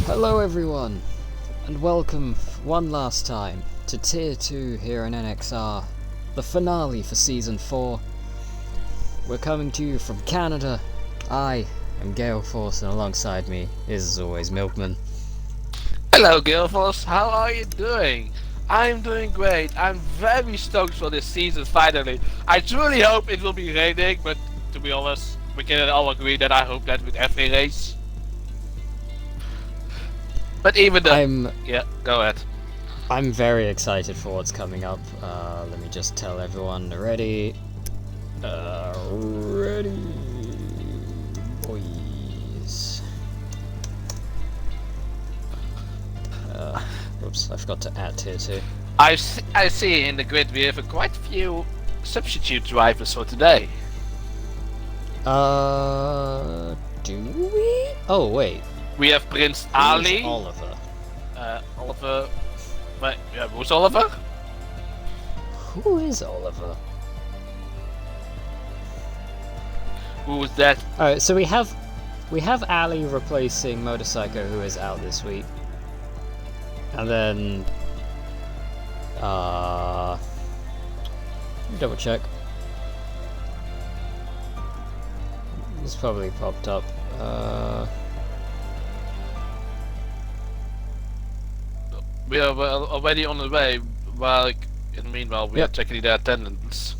Hello everyone, and welcome one last time to Tier 2 here in NXR, the finale for Season 4. We're coming to you from Canada. I am Gale Force, and alongside me is, as always, Milkman. Hello Gale Force, how are you doing? I'm doing great. I'm very stoked for this season finally. I truly hope it will be raining, but to be honest, we can all agree that I hope that with every race. But even though... Yeah, go ahead. I'm very excited for what's coming up. Let me just tell everyone, ready, boys. Oops, I forgot to add Tier 2. I see in the grid we have quite a few substitute drivers for today. Do we? Oh, wait. We have Prince Ali. Oliver. Oliver... Wait, yeah, who's Oliver? Who is Oliver? Who's that? Alright, so we have Ali replacing Motorcycle, who is out this week. And then double check. This probably popped up. We are already on the way, while meanwhile we are checking the attendance.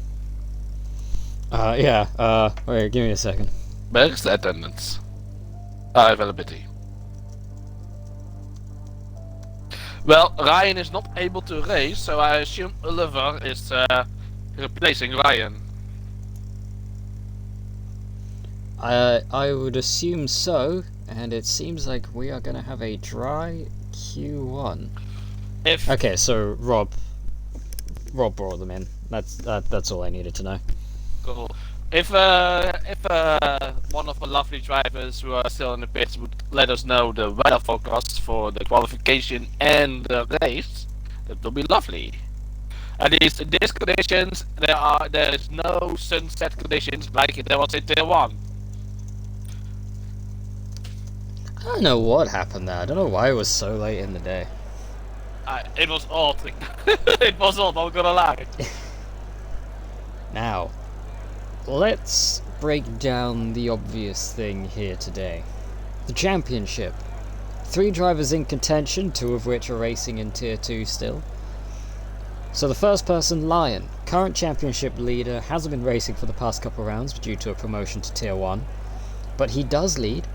Yeah, wait, give me a second. Where's the attendance? Availability. Well, Ryan is not able to race, so I assume Oliver is replacing Ryan. I would assume so, and it seems like we are gonna have a dry Q1. Okay, so Rob brought them in. That's all I needed to know. Cool. If one of the lovely drivers who are still in the pits would let us know the weather forecast for the qualification and the race, that would be lovely. At least in these conditions, there is no sunset conditions like there was in Tier 1. I don't know what happened there. I don't know why it was so late in the day. It was odd. It was odd, I'm gonna lie. Now, let's break down the obvious thing here today. The championship. 3 drivers in contention, 2 of which are racing in Tier 2 still. So the first person, Lion, current championship leader, hasn't been racing for the past couple rounds due to a promotion to Tier 1. But he does lead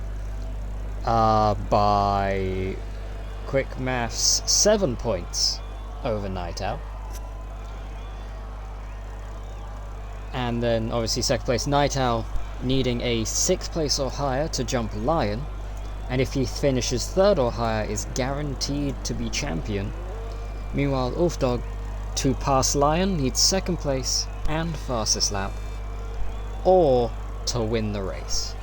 by quick maths 7 points over Night Owl. And then obviously second place Night Owl needing a 6th place or higher to jump Lion, and if he finishes 3rd or higher is guaranteed to be champion. Meanwhile Wolfdog, to pass Lion, needs 2nd place and fastest lap, or to win the race.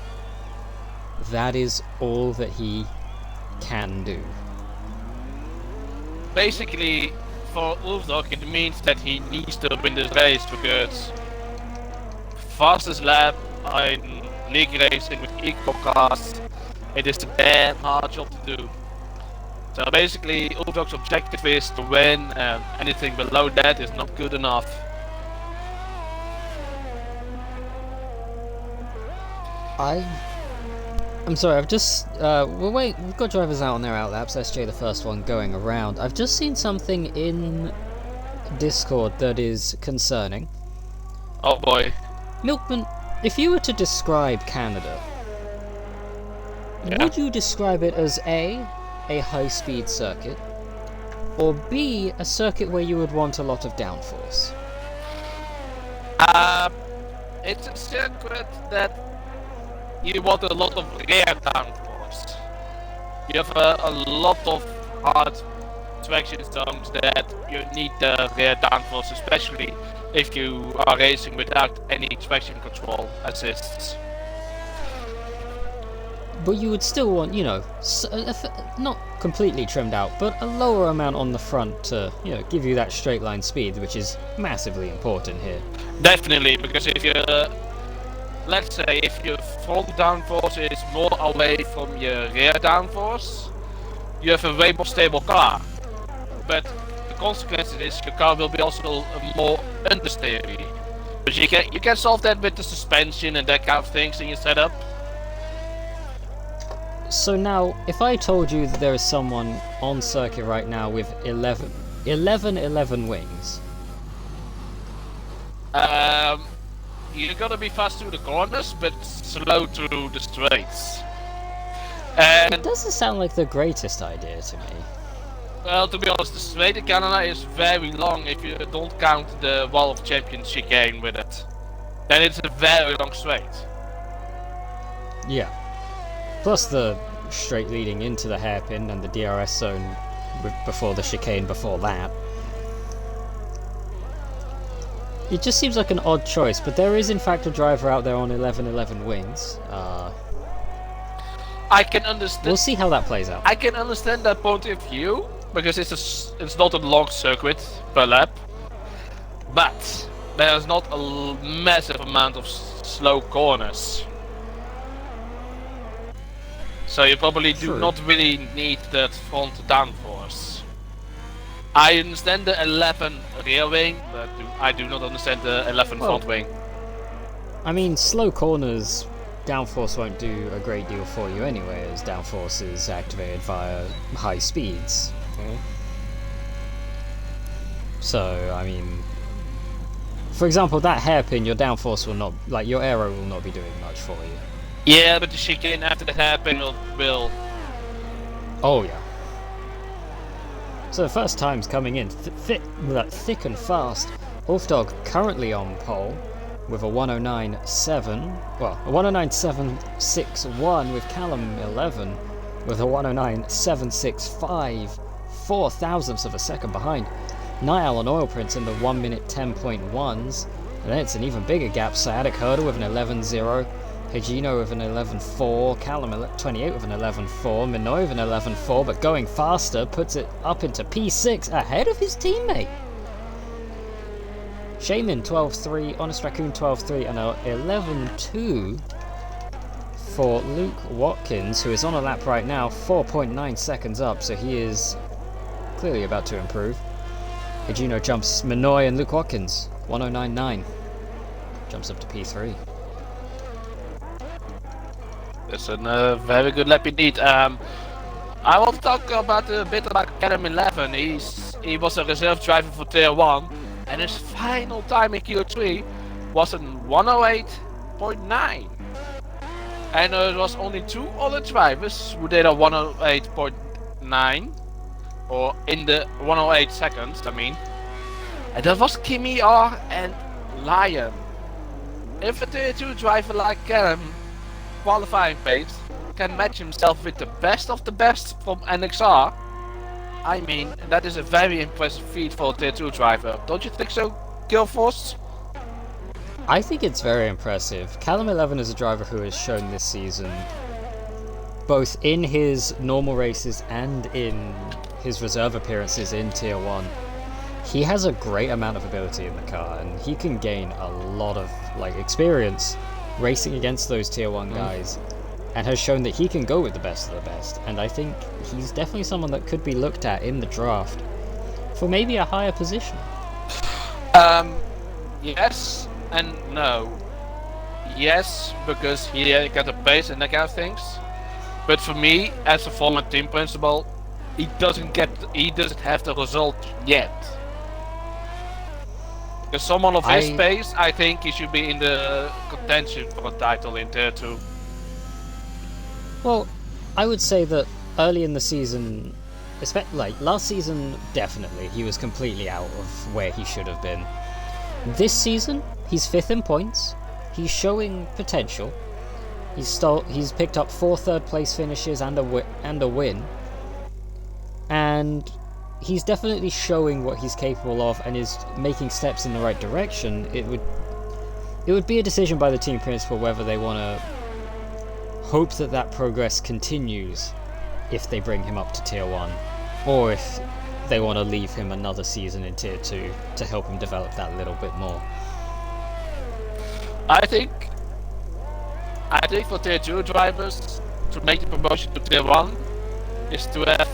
That is all that he can do. Basically, for Wolfdog it means that he needs to win this race because fastest lap in league racing with equal cars, it is a damn hard job to do. So basically, Wolfdog's objective is to win, and anything below that is not good enough. I'm sorry, I've just, wait, we've got drivers out on their outlaps, SJ the first one going around. I've just seen something in Discord that is concerning. Oh boy. Milkman, if you were to describe Canada, would you describe it as A high-speed circuit, or B, a circuit where you would want a lot of downforce? It's a circuit that you want a lot of rear downforce. You have a lot of hard traction zones that you need the rear downforce, especially if you are racing without any traction control assists. But you would still want, you know, not completely trimmed out, but a lower amount on the front to, you know, give you that straight line speed, which is massively important here. Definitely, because if you let's say if your front downforce is more away from your rear downforce, you have a way more stable car. But the consequence is your car will be also more understeery. But you can solve that with the suspension and that kind of things in your setup. So now, if I told you that there is someone on circuit right now with 11 wings, You're gonna be fast through the corners, but slow through the straights. And it doesn't sound like the greatest idea to me. well, to be honest, the straight in Canada is very long if you don't count the Wall of Champions chicane with it. Then it's a very long straight. Yeah. Plus the straight leading into the hairpin and the DRS zone before the chicane before that. It just seems like an odd choice, but there is in fact a driver out there on 11 wings. I can understand. We'll see how that plays out. I can understand that point of view because it's not a long circuit per lap, but there's not a massive amount of slow corners. So you probably do True. not really need that front downforce. I understand the 11 rear wing, but I do not understand the 11 front wing. I mean, slow corners, downforce won't do a great deal for you anyway, as downforce is activated via high speeds. So, I mean, for example, that hairpin, your downforce will not, like, your aero will not be doing much for you. Yeah, but the chicane after the hairpin will. Oh yeah. So the first time's coming in thick and fast. Ulfdog currently on pole with a 109.7. Well, a 109.761 with Callum 11 with a 109.765, 4 thousandths of a second behind. Niall and Oil Prince in the 1 minute 10.1s, and then it's an even bigger gap. Sciatic Hurdle with an 11.0. Higino with an 11.4, Callum 28 with an 11.4, Minoy with an 11.4, but going faster puts it up into P6 ahead of his teammate. Shaman 12.3, Honest Raccoon 12.3, and a 11.2 for Luke Watkins, who is on a lap right now, 4.9 seconds up, so he is clearly about to improve. Higino jumps Minoy and Luke Watkins, 109.9, jumps up to P3. That's a very good lap indeed. I want to talk about a bit about Callum 11. He was a reserve driver for Tier 1, and his final time in Q3 was a 108.9. And there was only 2 other drivers who did a 108.9, or in the 108 seconds, I mean. And that was Kimi R and Lion. If a Tier 2 driver like Callum qualifying pace can match himself with the best of the best from NXR, I mean, that is a very impressive feat for a Tier 2 driver. Don't you think so, Gilforce? I think it's very impressive. Callum 11 is a driver who has shown this season, both in his normal races and in his reserve appearances in Tier 1, he has a great amount of ability in the car, and he can gain a lot of experience racing against those Tier 1 guys, and has shown that he can go with the best of the best, and I think he's definitely someone that could be looked at in the draft for maybe a higher position. Yes and no. Yes, because he got the pace and that kind of things. But for me, as a former team principal, he doesn't have the result yet. Because someone of his pace, I think he should be in the contention for a title in Tier 2. Well, I would say that early in the season, last season, definitely, he was completely out of where he should have been. This season, he's 5th in points, he's showing potential, he's picked up 4 third-place finishes and a win, and he's definitely showing what he's capable of and is making steps in the right direction. It would be a decision by the team principal whether they want to hope that progress continues if they bring him up to Tier 1, or if they want to leave him another season in Tier 2 to help him develop that a little bit more. I think for Tier 2 drivers to make the promotion to Tier 1, is to have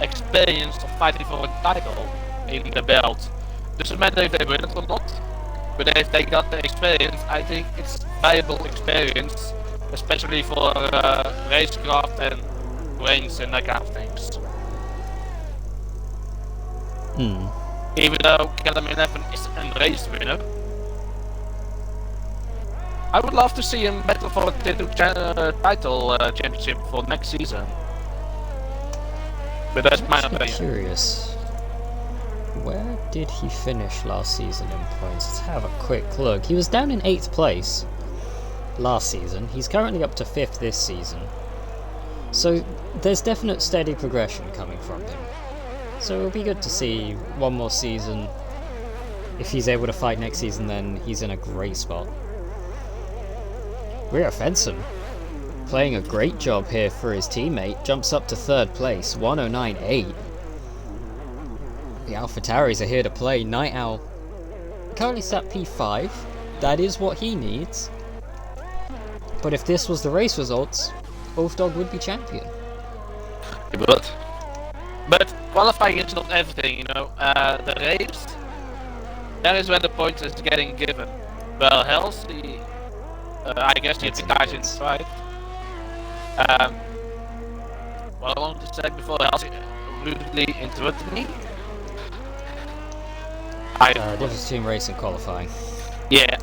experience of fighting for a title in the belt. Doesn't matter if they win it or not, but if they got the experience, I think it's valuable experience, especially for racecraft and brains and that kind of things. Even though Callum 11 is a race winner, I would love to see him battle for a title championship for next season. But that's my opinion. Curious. Where did he finish last season in points? Let's have a quick look. He was down in 8th place last season. He's currently up to 5th this season. So there's definite steady progression coming from him. So it'll be good to see one more season. If he's able to fight next season, then he's in a great spot. Rhea Fenson playing a great job here for his teammate. Jumps up to 3rd place, 109.8. The AlphaTauris are here to play. Night Owl currently sat P5. That is what he needs. But if this was the race results, Wolfdog would be champion. He would. But qualifying is not everything, you know. The race, that is where the points is getting given. Well, Halsey, I guess he guys inside. What I wanted to say before Halsey rudely interrupted me. Difference between race and qualifying. Yeah.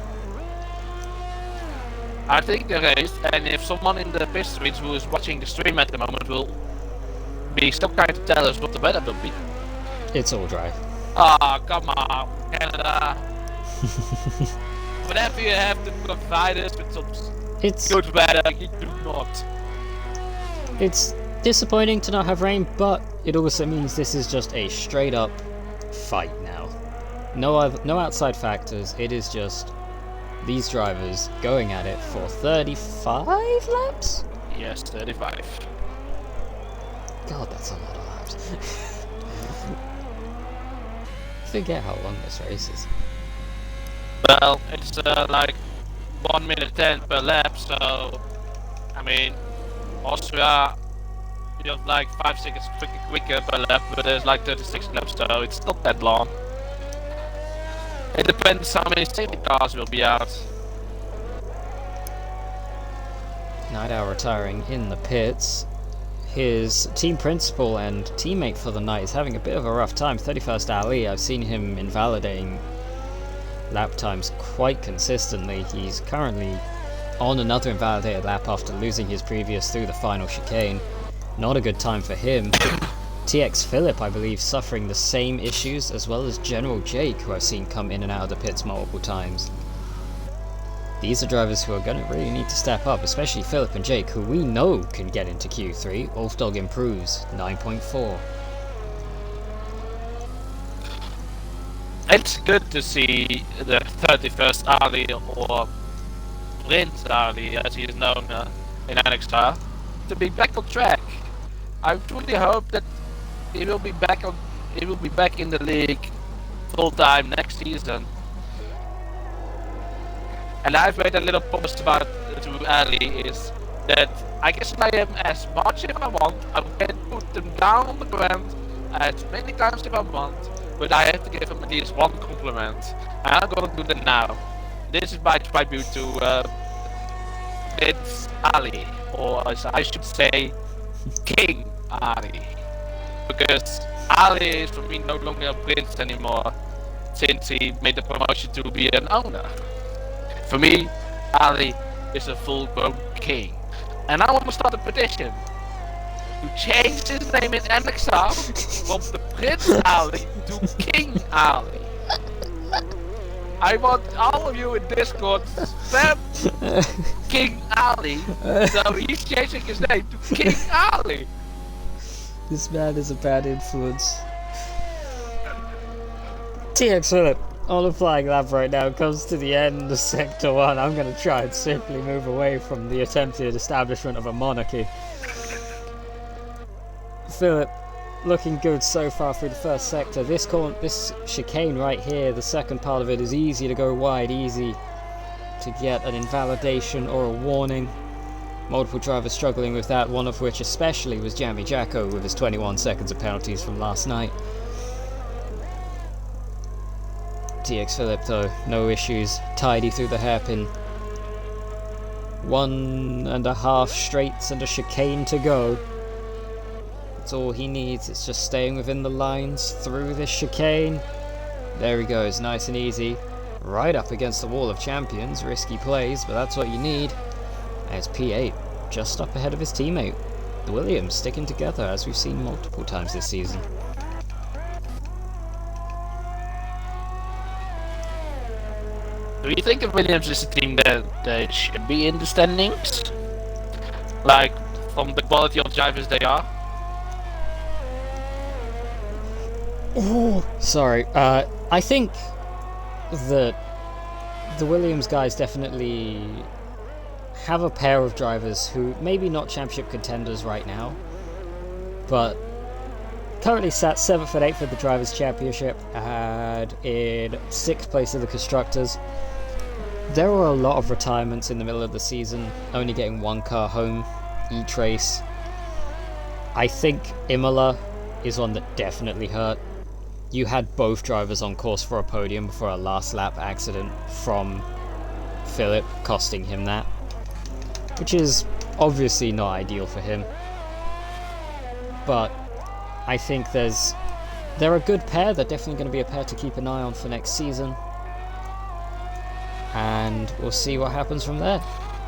I think the race, and if someone in the pit streets who is watching the stream at the moment will be so kind to tell us what the weather will be. It's all dry. Ah, come on, Canada. Whenever you have to provide us with some good weather, you do not. It's disappointing to not have rain, but it also means this is just a straight up fight now. No outside factors. It is just these drivers going at it for 35 laps? Yes, 35. God, that's a lot of laps. Forget how long this race is. Well, it's like 1 minute 10 per lap, so I mean, Austria, you have like 5 seconds quicker per lap, but there's like 36 laps, so it's not that long. It depends how many safety cars will be out. Night Owl retiring in the pits. His team principal and teammate for the night is having a bit of a rough time. 31st Ali, I've seen him invalidating lap times quite consistently. He's currently on another invalidated lap after losing his previous through the final chicane. Not a good time for him. TX Philip, I believe, suffering the same issues, as well as General Jake, who I've seen come in and out of the pits multiple times. These are drivers who are going to really need to step up, especially Philip and Jake, who we know can get into Q3. Wolfdog improves, 9.4. It's good to see the 31st Ali, or Prince Ali as he is known in NXR, to be back on track. I truly hope that he will be back in the league full time next season. And I've made a little promise about to Ali is that I can slay him as much if I want. I can put them down on the ground as many times if I want, but I have to give him at least one compliment. And I'm gonna do that now. This is my tribute to Prince Ali, or as I should say, King Ali. Because Ali is for me no longer a prince anymore, since he made the promotion to be an owner. For me, Ali is a full-grown king. And I want to start a petition to change his name in NXR from the Prince Ali to King Ali. I want all of you in Discord to spam King Ali, so he's changing his name to King Ali. This man is a bad influence. TX Philip on a flying lap right now comes to the end of Sector 1. I'm going to try and simply move away from the attempted establishment of a monarchy. Philip looking good so far through the first sector. This chicane right here, the second part of it, is easy to go wide, easy to get an invalidation or a warning. Multiple drivers struggling with that, one of which especially was Jamie Jacko with his 21 seconds of penalties from last night. TX Phillip though, no issues, tidy through the hairpin. 1.5 straights and a chicane to go. That's all he needs, it's just staying within the lines through this chicane. There he goes, nice and easy. Right up against the wall of champions, risky plays, but that's what you need. And it's P8, just up ahead of his teammate. The Williams sticking together as we've seen multiple times this season. Do you think that Williams is a team that they should be in the standings? Like, from the quality of drivers they are? Oh, sorry. I think that the Williams guys definitely have a pair of drivers who maybe not championship contenders right now, but currently sat 7th and 8th of the Drivers' Championship and in 6th place of the Constructors. There were a lot of retirements in the middle of the season, only getting one car home each race. I think Imola is one that definitely hurt. You had both drivers on course for a podium before a last lap accident from Phillip, costing him that, which is obviously not ideal for him. But I think they're a good pair. They're definitely going to be a pair to keep an eye on for next season, and we'll see what happens from there.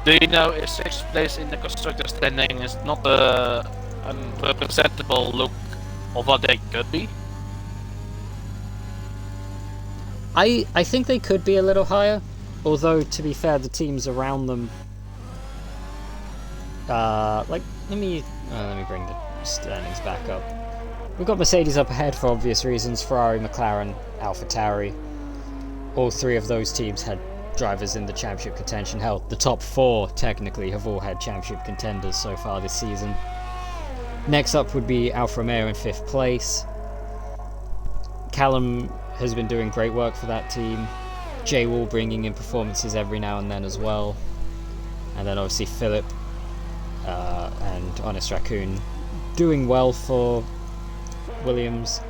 Do you know if 6th place in the constructor standing is not a representable look of what they could be? I think they could be a little higher, although to be fair, the teams around them, let me bring the standings back up. We've got Mercedes up ahead for obvious reasons, Ferrari, McLaren, AlphaTauri. All three of those teams had drivers in the championship contention. Hell, the top 4 technically have all had championship contenders so far this season. Next up would be Alfa Romeo in 5th place. Callum has been doing great work for that team. Jay Wall bringing in performances every now and then as well. And then obviously Phillip and Honest Raccoon doing well for Williams.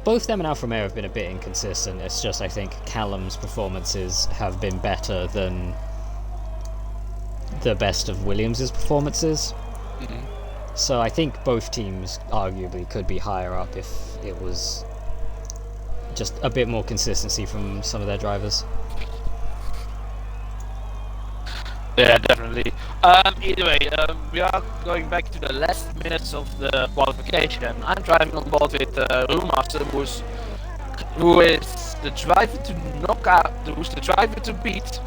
Both them and Alfa Romeo have been a bit inconsistent. It's just I think Callum's performances have been better than the best of Williams' performances. Mm-hmm. So I think both teams arguably could be higher up if it was just a bit more consistency from some of their drivers. Yeah, definitely. Either way, we are going back to the last minutes of the qualification. I'm driving on board with Roemaster, who is the driver to knock out, who's the driver to beat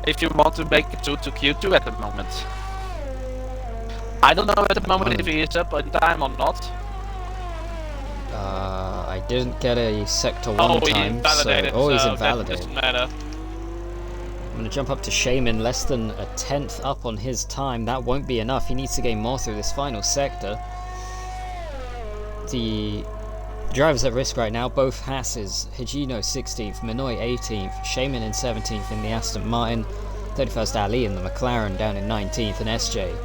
if you want to make it to Q2 at the moment. I don't know at the moment if he is up in time or not. I didn't get a sector 1 time, so he's invalidated. Doesn't matter. I'm going to jump up to Shaman, less than a 10th up on his time. That won't be enough. He needs to gain more through this final sector. The drivers at risk right now, both Hasses, Higino 16th, Minoy 18th, Shaman in 17th in the Aston Martin, 31st Ali in the McLaren down in 19th, and SJ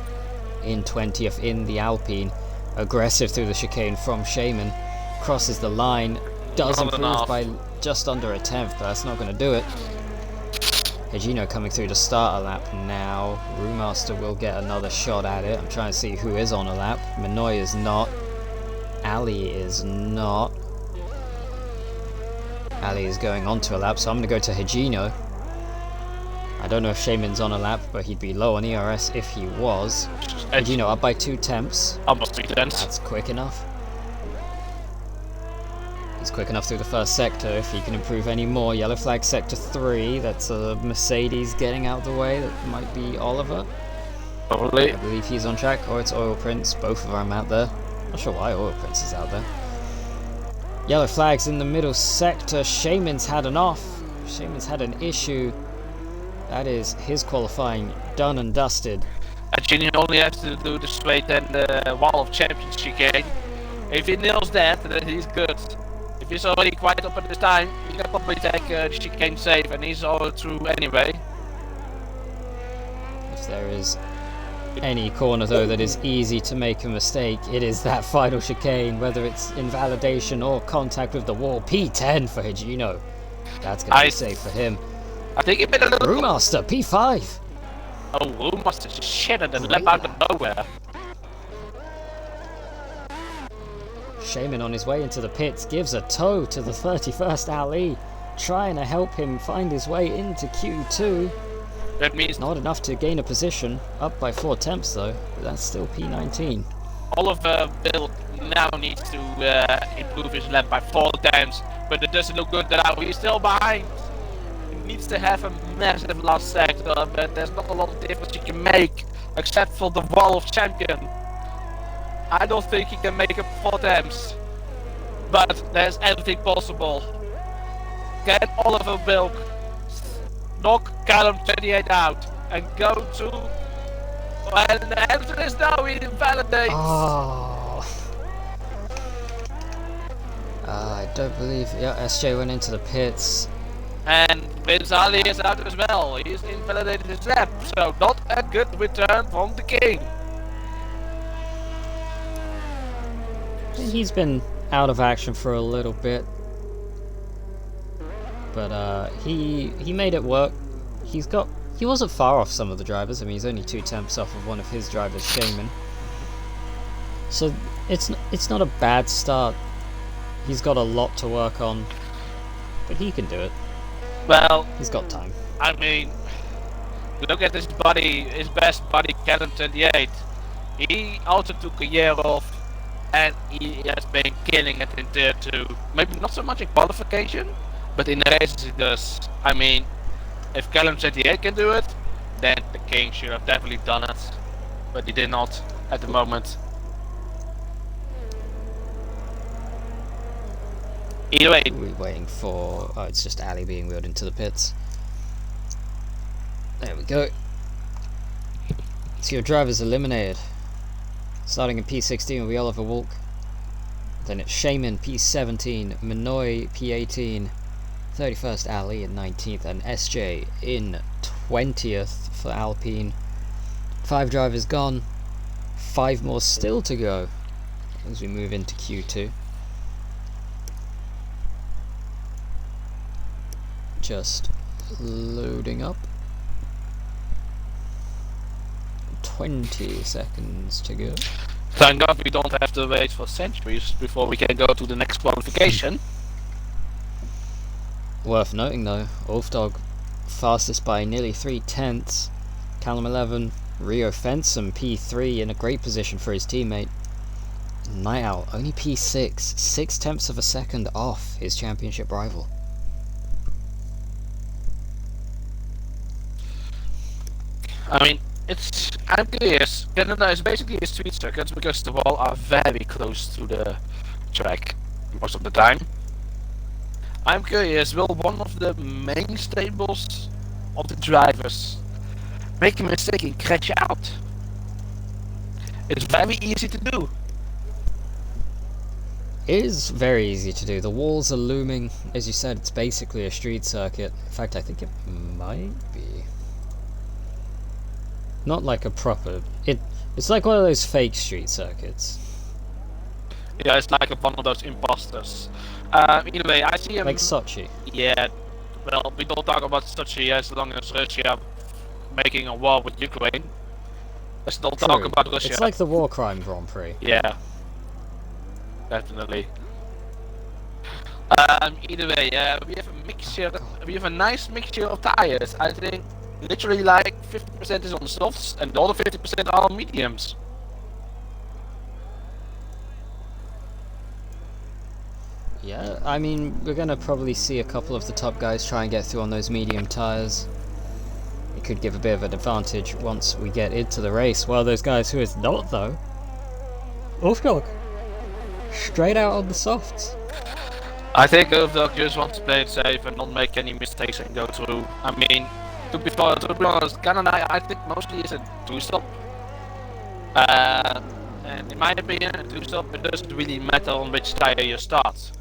in 20th in the Alpine. Aggressive through the chicane from Shaman. Crosses the line, does improve by just under a 10th, but that's not going to do it. Higino coming through to start a lap now. Roemaster will get another shot at it. I'm trying to see who is on a lap. Minoy is not. Ali is not. Ali is going on to a lap, so I'm going to go to Higino. I don't know if Shaman's on a lap, but he'd be low on ERS if he was. Higino up by 2 tenths. Almost 3 tenths. That's quick enough. He's quick enough through the first sector. If he can improve any more, yellow flag sector 3. That's a Mercedes getting out of the way. That might be Oliver. Probably. I believe he's on track, or it's Oil Prince. Both of them out there. Not sure why Oil Prince is out there. Yellow flags in the middle sector. Shaman's had an off. Shaman's had an issue. That is his qualifying done and dusted. Actually, he only has to do the straight and the wall of champions chicane. If he nails that, then he's good. If he's already quite up at this time, he can probably take the chicane safe, and he's all through anyway. If there is any corner though that is easy to make a mistake, it is that final chicane, whether it's invalidation or contact with the wall. P10 for Higino. That's going to be safe for him. I think it been a little... Brewmaster, P5. Oh, Brewmaster just shattered and left out of nowhere. Shaman on his way into the pits gives a toe to the 31st Ali, trying to help him find his way into Q2. That means not enough to gain a position, up by 4 temps though, but that's still P19. Oliver Bill now needs to improve his lap by 4 temps, but it doesn't look good now, he's still behind. He needs to have a massive last sector, but there's not a lot of difference he can make, except for the wall of champion. I don't think he can make up 4 temps, but there's everything possible. Can Oliver Bilk knock Callum 28 out and go to... And the answer is no, he invalidates. Oh. I don't believe... Yeah, SJ went into the pits. And Vince Ali is out as well. He's invalidated his lap, so not a good return from the king. He's been out of action for a little bit, but he made it work. He wasn't far off some of the drivers. I mean, he's only 2 temps off of one of his drivers, Shaman. So it's not a bad start. He's got a lot to work on, but he can do it. Well, he's got time. I mean, look at his best buddy, Callum 28. He also took a year off. And he has been killing it in Tier 2. Maybe not so much in qualification, but in races he does. I mean, if Callum 28 can do it, then the king should have definitely done it. But he did not at the moment. Either way. We're waiting for... Oh, it's just Ali being wheeled into the pits. There we go. So your driver's eliminated. Starting in P16 will be Oliver Walk. Then it's Shaman P17, Minoy P18, 31st Ali in 19th, and SJ in 20th for Alpine. 5 drivers gone, 5 more still to go as we move into Q2. Just loading up. 20 seconds to go. Thank God we don't have to wait for centuries before we can go to the next qualification. Worth noting though, Ulfdog fastest by nearly 3/10. Callum 11, Rio Fensom P3 in a great position for his teammate. Night Owl only P6, 6/10 of a second off his championship rival. I mean, I'm curious. Canada is basically a street circuit because the walls are very close to the track most of the time. I'm curious, will one of the main stables of the drivers make a mistake and crash out? It's very easy to do. It is very easy to do. The walls are looming. As you said, it's basically a street circuit. In fact, I think it might be. Not like a proper... It's like one of those fake street circuits. Yeah, it's like one of those imposters. Anyway, I see him... Like Sochi. Yeah, well, we don't talk about Sochi as long as Russia making a war with Ukraine. Let's not talk about Russia. It's like the War Crime Grand Prix. Yeah. Definitely. Either way, we have a mixture. We have a nice mixture of tires. I think literally like 50% is on the softs, and the other 50% are on mediums. Yeah, I mean, we're gonna probably see a couple of the top guys try and get through on those medium tires. It could give a bit of an advantage once we get into the race. Well, those guys who is not though. Ulfdog. Straight out on the softs. I think Ulfdog just wants to play it safe and not make any mistakes and go through. I mean, to be honest, Canada I think mostly is a two-stop. And in my opinion, a two-stop, it doesn't really matter on which tire you start.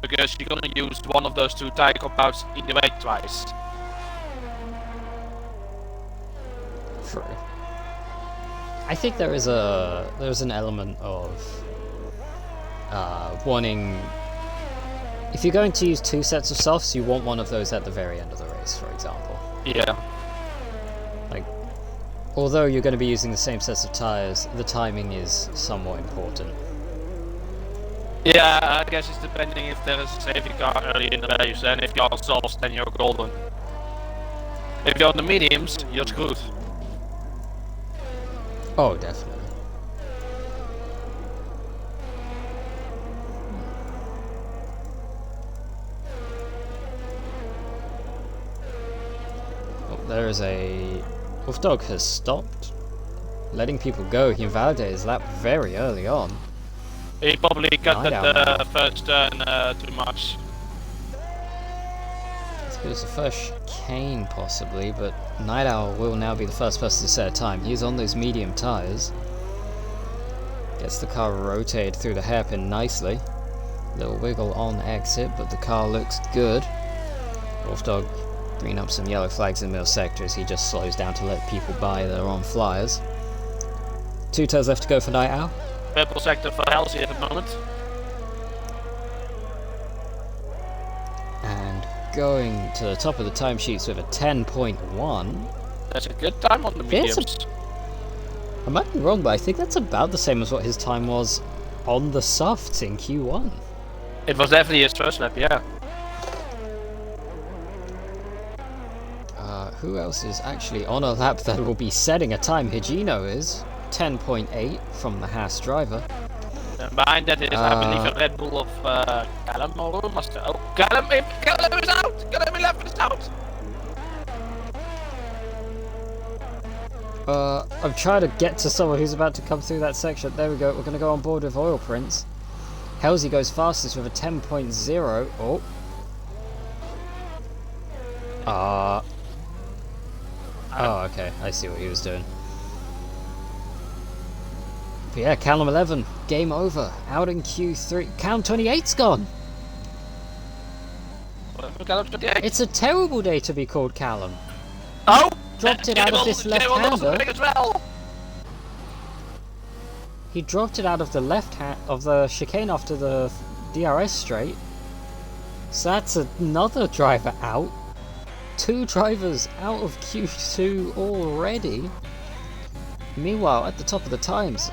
Because you're gonna use one of those two tire compounds either way twice. True. I think there's an element of wanting. If you're going to use 2 sets of softs, you want one of those at the very end of the race, for example. Yeah. Like, although you're going to be using the same sets of tires, the timing is somewhat important. Yeah, I guess it's depending if there is a safety car early in the race, and if you're softs, then you're golden. If you're on the mediums, you're screwed. Oh, definitely. There is a... Wolfdog has stopped, letting people go. He invalidated his lap very early on. He probably cut the first turn too much. It was the first chicane possibly, but Night Owl will now be the first person to set a time. He's on those medium tyres. Gets the car rotated through the hairpin nicely. Little wiggle on exit, but the car looks good. Wolfdog bringing up some yellow flags in the middle sector as he just slows down to let people by their own flyers. 2 turns left to go for Night Owl. Purple sector for Halsey at the moment. And going to the top of the timesheets with a 10.1. That's a good time on the mediums. I might be wrong, but I think that's about the same as what his time was on the softs in Q1. It was definitely his first lap, yeah. Who else is actually on a lap that will be setting a time? Higino is 10.8 from the Haas driver. And behind that is, I believe, a Red Bull of Callum or Master. Oh, Callum is out! Callum 11 is out! I'm trying to get to someone who's about to come through that section. There we go. We're going to go on board with Oil Prince. Halsey goes fastest with a 10.0. Oh, okay. I see what he was doing. But yeah, Callum 11, game over. Out in Q3. Callum 28's gone. It's a terrible day to be called Callum. Oh! Dropped it out of this left-hander. Well. He dropped it out of the left hand of the chicane after the DRS straight. So that's another driver out. 2 drivers out of Q2 already. Meanwhile, at the top of the times,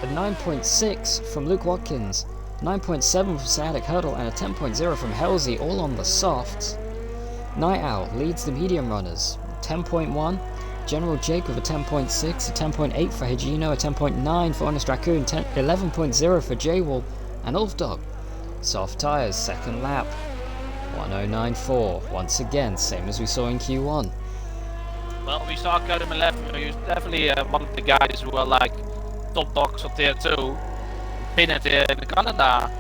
a 9.6 from Luke Watkins, 9.7 from Sadek Hurdle, and a 10.0 from Halsey, all on the softs. Night Owl leads the medium runners, 10.1. General Jake with a 10.6, a 10.8 for Higino, a 10.9 for Honest Raccoon, 11.0 for J-Wall, and Wolfdog. Soft tyres, second lap. 1094, once again, same as we saw in Q1. Well, we saw Callum 11, he was definitely one of the guys who were like top dogs of tier 2, pinned in Canada.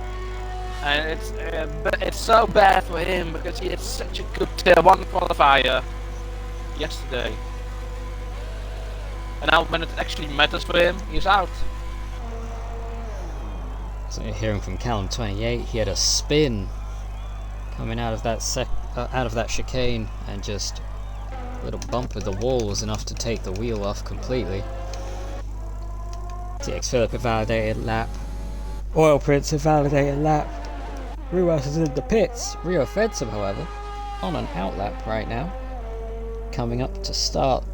And it's so bad for him because he had such a good tier 1 qualifier yesterday. And now when it actually matters for him, he's out. So you're hearing from Callum 28, he had a spin coming out of that chicane, and just a little bump with the wall was enough to take the wheel off completely. TX Phillip invalidated lap. Oil Prince invalidated lap. Ruas is in the pits. Rio Fedsum, however, on an outlap right now, coming up to start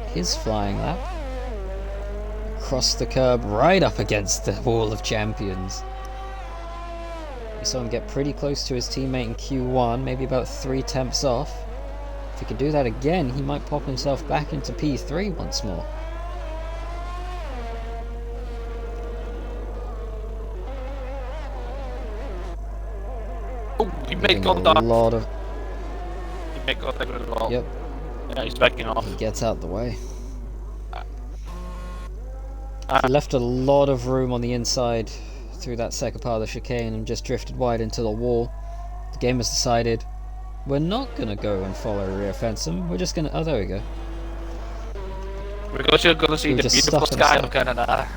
his flying lap. Across the curb, right up against the wall of champions. We saw him get pretty close to his teammate in Q1, maybe about 3 tenths off. If he could do that again, he might pop himself back into P3 once more. Oh, he made contact. A lot of... He made contact with the wall. Yep. Yeah, he's backing off. He gets out the way. He left a lot of room on the inside through that second part of the chicane and just drifted wide into the wall. The game has decided we're not going to go and follow Rio Fedsum. We're just going to... Oh, there we go. We're just going to see the beautiful sky of Canada.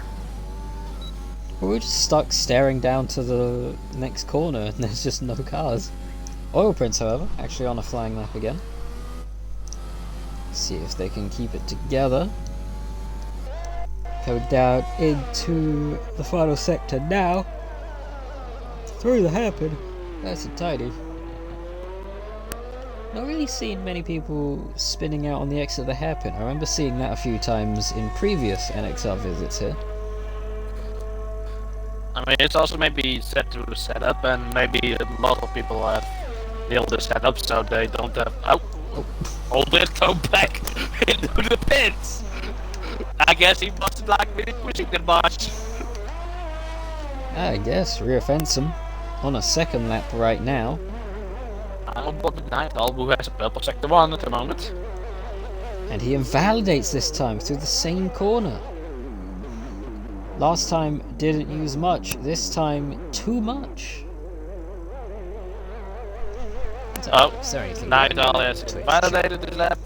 Well, we're just stuck staring down to the next corner and there's just no cars. Oil Prince, however, actually on a flying lap again. See if they can keep it together. Coming down into the final sector now. Through the hairpin. That's a tidy. Not really seen many people spinning out on the exit of the hairpin. I remember seeing that a few times in previous NXR visits here. I mean, it's also maybe set to the setup, and maybe a lot of people have nailed the setup, so they don't have. Hold it, go back into the pits. I guess he wasn't like really pushing that much. I guess rear fence him on a second lap right now. I'm on board with Nighthall, who has a purple sector 1 at the moment. And he invalidates this time through the same corner. Last time didn't use much, this time too much. Is there anything Nighthall has invalidated the lap.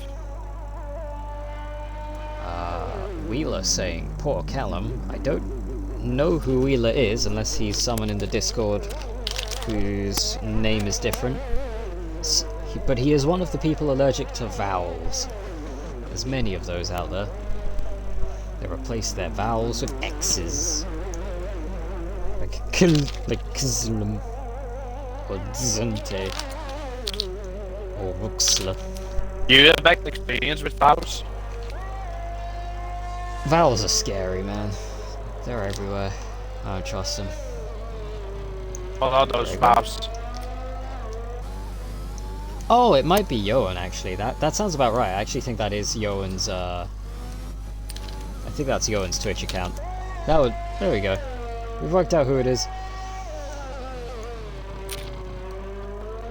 Wheeler saying, poor Callum. I don't know who Wheeler is unless he's someone in the Discord whose name is different. But he is one of the people allergic to vowels. There's many of those out there. They replace their vowels with X's. Like Kzlm. Or Dzente. Or Ruxla. You have back experience with vowels? Vowels are scary, man. They're everywhere. I don't trust them. What are those vowels? Oh, it might be Yoan, actually. That sounds about right. I actually think that is Yoan's, I think that's Yoan's Twitch account. There we go. We've worked out who it is.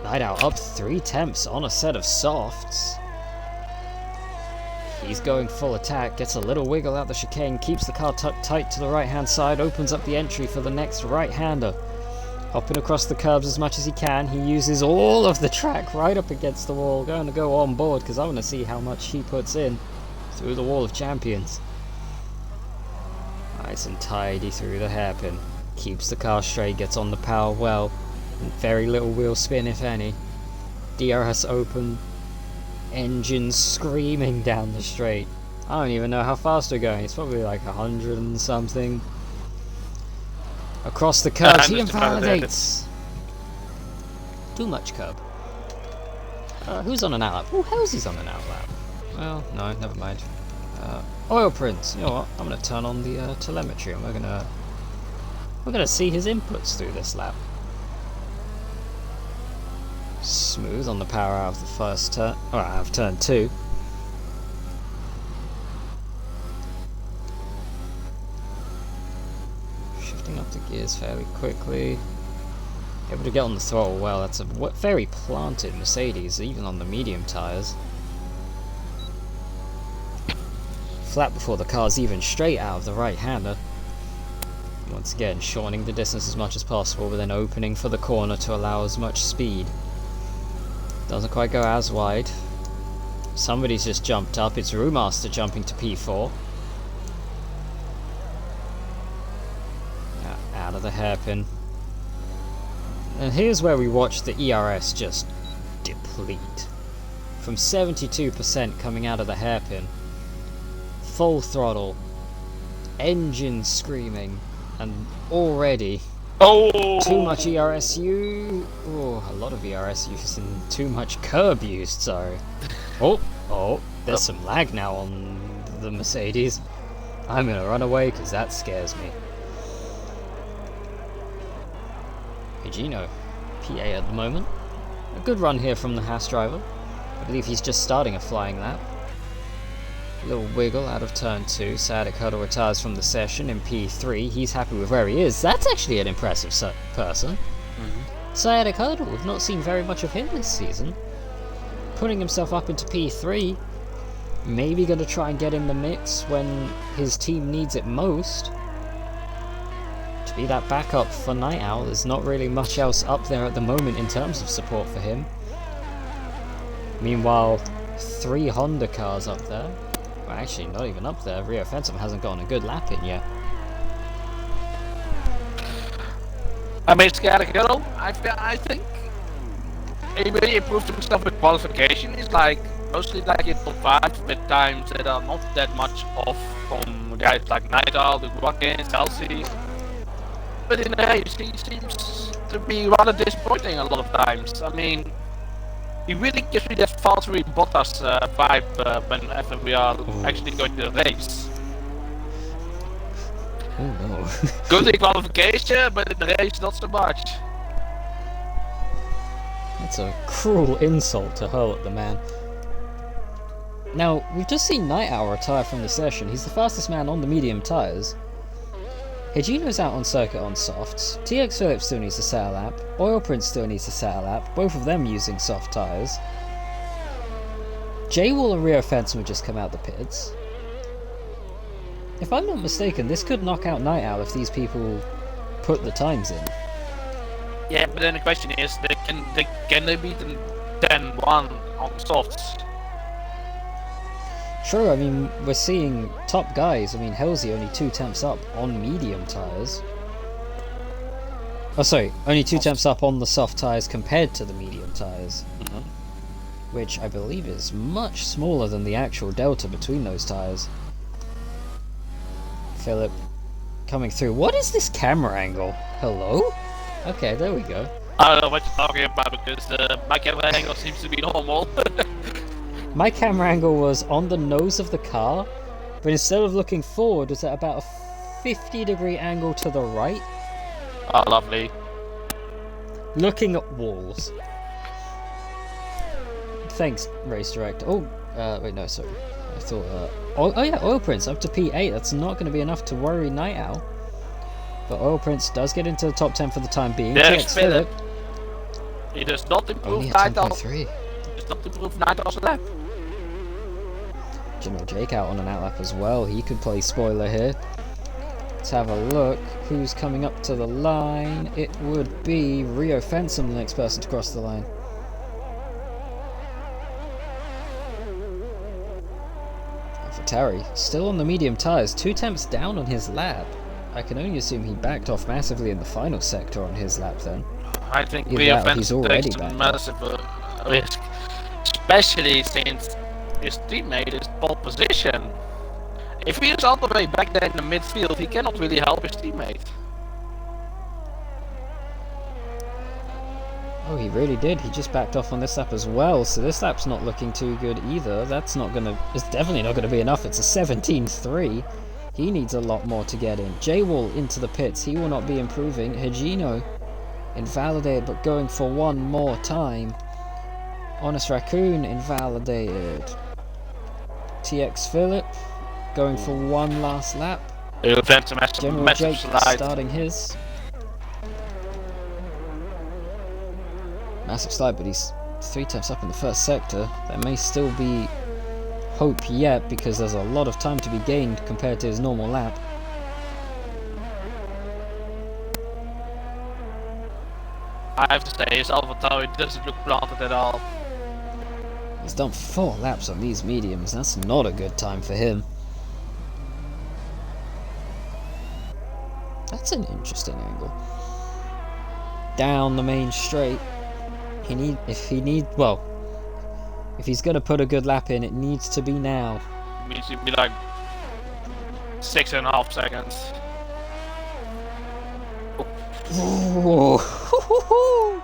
Night Owl up 3 temps on a set of softs. He's going full attack, gets a little wiggle out the chicane, keeps the car tucked tight to the right-hand side, opens up the entry for the next right-hander. Hopping across the curbs as much as he can, he uses all of the track right up against the wall. Going to go on board because I want to see how much he puts in through the wall of champions. Nice and tidy through the hairpin. Keeps the car straight, gets on the power well. And very little wheel spin if any. DRS open. Engine screaming down the straight. I don't even know how fast we're going. It's probably like 100 and something. Across the curb, he invalidates. Too much curb. Who's on an outlap? Oh, Helsey's on an outlap. Well, no, never mind. Oil Prince. You know what? I'm gonna turn on the telemetry, and we're gonna see his inputs through this lap. Smooth on the power out of the first turn, or out of turn 2. Shifting up the gears fairly quickly. Able to get on the throttle well. That's a very planted Mercedes, even on the medium tyres. Flat before the car's even straight out of the right-hander. Once again, shortening the distance as much as possible, but then opening for the corner to allow as much speed. Doesn't quite go as wide. Somebody's just jumped up. It's Roomaster jumping to P4. Out of the hairpin. And here's where we watch the ERS just deplete. From 72% coming out of the hairpin. Full throttle. Engine screaming. And already... Oh! Too much ERSU. Oh, a lot of ERS use and too much curb used, sorry. Oh, there's some lag now on the Mercedes. I'm gonna run away because that scares me. Higino, PA at the moment. A good run here from the Haas driver. I believe he's just starting a flying lap. Little wiggle out of turn 2. Sadek Huddle retires from the session in P3. He's happy with where he is. That's actually an impressive person. Sadek Huddle, we've not seen very much of him this season. Putting himself up into P3. Maybe going to try and get in the mix when his team needs it most. To be that backup for Night Owl, there's not really much else up there at the moment in terms of support for him. Meanwhile, 3 Honda cars up there. Well, actually, not even up there. Rio Fenton hasn't gotten a good lap in yet. I mean, Scaraghetto, I think he really improved himself with qualification. He's like mostly like in top 5 with times that are not that much off from with guys like Night Owl, the Watkins, Chelsea. But in the race, he seems to be rather disappointing a lot of times. I mean, he really gives me that Valtteri Bottas vibe whenever we are actually going to the race. Oh no. Good in qualification, but in the race, not so much. That's a cruel insult to hurl at the man. Now, we've just seen Night Owl retire from the session. He's the fastest man on the medium tyres. Higino's out on circuit on softs. TX Phillips still needs to set a lap. Oil Prince still needs to set a lap. Both of them using soft tyres. J-Wall and Rio Fenton have just come out the pits. If I'm not mistaken, this could knock out Night Owl if these people put the times in. Yeah, but then the question is, can they beat them 10-1 on softs? True, I mean, we're seeing top guys. I mean, Halsey only 2 temps up on medium tyres. Oh, sorry, only 2 temps up on the soft tyres compared to the medium tyres. Which I believe is much smaller than the actual delta between those tyres. Philip coming through. What is this camera angle? Hello? Okay, there we go. I don't know what you're talking about because my camera angle seems to be normal. My camera angle was on the nose of the car, but instead of looking forward, was at about a 50-degree angle to the right. Oh, lovely. Looking at walls. Thanks, race director. Oh, wait, no, sorry. I thought, oh yeah, Oil Prince up to P8. That's not going to be enough to worry Night Owl. But Oil Prince does get into the top 10 for the time being. There's Philip. He does not improve Night Owl. He does not improve Night Owl's lap. General Jake out on an outlap as well. He could play spoiler here. Let's have a look. Who's coming up to the line? It would be Rio Fenton, the next person to cross the line. Terry, still on the medium tyres, 2 temps down on his lap. I can only assume he backed off massively in the final sector on his lap then. I think Rio Fenton takes a massive risk, especially since his teammate is pole position. If he is all the way back there in the midfield, he cannot really help his teammate. Oh, he really did. He just backed off on this lap as well, so this lap's not looking too good either. It's definitely not gonna be enough. It's a 17-3. He needs a lot more to get in. J-Wall into the pits. He will not be improving. Higino invalidated, but going for one more time. Honest Raccoon invalidated. TX Philip going for one last lap. General Jake starting his. Massive slide, but he's 3 temps up in the first sector. There may still be hope yet because there's a lot of time to be gained compared to his normal lap. I have to say, his AlphaTauri doesn't look planted at all. He's done 4 laps on these mediums. That's not a good time for him. That's an interesting angle. Down the main straight. If he's gonna put a good lap in, it needs to be now. It needs to be like 6.5 seconds.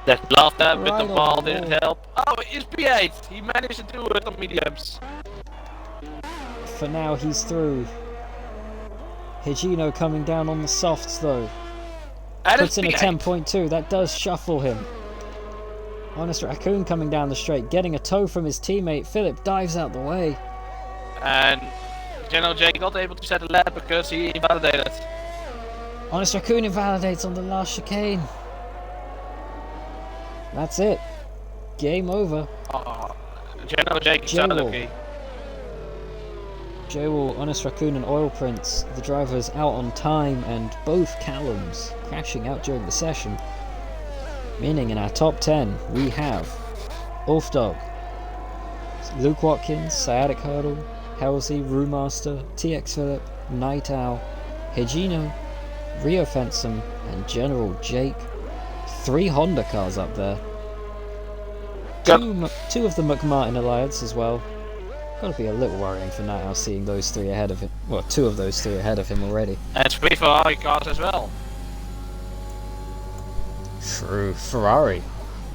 That last tap with the ball didn't help. Oh, it's P8. He managed to do it on mediums. For now, he's through. Higino coming down on the softs though. Puts in a 10.2. That does shuffle him. Honest Raccoon coming down the straight, getting a tow from his teammate. Philip dives out the way. And General Jake not able to set a lap because he invalidated. Honest Raccoon invalidates on the last chicane. That's it. Game over. General Jake is unlucky. J-Wall, Honest Raccoon and Oil Prince, the drivers out on time, and both Callums crashing out during the session. Meaning in our top 10 we have Ulfdog, Luke Watkins, Sciatic Hurdle, Halsey, Brewmaster, TX Philip, Night Owl, Higino, Rio Fenton and General Jake. 3 Honda cars up there. Two of the McMartin Alliance as well. Gotta be a little worrying for Nightowl seeing those three ahead of him. Well, two of those three ahead of him already. And 3 Ferrari cars as well. True. Ferrari.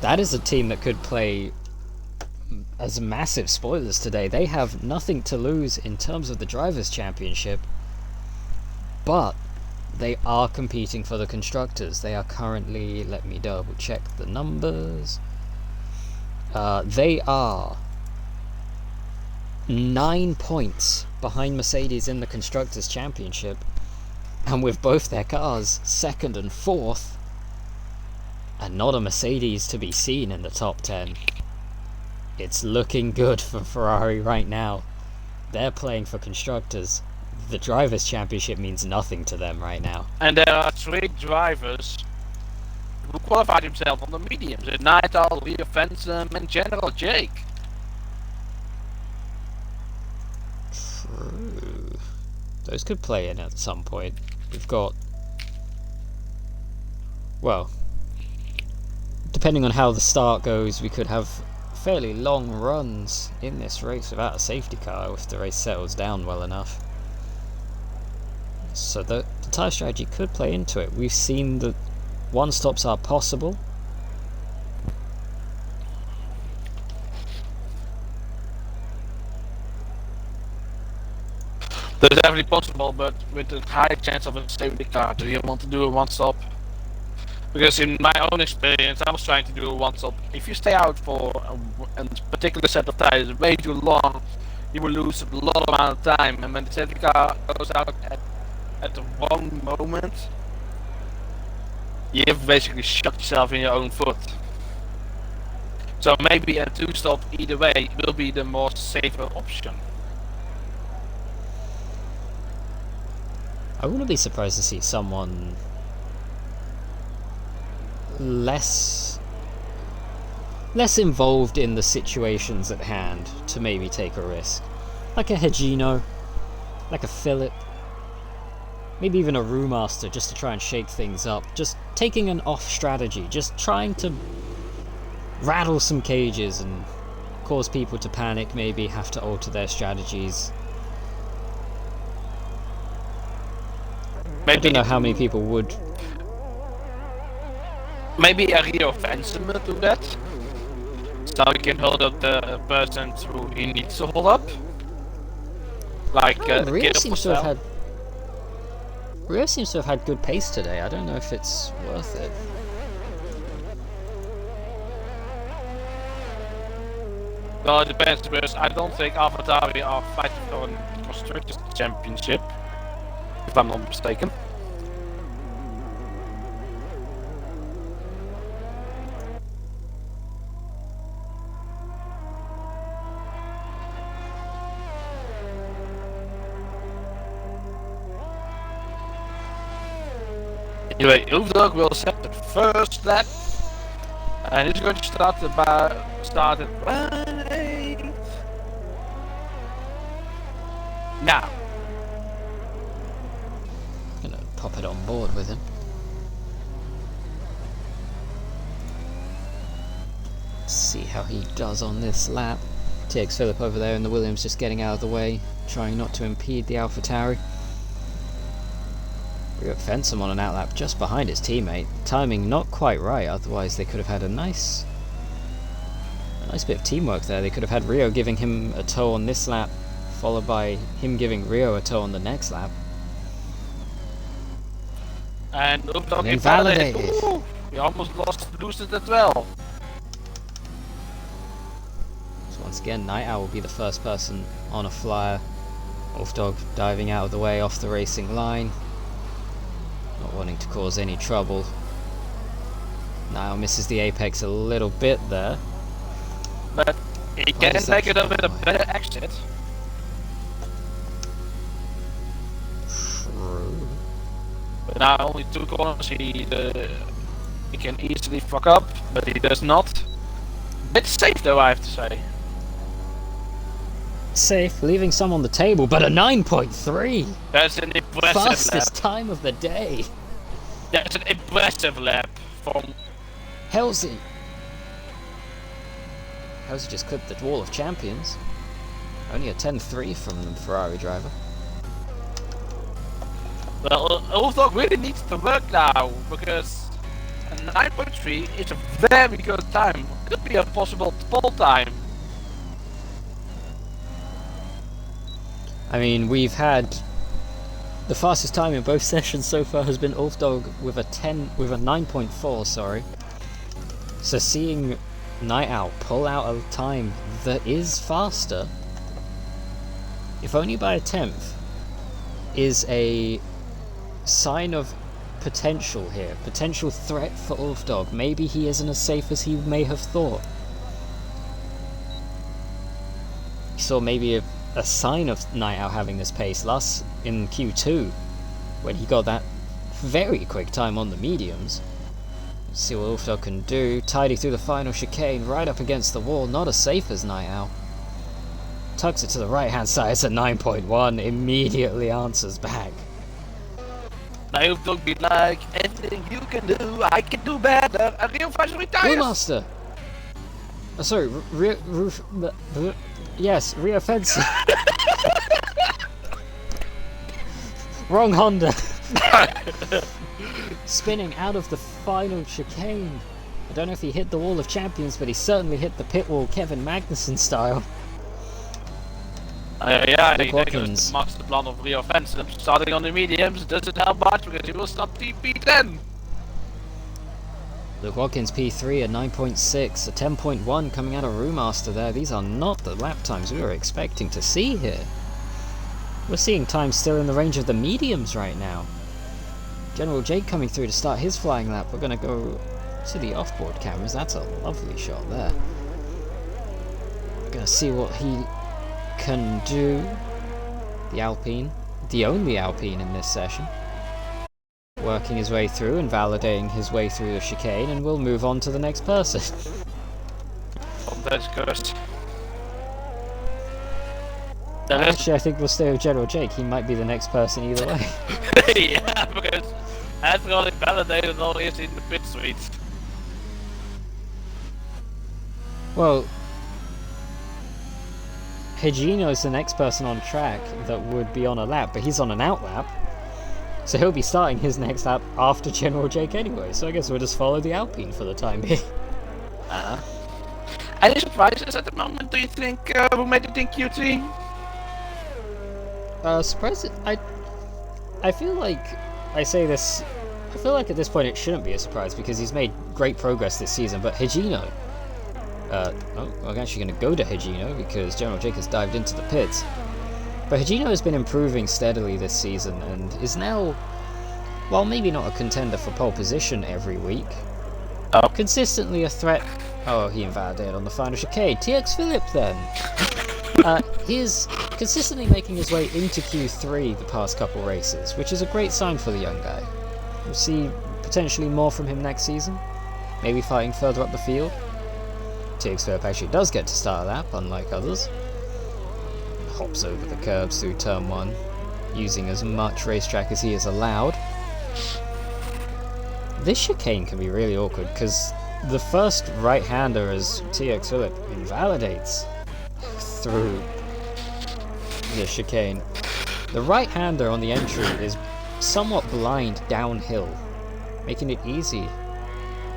That is a team that could play as massive spoilers today. They have nothing to lose in terms of the Drivers' Championship, but they are competing for the Constructors. They are currently, let me double check the numbers, they are 9 points behind Mercedes in the Constructors' Championship, and with both their cars second and fourth, and not a Mercedes to be seen in the top 10. It's looking good for Ferrari right now. They're playing for Constructors. The Drivers' Championship means nothing to them right now. And there are 3 drivers who qualified themselves on the mediums. Nightowl, Leo Fensom and General Jake. True. Those could play in at some point. We've got... Well, depending on how the start goes, we could have fairly long runs in this race without a safety car if the race settles down well enough. So the tyre strategy could play into it. We've seen that one-stops are possible. That's definitely possible, but with a high chance of a safety car. Do you want to do a one-stop? Because in my own experience, I was trying to do a one-stop. If you stay out for a particular set of tires way too long, you will lose a lot of amount of time. And when the safety car goes out at the wrong moment, you have basically shot yourself in your own foot. So maybe a two-stop either way will be the more safer option. I wouldn't be surprised to see someone less involved in the situations at hand to maybe take a risk. Like a Hegino, like a Phillip, maybe even a Remaster, just to try and shake things up. Just taking an off strategy, just trying to rattle some cages and cause people to panic, maybe have to alter their strategies. Maybe, I don't know how many people would. Maybe a Rio Fensom will do that. So he can hold up the person who he needs to hold up. Like Rio seems to have had good pace today. I don't know if it's worth it. Well, it depends, because I don't think AlphaTauri are fighting for a Constructors' Championship, if I'm not mistaken. Anyway, Ulfdog will set the first lap, and he's going to start at 1-8. Now, Gonna pop it on board with him. See how he does on this lap. TX Phillip over there in the Williams just getting out of the way, trying not to impede the AlphaTauri. We got Fensom on an outlap just behind his teammate. Timing not quite right, otherwise they could have had a nice bit of teamwork there. They could have had Rio giving him a tow on this lap, followed by him giving Rio a tow on the next lap. and Ulfdog Invalidated. Ooh, we almost lose it as well. So once again, Nightowl will be the first person on a flyer. Ulfdog diving out of the way off the racing line, not wanting to cause any trouble. Nightowl misses the apex a little bit there. But he can make it up with a better exit. True. But now only 2 corners, he can easily fuck up, but he does not. Bit safe though, I have to say. Safe, leaving some on the table, but a 9.3! That's an impressive Fastest lap. time of the day! That's an impressive lap from... Halsey! Halsey just clipped the wall of champions. Only a 10.3 from the Ferrari driver. Well, Ulfdog really needs to work now, because a 9.3 is a very good time. Could be a possible pole time. I mean, we've had the fastest time in both sessions so far has been Ulfdog with a 9.4, sorry. So seeing Night Owl pull out a time that is faster, if only by a tenth, is a sign of potential here. Potential threat for Ulfdog. Maybe he isn't as safe as he may have thought. You saw maybe a sign of Night Owl having this pace last in Q2 when he got that very quick time on the mediums. Let's see what Ulfdog can do. Tidy through the final chicane, right up against the wall, not as safe as Night Owl. Tucks it to the right hand side, it's a 9.1, immediately answers back. Now Ulfdog be like, anything you can do, I can do better, and Rio Fighters retires! Brewmaster! Sorry, yes, Rio Fencer. Wrong Honda. Spinning out of the final chicane. I don't know if he hit the wall of champions, but he certainly hit the pit wall Kevin Magnussen style. Yeah, Luke he Watkins. goes the master plan of Rio Fencer, starting on the mediums, doesn't help much because he will stop TP10. Luke Watkins P3 at 9.6, a 10.1 coming out of Brewmaster there. These are not the lap times we were expecting to see here. We're seeing times still in the range of the mediums right now. General Jake coming through to start his flying lap. We're going to go to the off-board cameras. That's a lovely shot there. We're going to see what he can do. The Alpine, the only Alpine in this session. Working his way through and validating his way through the chicane, and we'll move on to the next person. That's cursed. Actually, I think we'll stay with General Jake. He might be the next person either way. Yeah, because after all, it validated all is in the pit suite. Well, Higino is the next person on track that would be on a lap, but he's on an out lap. So he'll be starting his next lap after General Jake anyway, so I guess we'll just follow the Alpine for the time being. Any surprises at the moment, do you think, who made it in Q3? Surprise, I feel like I say this, I feel like at this point it shouldn't be a surprise because he's made great progress this season, but Higino, I'm actually going to go to Higino because General Jake has dived into the pits. But Higino has been improving steadily this season and is now, while maybe not a contender for pole position every week, consistently a threat. Oh, he invalidated on the final chicane. TX Phillip then. He is consistently making his way into Q3 the past couple races, which is a great sign for the young guy. We'll see potentially more from him next season, maybe fighting further up the field. TX Phillip actually does get to start a lap, unlike others. Hops over the curbs through turn 1, using as much racetrack as he is allowed. This chicane can be really awkward because the first right-hander as TX Phillip invalidates through the chicane. The right-hander on the entry is somewhat blind downhill, making it easy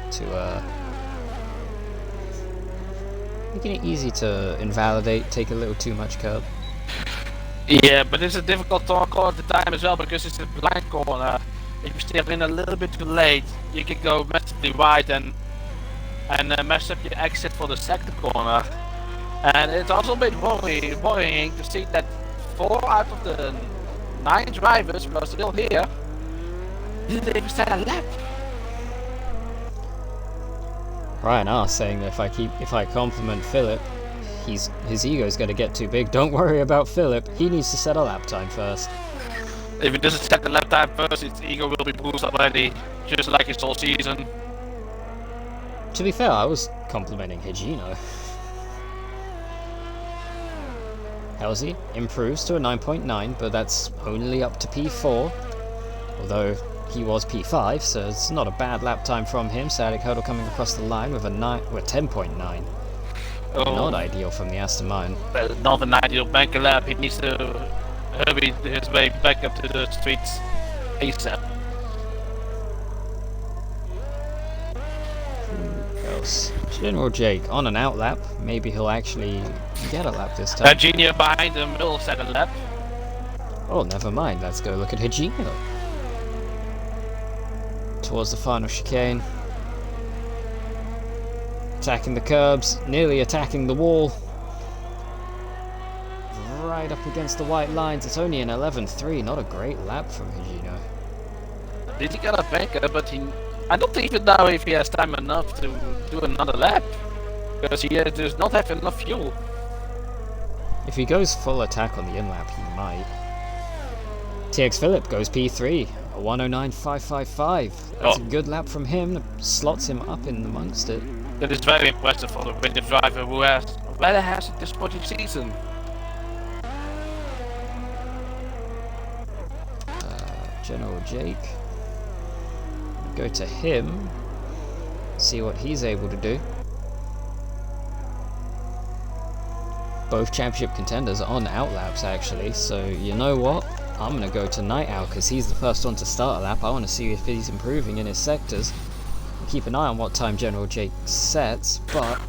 to invalidate, take a little too much curb. Yeah, but it's a difficult call at the time as well because it's a blind corner. If you step in a little bit too late, you can go massively wide and mess up your exit for the second corner. And it's also a bit worrying to see that 4 out of the 9 drivers who are still here didn't even set a lap. Ryan R saying that if I compliment Phillip, his ego's going to get too big. Don't worry about Phillip. He needs to set a lap time first. If he doesn't set the lap time first, his ego will be bruised already, just like his whole season. To be fair, I was complimenting Higino. Halsey improves to a 9.9, but that's only up to P4. Although he was P5, so it's not a bad lap time from him. Sadek Hurdle coming across the line with a 10.9. Not ideal from the Aston Martin. Well, not an ideal banker lap. He needs to hurry his way back up to the streets ASAP. Who else? General Jake on an out lap. Maybe he'll actually get a lap this time. Junior behind him will set a lap. Oh, never mind. Let's go look at Hajino. Towards the final chicane. Attacking the curbs, nearly attacking the wall. Right up against the white lines. It's only an 11.3, not a great lap from Hajino. Did he get a banker, but I don't even know if he has time enough to do another lap. Because he does not have enough fuel. If he goes full attack on the in-lap, he might. TX Phillip goes P3, a 109.555. That's a good lap from him, that slots him up in amongst it. That is very impressive for the winter driver who has it this sporting season. General Jake. Go to him, see what he's able to do. Both championship contenders are on outlaps actually, so you know what? I'm going to go to Night Owl because he's the first one to start a lap. I want to see if he's improving in his sectors. Keep an eye on what time General Jake sets, but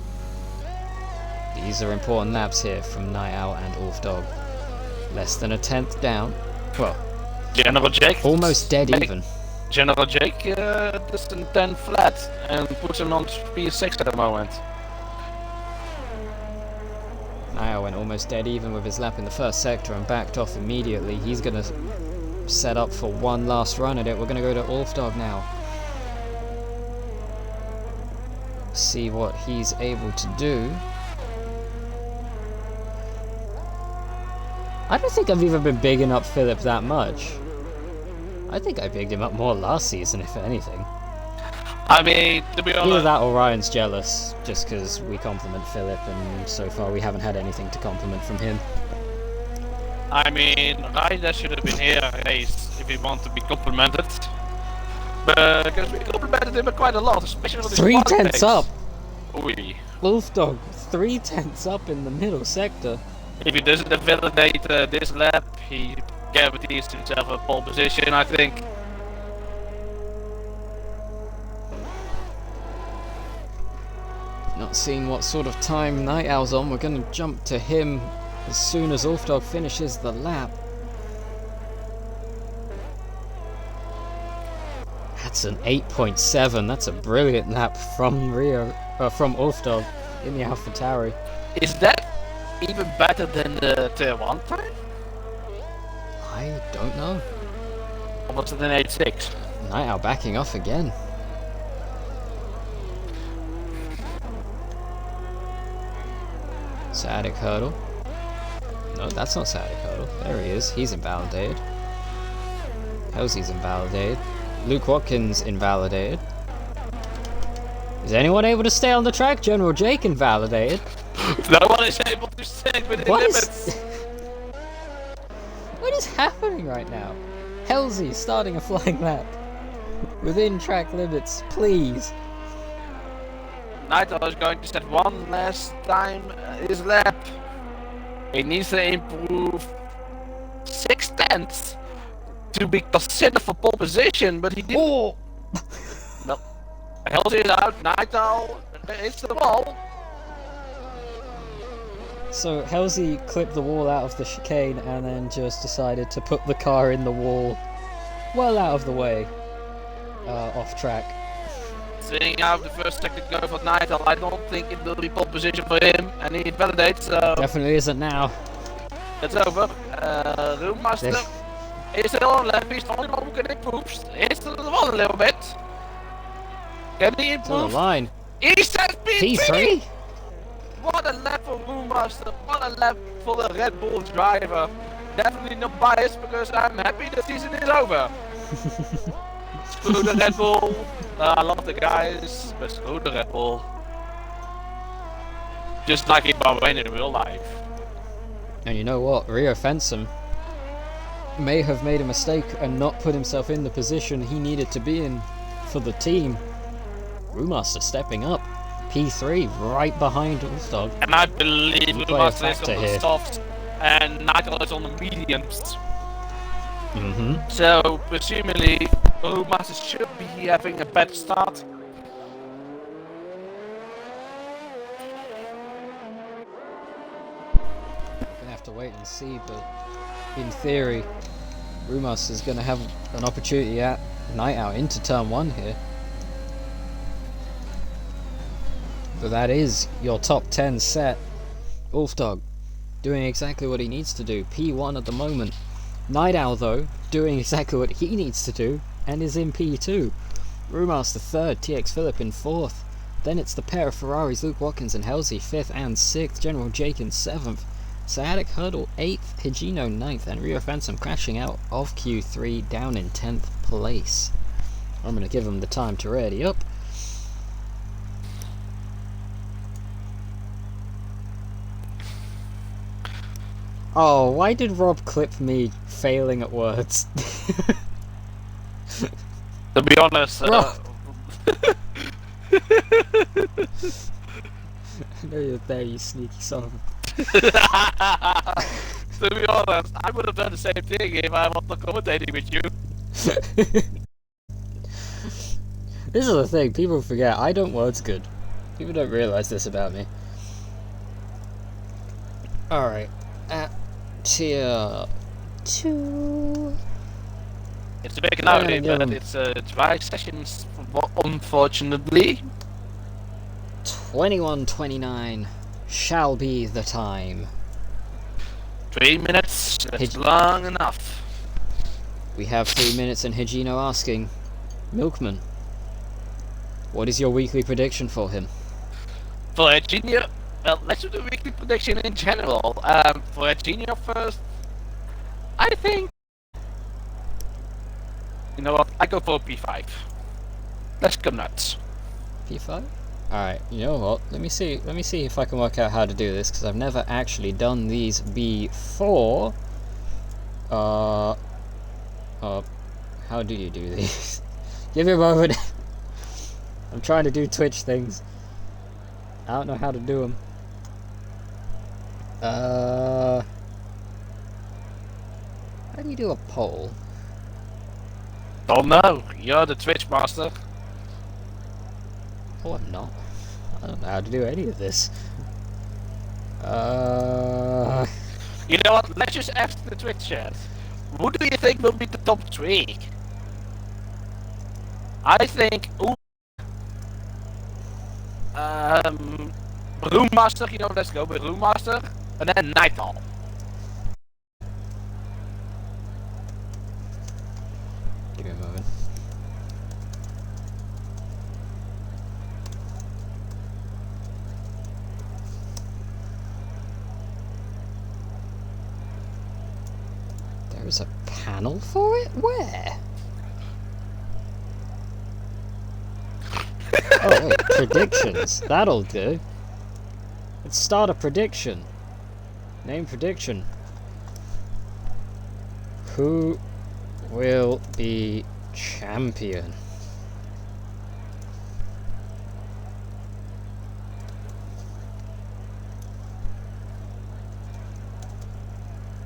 these are important laps here from Night Owl and Wolf Dog. Less than a tenth down. Well, General Jake almost dead even. General Jake does the 10 flat and puts him on P6 at the moment. Night Owl went almost dead even with his lap in the first sector and backed off immediately. He's going to set up for one last run at it. We're going to go to Wolf Dog now. See what he's able to do. I don't think I've even been bigging up Phillip that much. I think I bigged him up more last season, if anything. I mean, to be honest... Either that or Ryan's jealous, just because we compliment Phillip, and so far we haven't had anything to compliment from him. I mean, Ryan should have been here race if he wanted to be complimented. Because we complimented him quite a lot, especially on the 3 tenths up! Oei. Wolf Dog, 3 tenths up in the middle sector. If he doesn't validate this lap, he guarantees himself a pole position, I think. Not seeing what sort of time Night Owl's on, we're going to jump to him as soon as Wolf Dog finishes the lap. That's an 8.7. That's a brilliant lap from from Wolf Dog in the AlphaTauri. Is that even better than the tier 1 time? I don't know. Or was it an 8.6? Night Owl backing off again. Sadik hurdle. No, that's not Sadik hurdle. There he is. He's invalidated. Helsey's invalidated. Luke Watkins invalidated. Is anyone able to stay on the track? General Jake invalidated. No one is able to stay within limits. What is happening right now? Helsey starting a flying lap. Within track limits, please. Naito is going to set one last time his lap. He needs to improve 6 tenths to be considered for pole position, but he didn't. Oh! No. Helsey is out, Naito hits the wall. So Helsey clipped the wall out of the chicane and then just decided to put the car in the wall, well out of the way, off track. Seeing how the first sector go for Naito, I don't think it will be pole position for him, and he validates. Definitely isn't now. It's over. Roommaster is still on lap. He's the only one who can improve. He's still on a little bit. Can he It's on improve? the line. He says P3? What a lap for Roommaster. What a lap for the Red Bull driver. Definitely not biased because I'm happy the season is over. Screw the Red Bull. I love the guys, but screw the Red Bull. Just like in Bahrain in real life. And you know what? Rio Fensom may have made a mistake and not put himself in the position he needed to be in for the team. Brewmaster stepping up. P3 right behind Wolfdog. And I believe You play a Brewmaster is factor on the here. softs and Nigel is on the mediums. Mm-hmm. So presumably Brewmaster should be having a better start. Gonna have to wait and see, but in theory, Rumas is gonna have an opportunity at Night Owl into turn 1 here. But that is your top 10 set. Wolfdog doing exactly what he needs to do. P1 at the moment. Night Owl, though, doing exactly what he needs to do and is in P2. Rumaster 3rd, TX Phillip in 4th. Then it's the pair of Ferraris, Luke Watkins and Halsey 5th and 6th. General Jake in 7th. Sciatic Hurdle 8th, Higino 9th, and Rio Phantom crashing out of Q3 down in 10th place. I'm going to give him the time to ready up. Oh, why did Rob clip me failing at words? To be honest, I know you're there, you sneaky son of a... to be honest, I would have done the same thing if I was not commentating with you. This is the thing, people forget, I don't words good. People don't realise this about me. Alright, at tier 2... It's a big nowadays, but it's dry sessions, unfortunately. 21:29 shall be the time. 3 minutes, that's long enough. We have 3 minutes and Higino asking, Milkman, what is your weekly prediction for him? For Higino, well, let's do the weekly prediction in general. For Higino first, I think... You know what, I go for P5. Let's go nuts. P5? Alright, you know what, let me see if I can work out how to do this, because I've never actually done these before. How do you do these? Give me a moment. I'm trying to do Twitch things. I don't know how to do them. How do you do a poll? Oh no, you're the Twitch master. Oh, I'm not. I don't know how to do any of this. You know what, let's just ask the Twitch chat. Who do you think will be the top 3? I think... Brewmaster, you know, let's go with Brewmaster. And then Night Owl. Give me a moment. There's a panel for it? Where? Oh wait, predictions. That'll do. Let's start a prediction. Name prediction. Who will be champion?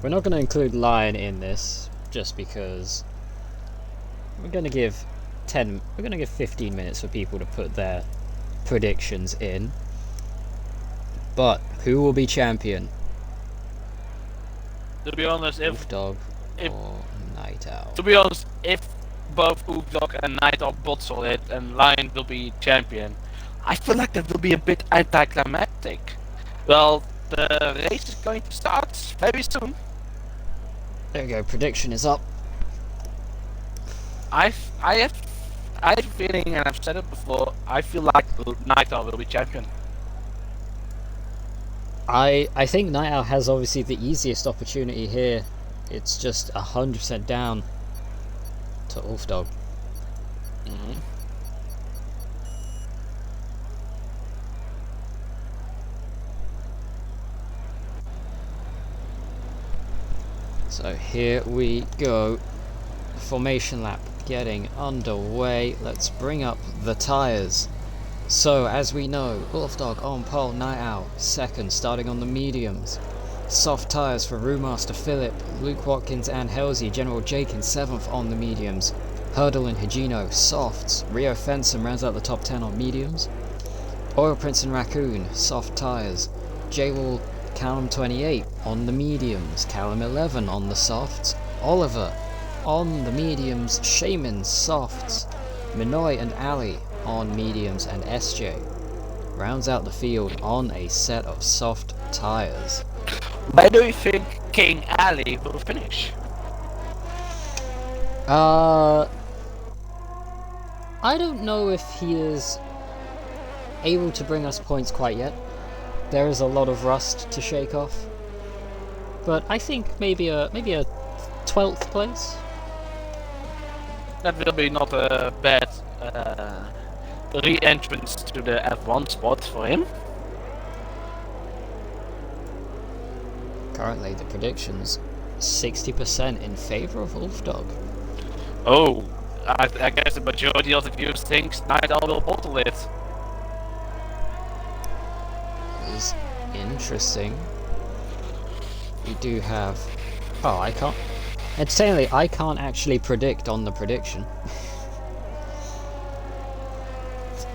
We're not going to include Lion in this, just because we're going to give 15 minutes for people to put their predictions in. But who will be champion? To be honest, if Wolfdog or Night Owl? To be honest, if both Wolfdog and Night Owl bottle it and Lion will be champion, I feel like that will be a bit anticlimactic. Well, the race is going to start very soon. There we go, prediction is up. I have a feeling, and I've said it before, I feel like Night Owl will be champion. I think Night Owl has obviously the easiest opportunity here. It's just 100% down to Wolfdog. So here we go. Formation lap getting underway. Let's bring up the tyres. So, as we know, Wolfdog on pole, Night Owl second, starting on the mediums. Soft tyres for Brewmaster Philip, Luke Watkins and Halsey, General Jake in 7th on the mediums. Hurdle and Higino, softs. Rio Fenson rounds out the top 10 on mediums. Oil Prince and Raccoon, soft tyres. J-Wall, Callum 28 on the mediums. Callum 11 on the softs. Oliver on the mediums. Shaman, softs. Minoy and Ali on mediums, and SJ rounds out the field on a set of soft tyres. Where do you think King Ali will finish? I don't know if he is able to bring us points quite yet. There is a lot of rust to shake off, but I think maybe a 12th place. That will be not a bad re-entrance to the F1 spot for him. Currently, the predictions 60% in favour of Wolfdog. Oh, I guess the majority of the viewers thinks Night Owl will bottle it. Is interesting. We do have. Oh, I can't. Entertainingly, I can't actually predict on the prediction.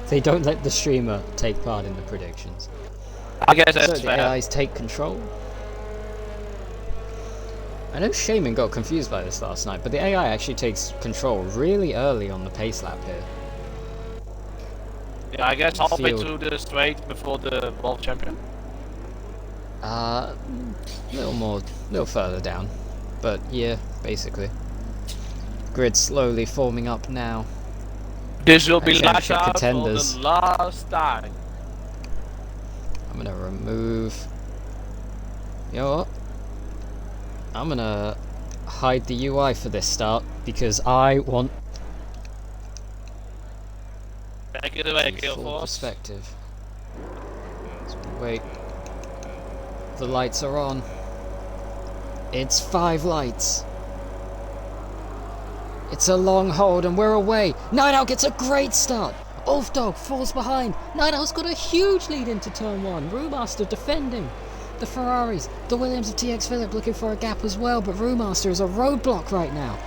They don't let the streamer take part in the predictions. I guess that's so the fair. AIs take control. I know Shaman got confused by this last night, but the AI actually takes control really early on the pace lap here. Yeah, I guess halfway through the straight before the World Champion. Little further down, but yeah, basically. Grid slowly forming up now. This will be last Championship out contenders. for the last time. I'm gonna remove. You know what? I'm gonna hide the UI for this start because I want Take it away, full Killforce. perspective. So wait. The lights are on. It's 5 lights. It's a long hold and we're away. Night Owl gets a great start. Wolfdog falls behind. Night Owl's got a huge lead into turn 1. Brewmaster defending. The Ferraris, the Williams of TX Phillip looking for a gap as well, but Brewmaster is a roadblock right now.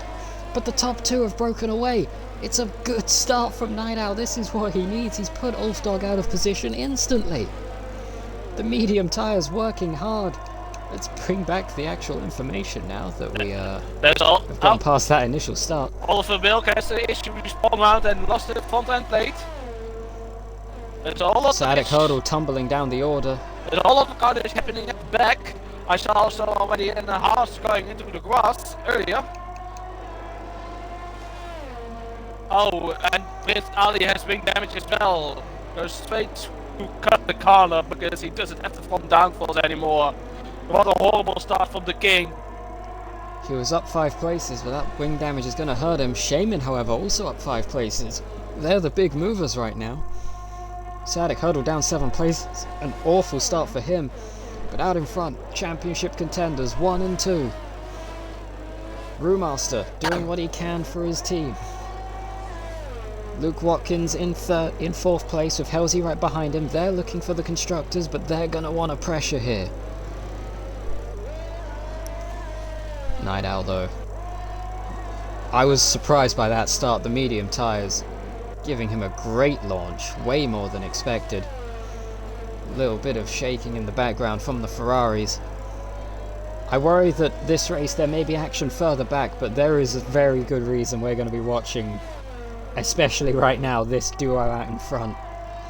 But the top 2 have broken away. It's a good start from Night Owl. This is what he needs. He's put Wolfdog out of position instantly. The medium tyres working hard. Let's bring back the actual information now that we That's all. have gone past that initial start. Oliver Milk has the issue respawn out and lost the front end plate. That's all of Sadek Hurdle tumbling down the order. There's all of the carnage happening at the back. I saw also already in the house going into the grass earlier. Oh, and Prince Ali has wing damage as well. Goes straight to cut the corner because he doesn't have the front downfalls anymore. What a horrible start from the King. He was up 5 places, but that wing damage is going to hurt him. Shaman, however, also up 5 places. They're the big movers right now. Sadek Hurdle down 7 places. An awful start for him. But out in front, championship contenders 1 and 2. Brewmaster doing what he can for his team. Luke Watkins in 4th place with Halsey right behind him. They're looking for the constructors, but they're going to want to pressure here. Night Owl though. I was surprised by that start, the medium tyres giving him a great launch, way more than expected. A little bit of shaking in the background from the Ferraris. I worry that this race there may be action further back, but there is a very good reason we're going to be watching, especially right now, this duo out in front.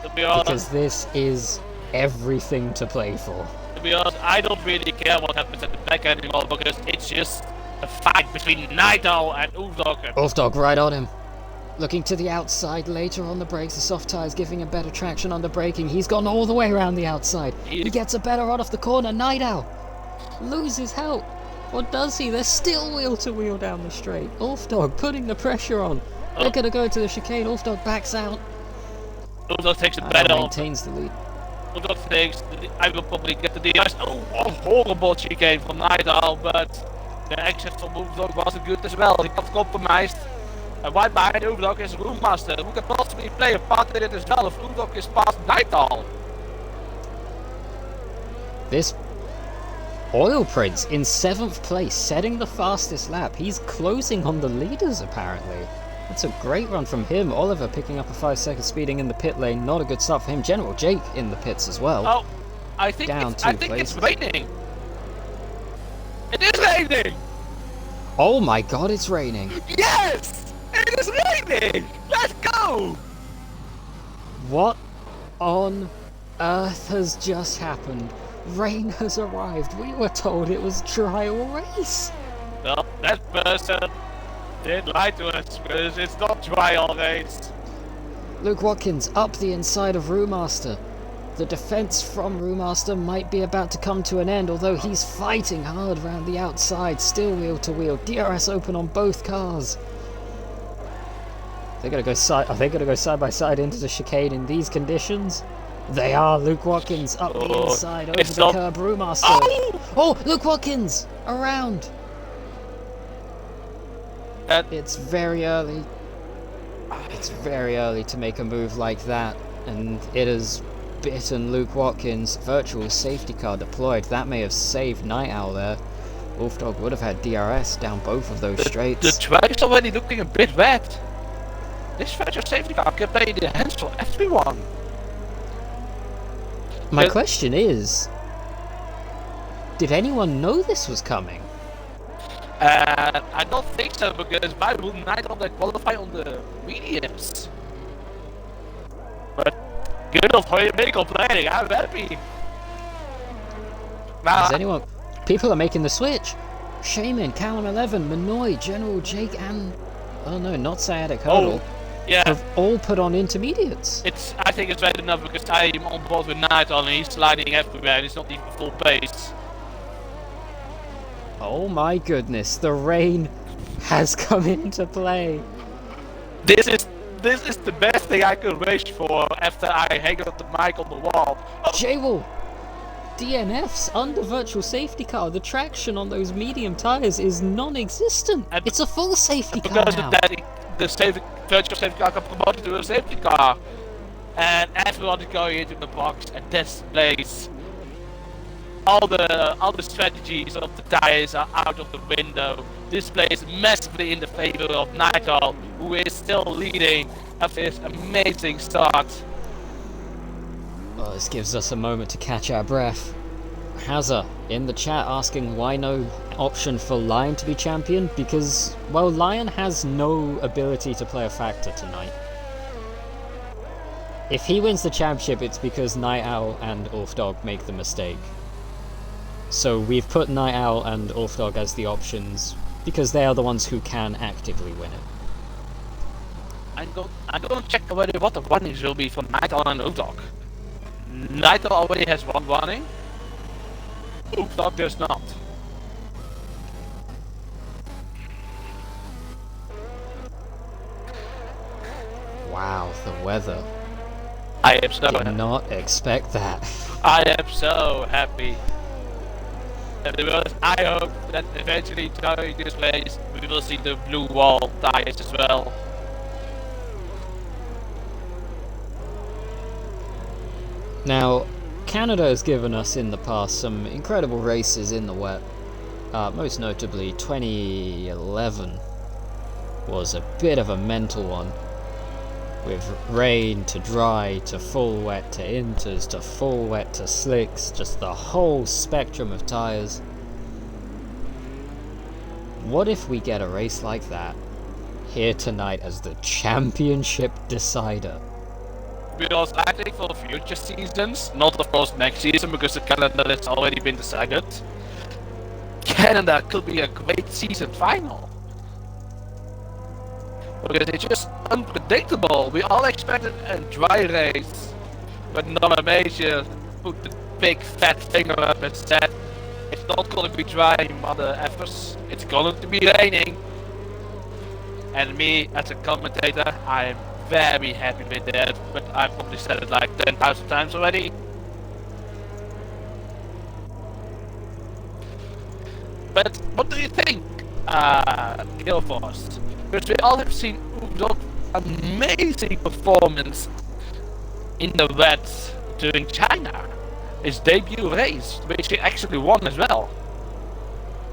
To be honest, because this is everything to play for. to be honest, I don't really care what happens at the back anymore because it's just a fight between Night Owl and Wolfdog. Wolfdog right on him. Looking to the outside later on the brakes, the soft tyres giving him better traction on the braking. He's gone all the way around the outside. He gets a better run off the corner. Night Owl loses help. Or does he? They're still wheel to wheel down the straight. Wolfdog putting the pressure on. They're going to go to the chicane. Wolfdog backs out. Wolfdog takes it better. Maintains the lead. Wolfdog thinks I will probably get the DRS. Oh, a horrible chicane from Night Owl, but the action from Wolfdog wasn't good as well. He got compromised. And right behind Overdog is Roommaster, who can possibly play a part in it as well if Overdog is past Nighthall. This Oil Prince in 7th place, setting the fastest lap. He's closing on the leaders, apparently. That's a great run from him. Oliver picking up a 5-second speeding in the pit lane. Not a good start for him. General Jake in the pits as well. Oh, I think it's raining. It is raining! Oh my god, it's raining. Yes! It is raining! Let's go! What on earth has just happened? Rain has arrived. We were told it was trial race. Well, that person did lie to us because it's not trial race. Luke Watkins up the inside of Brewmaster. The defense from Brewmaster might be about to come to an end, although he's fighting hard around the outside, still wheel to wheel. DRS open on both cars. Are they going to go side by side into the chicane in these conditions? They are. Luke Watkins up the inside over the curb. Brewmaster. Oh, Luke Watkins around. It's very early. It's very early to make a move like that, and it has bitten Luke Watkins. Virtual safety car deployed. That may have saved Night Owl there. Wolfdog would have had DRS down both of those straights. The track is already looking a bit wet. This virtual safety car can play the hands for everyone. My question is, did anyone know this was coming? I don't think so, because why would Night Owl qualify on the mediums? But good for your vehicle planning, I'm happy. Now, people are making the switch. Shaman, Callum 11, Manoy, General Jake, and oh no, not Sciatic Hurdle. Have all put on intermediates. I think it's right enough because I'm on board with Night Owl and he's sliding everywhere and he's not even full pace. Oh my goodness, the rain has come into play. This is the best thing I could wish for after I hang up the mic on the wall. J-Wall, DNFs under virtual safety car. The traction on those medium tyres is non-existent. It's a full safety car because now. Of that, the virtual safety car got promoted to a safety car. And everyone is going into the box and this place. All the strategies of the tires are out of the window. This plays massively in the favor of Night Owl, who is still leading after this amazing start. Well, this gives us a moment to catch our breath. Hazza in the chat asking why no option for Lion to be champion, because, well, Lion has no ability to play a factor tonight. If he wins the championship, it's because Night Owl and Wolfdog make the mistake. So we've put Night Owl and Wolfdog as the options because they are the ones who can actively win it. I'm going to check already what the runnings will be for Night Owl and Wolfdog. Night Owl already has one running. Wolfdog does not. Wow, the weather. I am so Did not expect that. I am so happy. I hope that eventually during this race we will see the blue wall tires as well. Now, Canada has given us in the past some incredible races in the wet. Most notably, 2011 was a bit of a mental one. With rain to dry to full wet to inters to full wet to slicks, just the whole spectrum of tyres. What if we get a race like that here tonight as the championship decider? Because I think for future seasons, not of course next season because the calendar has already been decided, Canada could be a great season final. Because it's just unpredictable. We all expected a dry race, but Nova Major put the big fat finger up and said, it's not gonna be dry, mother effers. It's going to be raining. And me, as a commentator, I'm very happy with that, but I've probably said it like 10,000 times already. But what do you think, Gilforce? Because we all have seen Ulfdog's amazing performance in the wet during China. His debut race, which he actually won as well.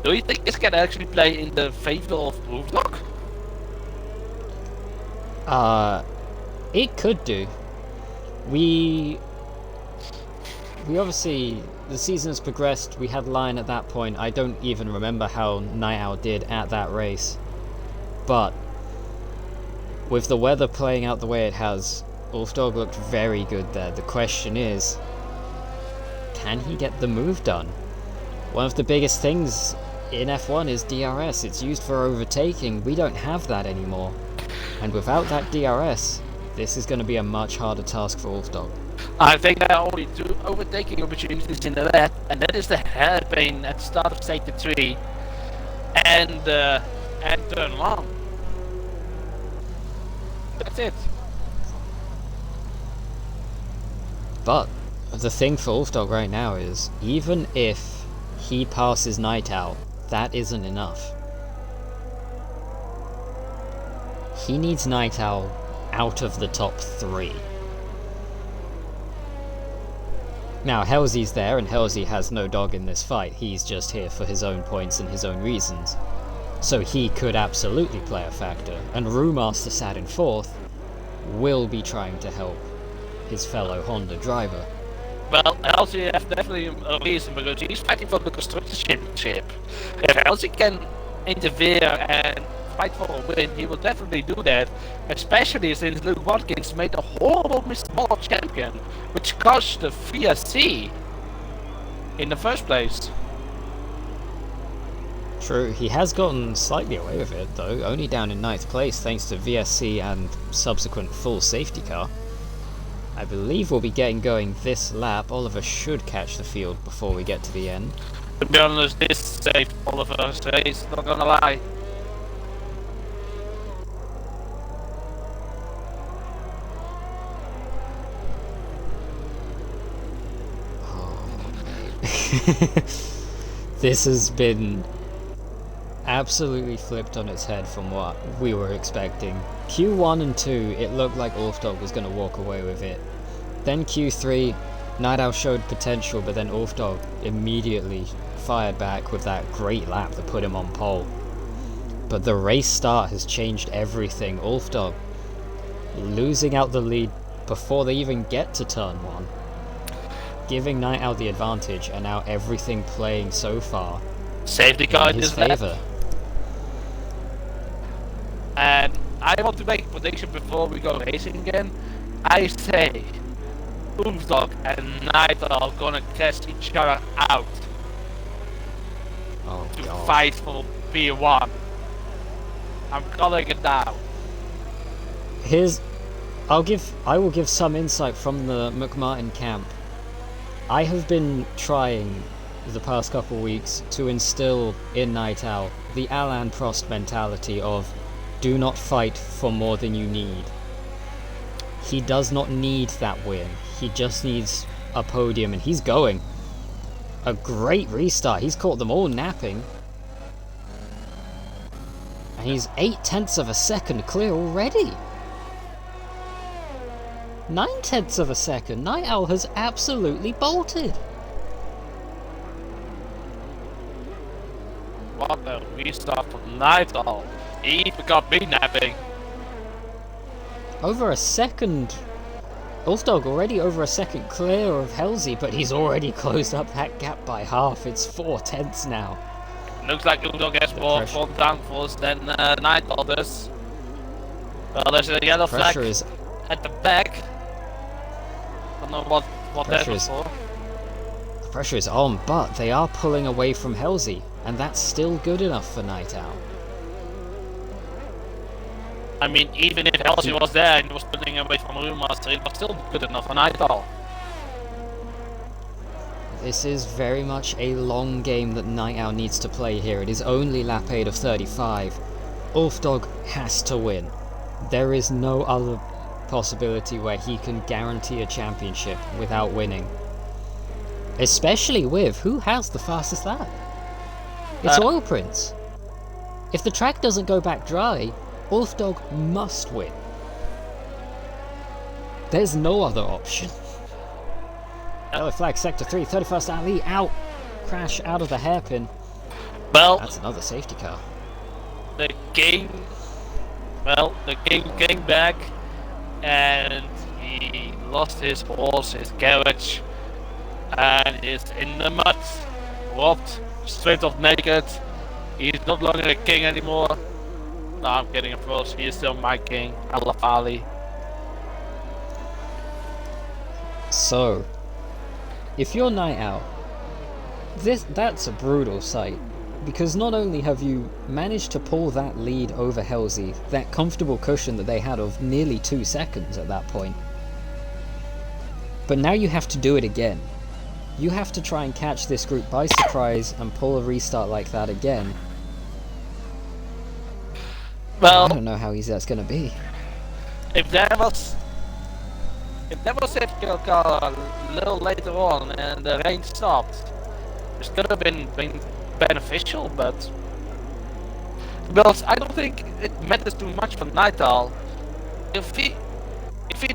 Do you think this can actually play in the favor of Ulfdog? It could do. We obviously, the season has progressed. We had Lion at that point. I don't even remember how Night Owl did at that race. But with the weather playing out the way it has, Ulfdog looked very good there. The question is, can he get the move done? One of the biggest things in F1 is DRS. It's used for overtaking. We don't have that anymore. And without that DRS, this is going to be a much harder task for Ulfdog. I think there are only two overtaking opportunities in the red, and that is the hairpin at the start of sector 3 and turn 1. That's it. But the thing for Ulfdog right now is, even if he passes Night Owl, that isn't enough. He needs Night Owl out of the top 3. Now, Halsey's there, and Halsey has no dog in this fight. He's just here for his own points and his own reasons. So he could absolutely play a factor, and Rumaster sat in 4th will be trying to help his fellow Honda driver. Well, Halsey has definitely a reason, because he's fighting for the Constructors' Championship. If Halsey can interfere and fight for a win, he will definitely do that, especially since Luke Watkins made a horrible Mr. World Champion, which cost the VSC in the first place. True, he has gotten slightly away with it though, only down in 9th place thanks to VSC and subsequent full safety car. I believe we'll be getting going this lap. Oliver should catch the field before we get to the end. To be honest, this saved Oliver's race, not gonna lie. This has been absolutely flipped on its head from what we were expecting. Q1 and 2, it looked like Ulfdog was going to walk away with it. Then Q3, Night Owl showed potential, but then Ulfdog immediately fired back with that great lap that put him on pole. But the race start has changed everything. Ulfdog losing out the lead before they even get to turn 1. Giving Night Owl the advantage, and now everything playing so far Safety car in in his this favour. lap. And I want to make a prediction before we go racing again. I say Ulfdog and Night Owl are gonna test each other out Oh to god. fight for P1. I'm calling it now. I will give some insight from the McMartin camp. I have been trying the past couple weeks to instill in Night Owl the Alain Prost mentality of do not fight for more than you need. He does not need that win. He just needs a podium, and he's going. A great restart. He's caught them all napping. And he's 0.8 of a second clear already. 0.9 of a second. Night Owl has absolutely bolted. What a restart for Night Owl. He even got me napping. Over a second. Ulfdog already over a second clear of Halsey, but he's already closed up that gap by half. It's 0.4 now. Looks like Ulfdog has more front downforce than Night Owl does. Well, there's a yellow flag at the back. Don't know what that was for. The pressure is on, but they are pulling away from Halsey, and that's still good enough for Night Owl. I mean, even if Halsey was there and was pulling away from Rumaster, it was still good enough for Night Owl. This is very much a long game that Night Owl needs to play here. It is only lap 8 of 35. Ulfdog has to win. There is no other possibility where he can guarantee a championship without winning. Especially with, who has the fastest lap? It's Oil Prince. If the track doesn't go back dry, Ulfdog must win. There's no other option. Yellow flag, sector 3, 31st Ali out. Crash out of the hairpin. Well, that's another safety car. The game came back, and he lost his horse, his carriage, and is in the mud, robbed, stripped off naked. He's not longer a king anymore. No, I'm kidding, of course. He is still my king. I love Ali. So, if you're Night Owl, that's a brutal sight. Because not only have you managed to pull that lead over Halsey, that comfortable cushion that they had of nearly 2 seconds at that point, but now you have to do it again. You have to try and catch this group by surprise and pull a restart like that again. Well, I don't know how easy that's going to be. If there was safety car a little later on and the rain stopped, it could have been beneficial, but I don't think it matters too much for Night Owl. If he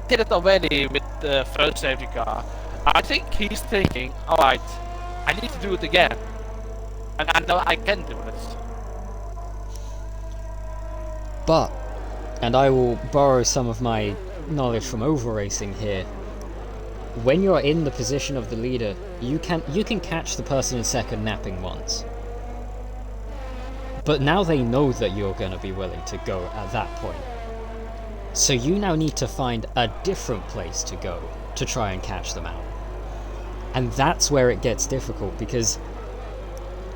did it already with the first safety car, I think he's thinking, alright, I need to do it again. And I know I can do it. But, and I will borrow some of my knowledge from oval racing here, when you're in the position of the leader, you can catch the person in second napping once. But now they know that you're going to be willing to go at that point. So you now need to find a different place to go to try and catch them out. And that's where it gets difficult, because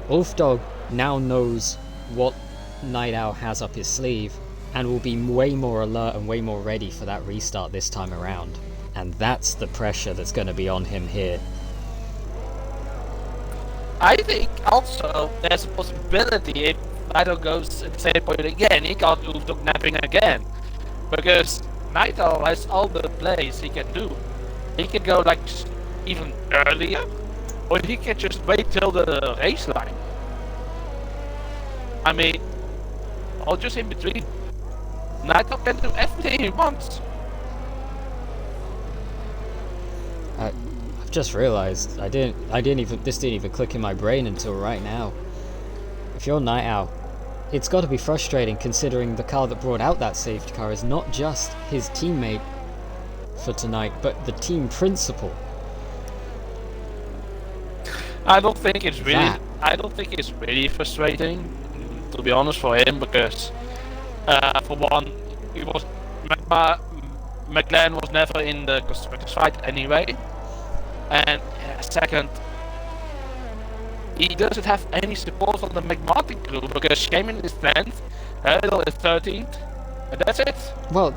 Ulfdog now knows what Night Owl has up his sleeve and will be way more alert and way more ready for that restart this time around. And that's the pressure that's going to be on him here. I think also there's a possibility if Night Owl goes at the same point again, he can't do Ulfdog napping again. Because Night Owl has all the plays he can do. He can go like even earlier, or he can just wait till the race line. I mean, or just in between. Night Owl can do everything he wants. I've just realised this didn't even click in my brain until right now. If you're Night Owl, it's got to be frustrating considering the car that brought out that safety car is not just his teammate for tonight, but the team principal. I don't think it's really frustrating, to be honest, for him, because for one, McLaren was never in the constructors fight anyway, and second, he doesn't have any support from the McMartin crew because Shaman is 10th, Hurdle is 13th, and that's it. Well,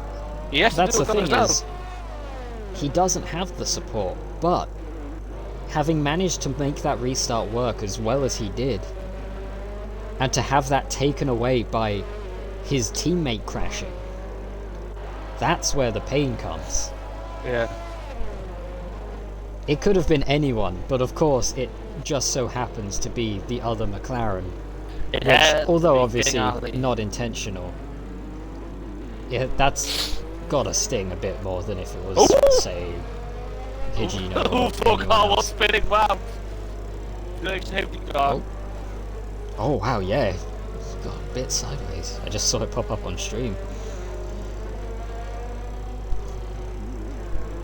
that's the thing is, he doesn't have the support, but having managed to make that restart work as well as he did, and to have that taken away by his teammate crashing, that's where the pain comes. Yeah. It could have been anyone, but of course it just so happens to be the other McLaren. Although obviously not intentional. Yeah, that's gotta sting a bit more than if it was, say, Higino or the car was spinning round. The safety car. Oh wow, yeah. It's got a bit sideways. I just saw it pop up on stream.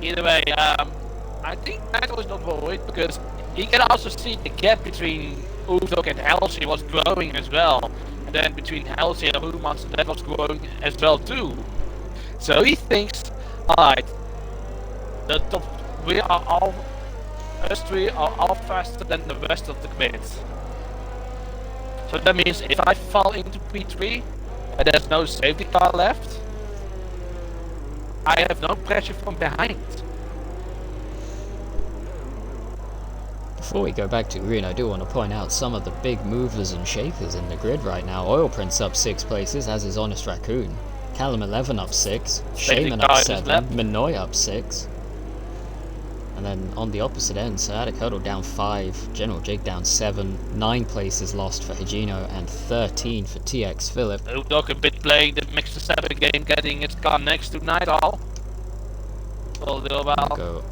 Either way, I think Night Owl is not worried because he can also see the gap between Ulfdog and Halsey was growing as well. And then between Halsey and Roelmans, that was growing as well too. So he thinks, alright, us three are all faster than the rest of the grid. So that means if I fall into P3 and there's no safety car left, I have no pressure from behind. Before we go back to green, I do want to point out some of the big movers and shakers in the grid right now. Oil Prince up 6 places, as is Honest Raccoon. Callum 11 up 6, Shaman up 7, Minoy up 6. And then on the opposite end, Sciatic Hurdle down 5, General Jig down 7, 9 places lost for Higino, and 13 for TX Philip. Dog a bit playing the Mixer 7 game, getting its car next to Night Owl. Will do well. Go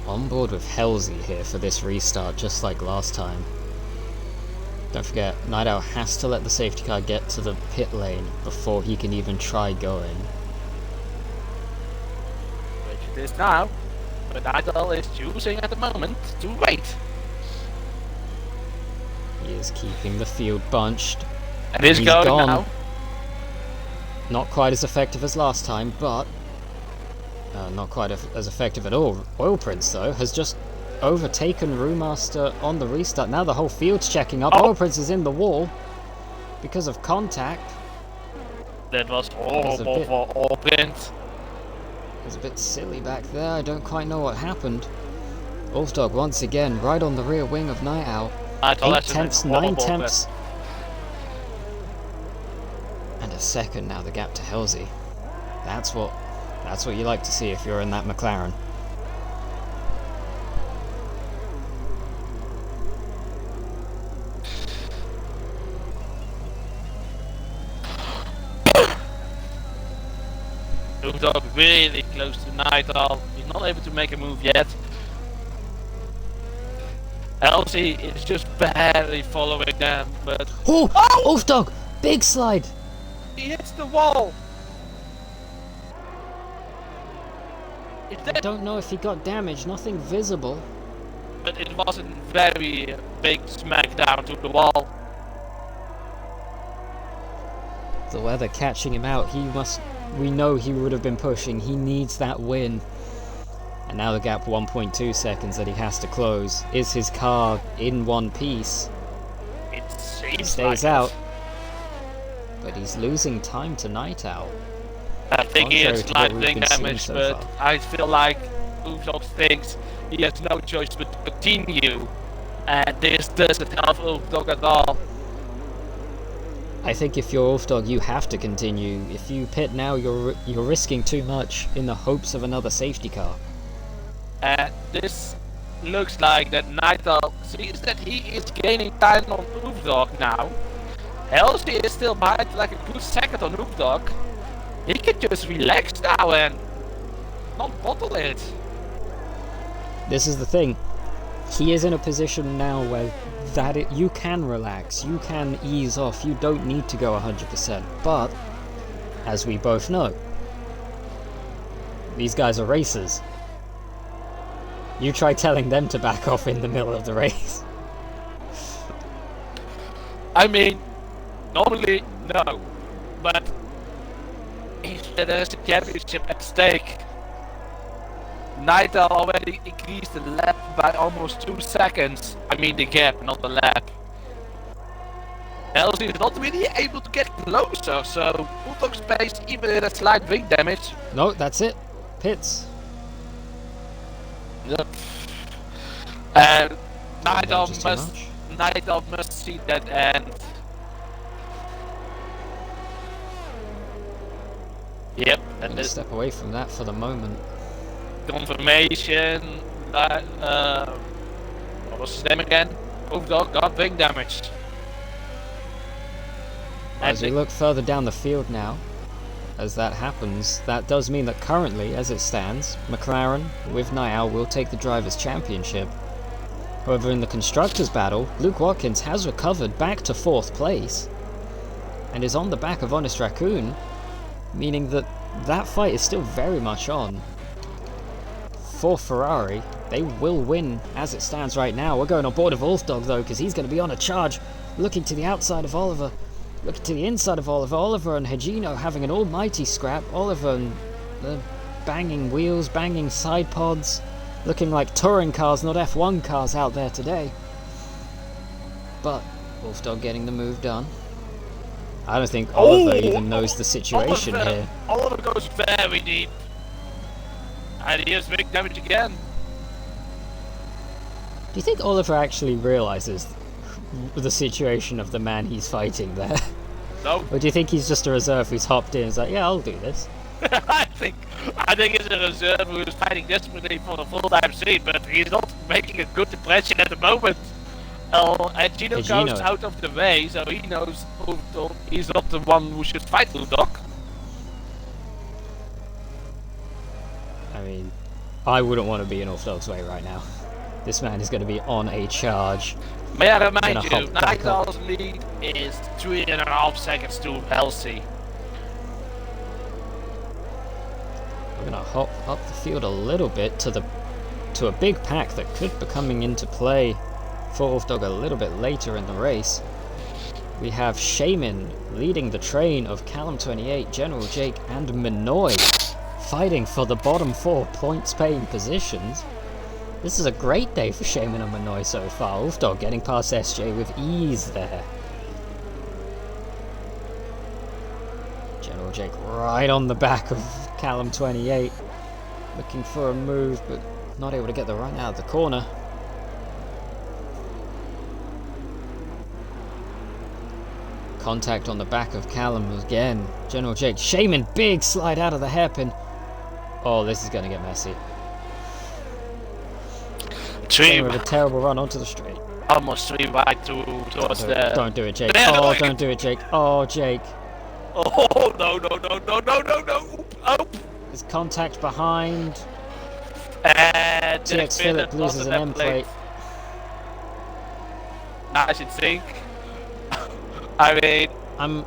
on board with Halsey here for this restart, just like last time. Don't forget, Night Owl has to let the safety car get to the pit lane before he can even try going. Which it is now, but Night Owl is choosing at the moment to wait. He is keeping the field bunched. And he's going gone. now. Not quite as effective as last time, but not quite as effective at all. Oil Prince, though, has just overtaken Brewmaster on the restart. Now the whole field's checking up. Oil Prince is in the wall because of contact. That was horrible for Oil Prince. It was a bit silly back there. I don't quite know what happened. Wolfdog once again right on the rear wing of Night Owl. 8 tenths, 9 tenths. And a second now, the gap to Halsey. That's what you like to see if you're in that McLaren. Dog really close to Night Owl. He's not able to make a move yet. Elsie is just barely following them, but... Oh! Wolfdog! Big slide! He hits the wall! I don't know if he got damaged, nothing visible. But it wasn't very big smack down to the wall. The weather catching him out, we know he would have been pushing, he needs that win. And now the gap 1.2 seconds that he has to close. Is his car in one piece? He stays out. But he's losing time to Night Owl. I think he has slight wing damage, so but far. I feel like Ulfdog thinks he has no choice but to continue. And this doesn't help Ulfdog at all. I think if you're Wolfdog, you have to continue. If you pit now, you're risking too much in the hopes of another safety car. This looks like that Night Owl sees that he is gaining time on Ulfdog now. Halsey is still behind like a good second on Ulfdog. He can just relax now and not bottle it. This is the thing. He is in a position now where you can relax, you can ease off, you don't need to go 100%. But, as we both know, these guys are racers. You try telling them to back off in the middle of the race. I mean, normally, no. But there's a championship at stake. Night Owl already increased the lap by almost 2 seconds. I mean the gap, not the lap. Elsie is not really able to get closer, so Ulfdog's pace even with a slight wing damage. No, that's it. Pits. Yep. And Night Owl must see that end. Yep, and Let's step away from that for the moment. Confirmation that what was his name again? Ulfdog got wing damage. As we look further down the field now, as that happens, that does mean that currently, as it stands, McLaren with Night Owl will take the Drivers' Championship. However, in the Constructors' battle, Luke Watkins has recovered back to 4th place and is on the back of Honest Raccoon, meaning that that fight is still very much on. For Ferrari, they will win as it stands right now. We're going on board of Wolfdog though, because he's going to be on a charge, looking to the outside of Oliver, looking to the inside of Oliver. Oliver and Higino having an almighty scrap. Oliver and banging wheels, banging side pods, looking like touring cars, not F1 cars out there today. But Wolfdog getting the move done. I don't think Oliver even knows the situation here. Oliver goes very deep. And he has big damage again. Do you think Oliver actually realizes the situation of the man he's fighting there? No. Or do you think he's just a reserve who's hopped in and is like, yeah, I'll do this? I think it's a reserve who is fighting desperately for the full-time seat, but he's not making a good impression at the moment. And Gino goes out of the way, so he knows he's not the one who should fight Ulfdog. I mean, I wouldn't want to be in Ulfdog's way right now. This man is going to be on a charge. May I remind you, Nightall's lead is 3.5 seconds to Halsey. We're going to hop up the field a little bit to a big pack that could be coming into play for Ulfdog a little bit later in the race. We have Shaman leading the train of Callum 28, General Jake, and Minoy fighting for the bottom 4 points-paying positions. This is a great day for Shaman and Minoy so far. Ulfdog getting past SJ with ease there. General Jake right on the back of Callum 28, looking for a move, but not able to get the run out of the corner. Contact on the back of Callum again. General Jake, Shaman, big slide out of the hairpin. Oh, this is going to get messy. With a terrible run onto the straight. Almost 3 wide towards the... Don't do it, Jake. Oh, don't do it, Jake. Oh, Jake. Oh, no. Oh. There's contact behind. And TX Phillip loses an end plate. I should think. I mean...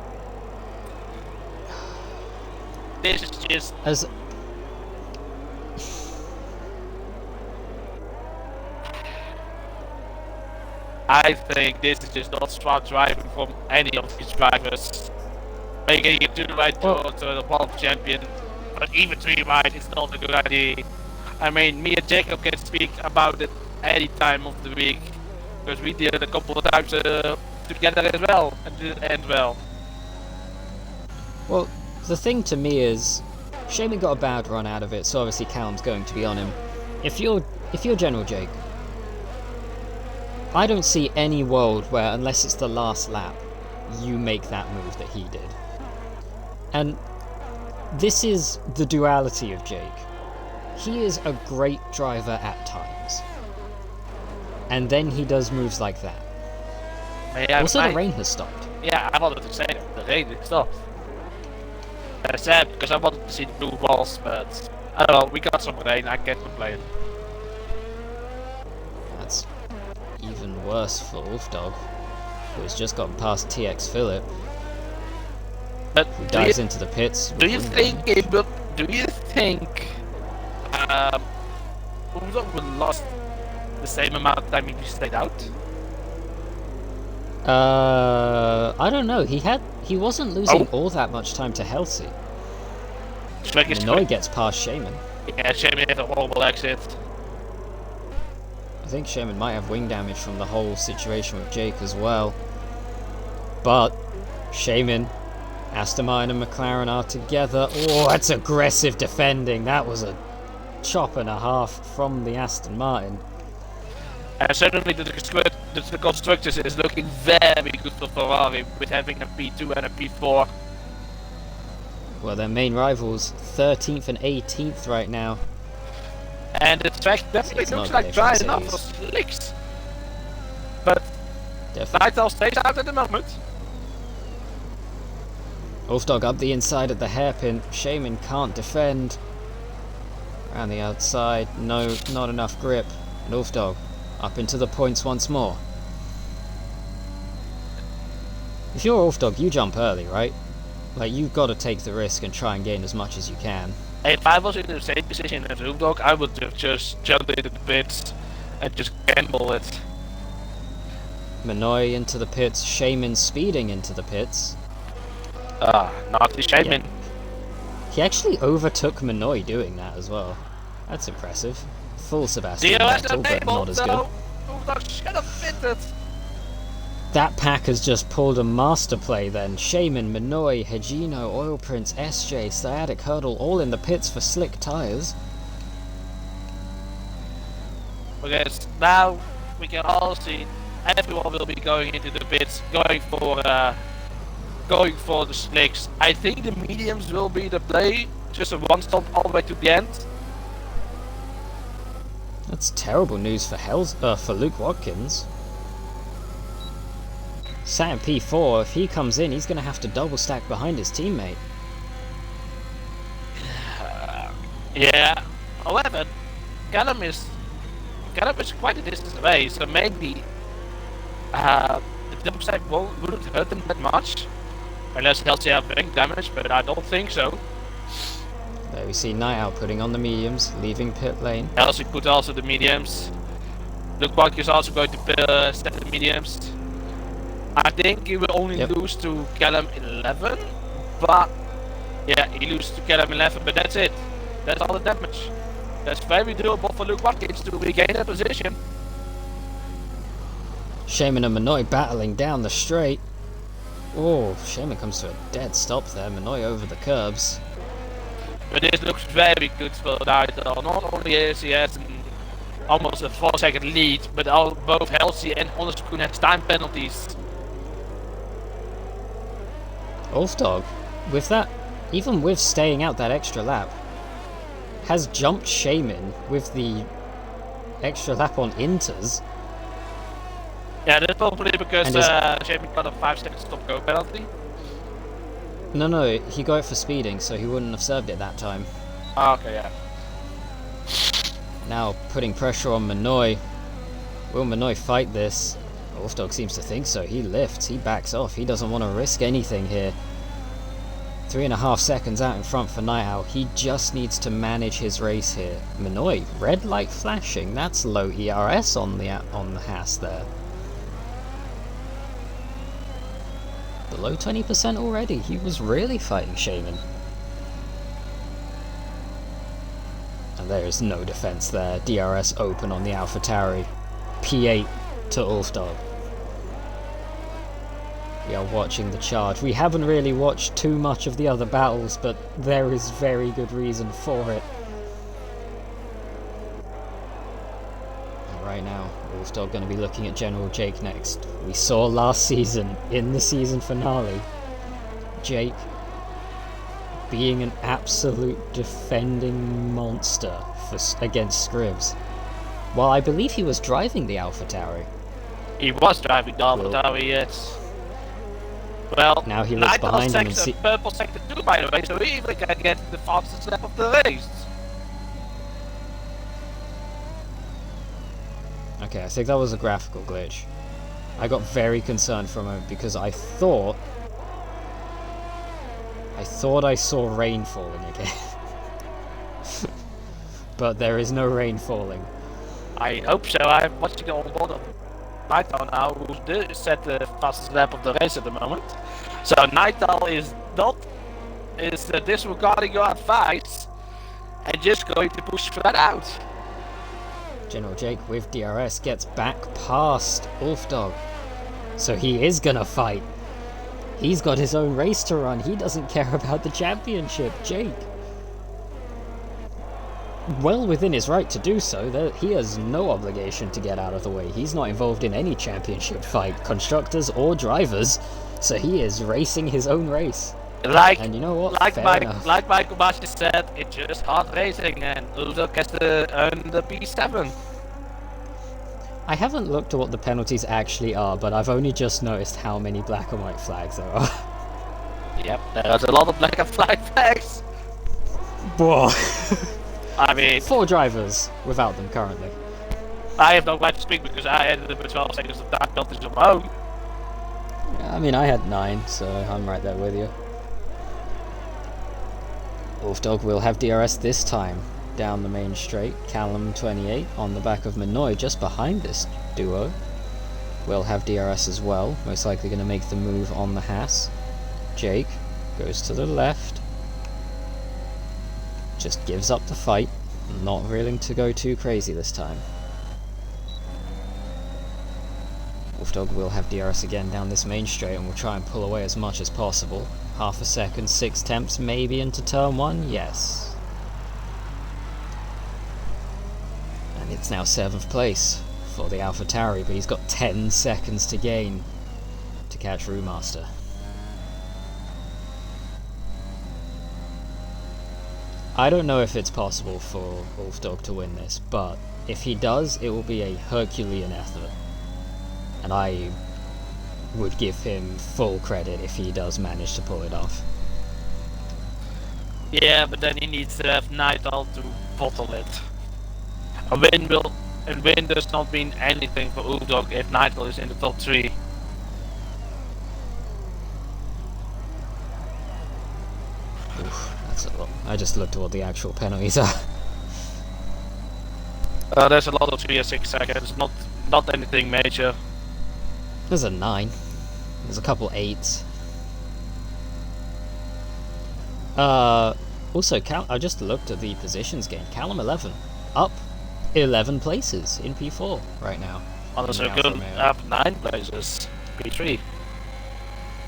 This is just... I think this is just not smart driving from any of these drivers. Making it to the right towards the World Champion, but even 3 wide is not a good idea. I mean, me and Jacob can speak about it any time of the week, because we did it a couple of times together as well, and did end well. Well, the thing to me is, Shaman got a bad run out of it, so obviously Callum's going to be on him. If you're General Jake, I don't see any world where, unless it's the last lap, you make that move that he did. And this is the duality of Jake. He is a great driver at times, and then he does moves like that. Also, the rain has stopped. Yeah, I wanted to say that. The rain has stopped. That's sad, because I wanted to see the blue balls, but I don't know, we got some rain, I can't complain. That's even worse for Ulfdog, who has just gotten past TX Phillip. But who dives into the pits. Do you think Ulfdog will last the same amount of time if he stayed out? I don't know. He wasn't losing all that much time to Halsey. Minoy gets past Shaman. Yeah, Shaman had a horrible exit. I think Shaman might have wing damage from the whole situation with Jake as well. But Shaman, Aston Martin and McLaren are together. Oh, that's aggressive defending. That was a chop and a half from the Aston Martin. Certainly the constructors is looking very good for Ferrari with having a P2 and a P4. Well, their main rivals, 13th and 18th right now. And the track definitely looks like dry enough for slicks. But Nightall stays out at the moment. Ulfdog up the inside at the hairpin. Shaman can't defend. Around the outside, no, not enough grip. And Ulfdog up into the points once more. If you're Ulfdog, you jump early, right? Like, you've got to take the risk and try and gain as much as you can. If I was in the same position as Ulfdog, I would have just jumped into the pits and just gamble it. Minoy into the pits, Shaman speeding into the pits. Not the Shaman. Yeah. He actually overtook Minoy doing that as well. That's impressive. Full Sebastian Vettel, but not as good. Ulfdog should have fitted. That pack has just pulled a master play then. Shaman, Minoy, Hegino, Oil Prince, SJ, Sciatic Hurdle, all in the pits for slick tyres. Because now we can all see everyone will be going into the pits, going for the slicks. I think the mediums will be the play just a one stop all the way to the end. That's terrible news for Luke Watkins. Sat in P4, if he comes in, he's going to have to double stack behind his teammate. Yeah, however, Callum is quite a distance away, so maybe the double stack wouldn't hurt him that much. Unless he'll have big damage, but I don't think so. There we see Night Owl putting on the mediums, leaving pit lane. Elsie put also the mediums. Luke Park is also going to set the mediums. I think he will only lose to Callum 11, but yeah, he loses to Callum 11, but that's it. That's all the damage. That's very doable for Luke Watkins to regain that position. Shaman and Minoy battling down the straight. Oh, Shaman comes to a dead stop there. Minoy over the curbs. But this looks very good for Nightal. Not only is he has almost a 4-second lead, but both Halsey and Honestcoon has time penalties. Ulfdog, with that, even with staying out that extra lap, has jumped Shaman with the extra lap on Inters. Yeah, that's probably because Shaman got a 5-second stop-go penalty. No, he got it for speeding, so he wouldn't have served it that time. Okay, yeah. Now putting pressure on Minoy. Will Minoy fight this? Wolfdog seems to think so. He lifts, he backs off, he doesn't want to risk anything here. 3.5 seconds out in front for Night Owl. He just needs to manage his race here. Minoy, red light flashing. That's low ERS on the Haas there. Below 20% already. He was really fighting Shaman. And there is no defense there. DRS open on the AlphaTauri. P8 to Ulfdog. We are watching the charge. We haven't really watched too much of the other battles, but there is very good reason for it. And right now, Ulfdog going to be looking at General Jake next. We saw last season, in the season finale, Jake being an absolute defending monster against Scribs. While I believe he was driving the AlphaTauri. He was driving the AlphaTauri, yes. Well, now he looks behind him and sees purple sector 2, by the way, so he even can get the fastest lap of the race. Okay, I think that was a graphical glitch. I got very concerned for a moment because I thought I saw rain falling again. But there is no rain falling. I hope so. I'm watching on board of Nightal now, who did set the fastest lap of the race at the moment. So Nightal is disregarding your advice and just going to push flat out. General Jake with DRS gets back past Ulfdog. So he is gonna fight. He's got his own race to run. He doesn't care about the championship. Jake, well within his right to do so. He has no obligation to get out of the way. He's not involved in any championship fight, constructors or drivers, so he is racing his own race. And you know what? Like Michael Bashi said, it's just hard racing, and Ulfdog has to earn the P7. I haven't looked at what the penalties actually are, but I've only just noticed how many black and white flags there are. Yep, there's a lot of black and white flags. Whoa. I mean, 4 drivers without them currently. I have no right to speak because I ended up with 12 seconds of time penalties of my own. I mean, I had 9, so I'm right there with you. Ulfdog will have DRS this time. Down the main straight, Callum 28 on the back of Minoy, just behind this duo. Will have DRS as well, most likely going to make the move on the Haas. Jake goes to the left. Just gives up the fight, not willing to go too crazy this time. Ulfdog will have DRS again down this main straight and will try and pull away as much as possible. Half a second, 6 temps maybe into turn 1, yes. And it's now 7th place for the AlphaTauri, but he's got 10 seconds to gain to catch Roomaster. I don't know if it's possible for Wolfdog to win this, but if he does, it will be a Herculean effort. And I would give him full credit if he does manage to pull it off. Yeah, but then he needs to have Nighthawk to bottle it. A win does not mean anything for Wolfdog if Nighthawk is in the top 3. Oof, that's a lot. I just looked at what the actual penalties are. There's a lot of 3 or 6 seconds, not anything major. There's a 9. There's a couple 8s. Also, I just looked at the positions gained. Callum 11, up 11 places in P4 right now. Also good, up 9 places, P3.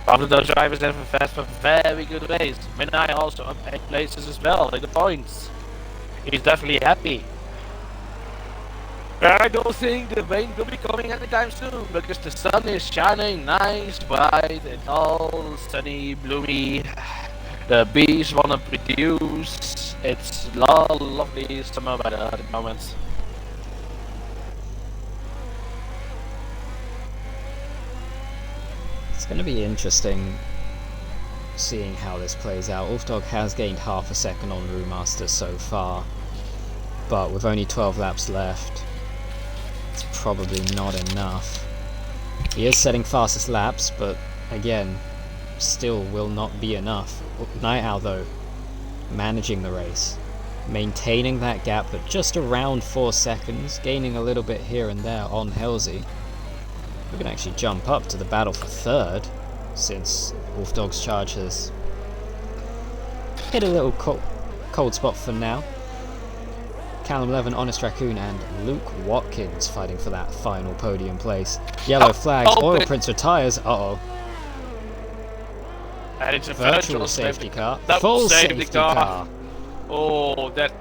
Both of those drivers have a very good race. Minai also up 8 places as well in the points. He's definitely happy. I don't think the rain will be coming anytime soon because the sun is shining nice, bright, it's all sunny, bloomy. The bees wanna produce. It's lovely summer weather at the moment. It's going to be interesting seeing how this plays out. Wolfdog has gained half a second on Brewmaster so far, but with only 12 laps left, it's probably not enough. He is setting fastest laps, but again, still will not be enough. Night Owl, though, managing the race, maintaining that gap at just around 4 seconds, gaining a little bit here and there on Halsey. We can actually jump up to the battle for 3rd, since Wolfdog's charge has hit a little cold spot for now. Callum 11, Honest Raccoon, and Luke Watkins fighting for that final podium place. Yellow flags, Oil Prince retires. Uh-oh. And it's a virtual safety car. No, Full safety car. Oh, that...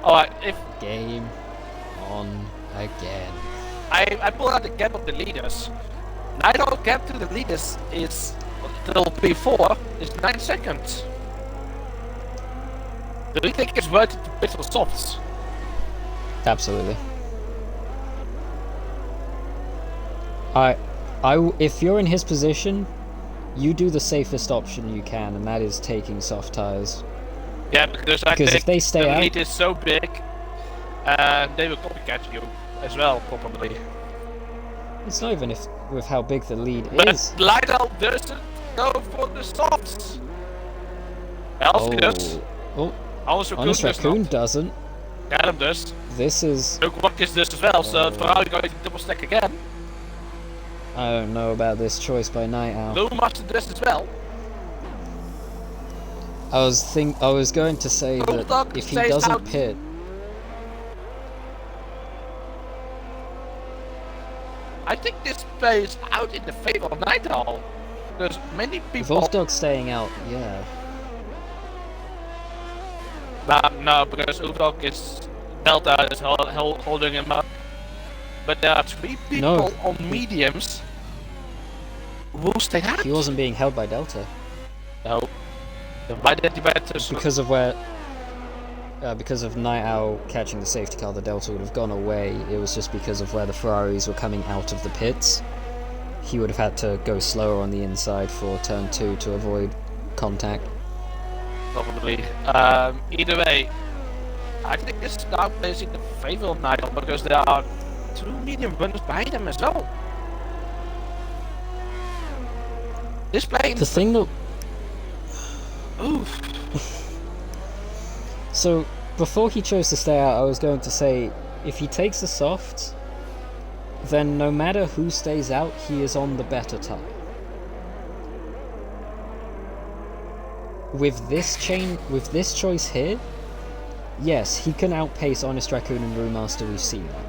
Alright, if... Game on again. I pull out the gap of the leaders. Nighthawk gap to the leaders is till P4 is 9 seconds. Do you think it's worth it to pit for softs? Absolutely. If you're in his position, you do the safest option you can, and that is taking soft tires. Yeah, because I think if they stay the out, lead is so big, they will copycat you as well, probably. It's not even with how big the lead But is. Lidl doesn't go for the softs. Elsie does. Oh, Also Honest Raccoon doesn't. Callum does. This is... Luke Watkins does as well, so Ferrari going to double stack again. I don't know about this choice by Night Owl. Brewmaster does as well. I was going to say that if he doesn't pit... I think this plays out in the favor of Night Owl. Because many people... Wolfdog staying out, yeah. No, because Wolfdog is... Delta is holding him up. But there are 3 people on mediums who stay out. He wasn't being held by Delta. No. Why did he better? Because of Night Owl catching the safety car, the Delta would have gone away. It was just because of where the Ferraris were coming out of the pits. He would have had to go slower on the inside for turn 2 to avoid contact. Probably. Either way, I think this now plays in the favor of Night Owl because there are 2 medium runners behind him as well. This plane. The thing that... Oof. So, before he chose to stay out, I was going to say, if he takes the softs, then no matter who stays out, he is on the better tire. With this choice here, yes, he can outpace Honest Raccoon and Brewmaster, we've seen that.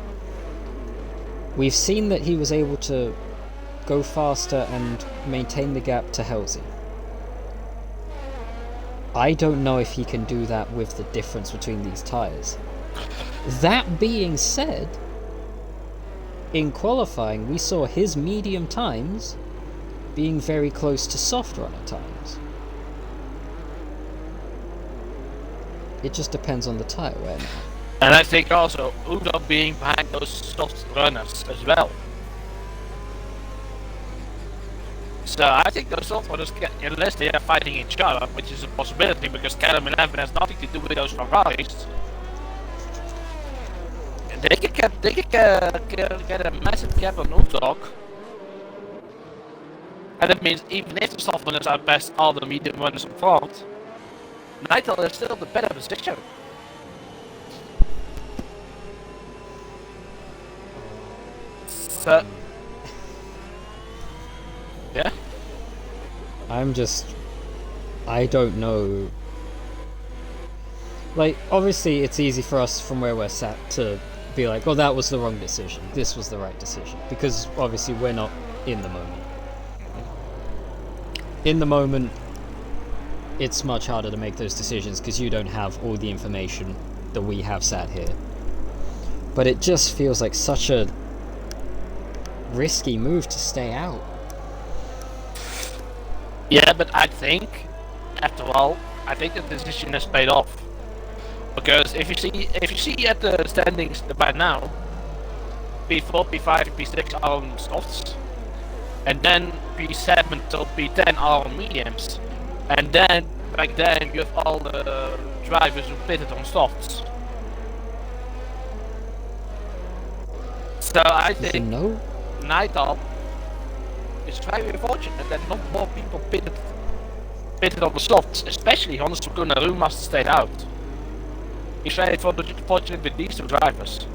We've seen that he was able to go faster and maintain the gap to Halsey. I don't know if he can do that with the difference between these tyres. That being said, in qualifying we saw his medium times being very close to soft runner times. It just depends on the tyre wear now. And I think also Udo being behind those soft runners as well. So I think those soft runners, unless they are fighting each other, which is a possibility because Callum 11 has nothing to do with those Ferraris, they could get a massive gap on Udo. And that means even if the soft runners are past all the medium runners in front, Nightel is still the better position. So, yeah. I don't know. Like, obviously it's easy for us from where we're sat to be like, oh, that was the wrong decision, this was the right decision, because obviously we're not in the moment. In the moment, it's much harder to make those decisions because you don't have all the information that we have sat here. But it just feels like such a risky move to stay out. Yeah, but I think, after all, I think the decision has paid off. Because if you see at the standings by now, P4, P5, P6 are on softs, and then P7 till P10 are on mediums, and then back then you have all the drivers who pitted on softs. So I think Nighthawk is very fortunate that not more people pitted on the softs, especially Hans Sukun and Rumas stayed out. He's very fortunate with these two drivers.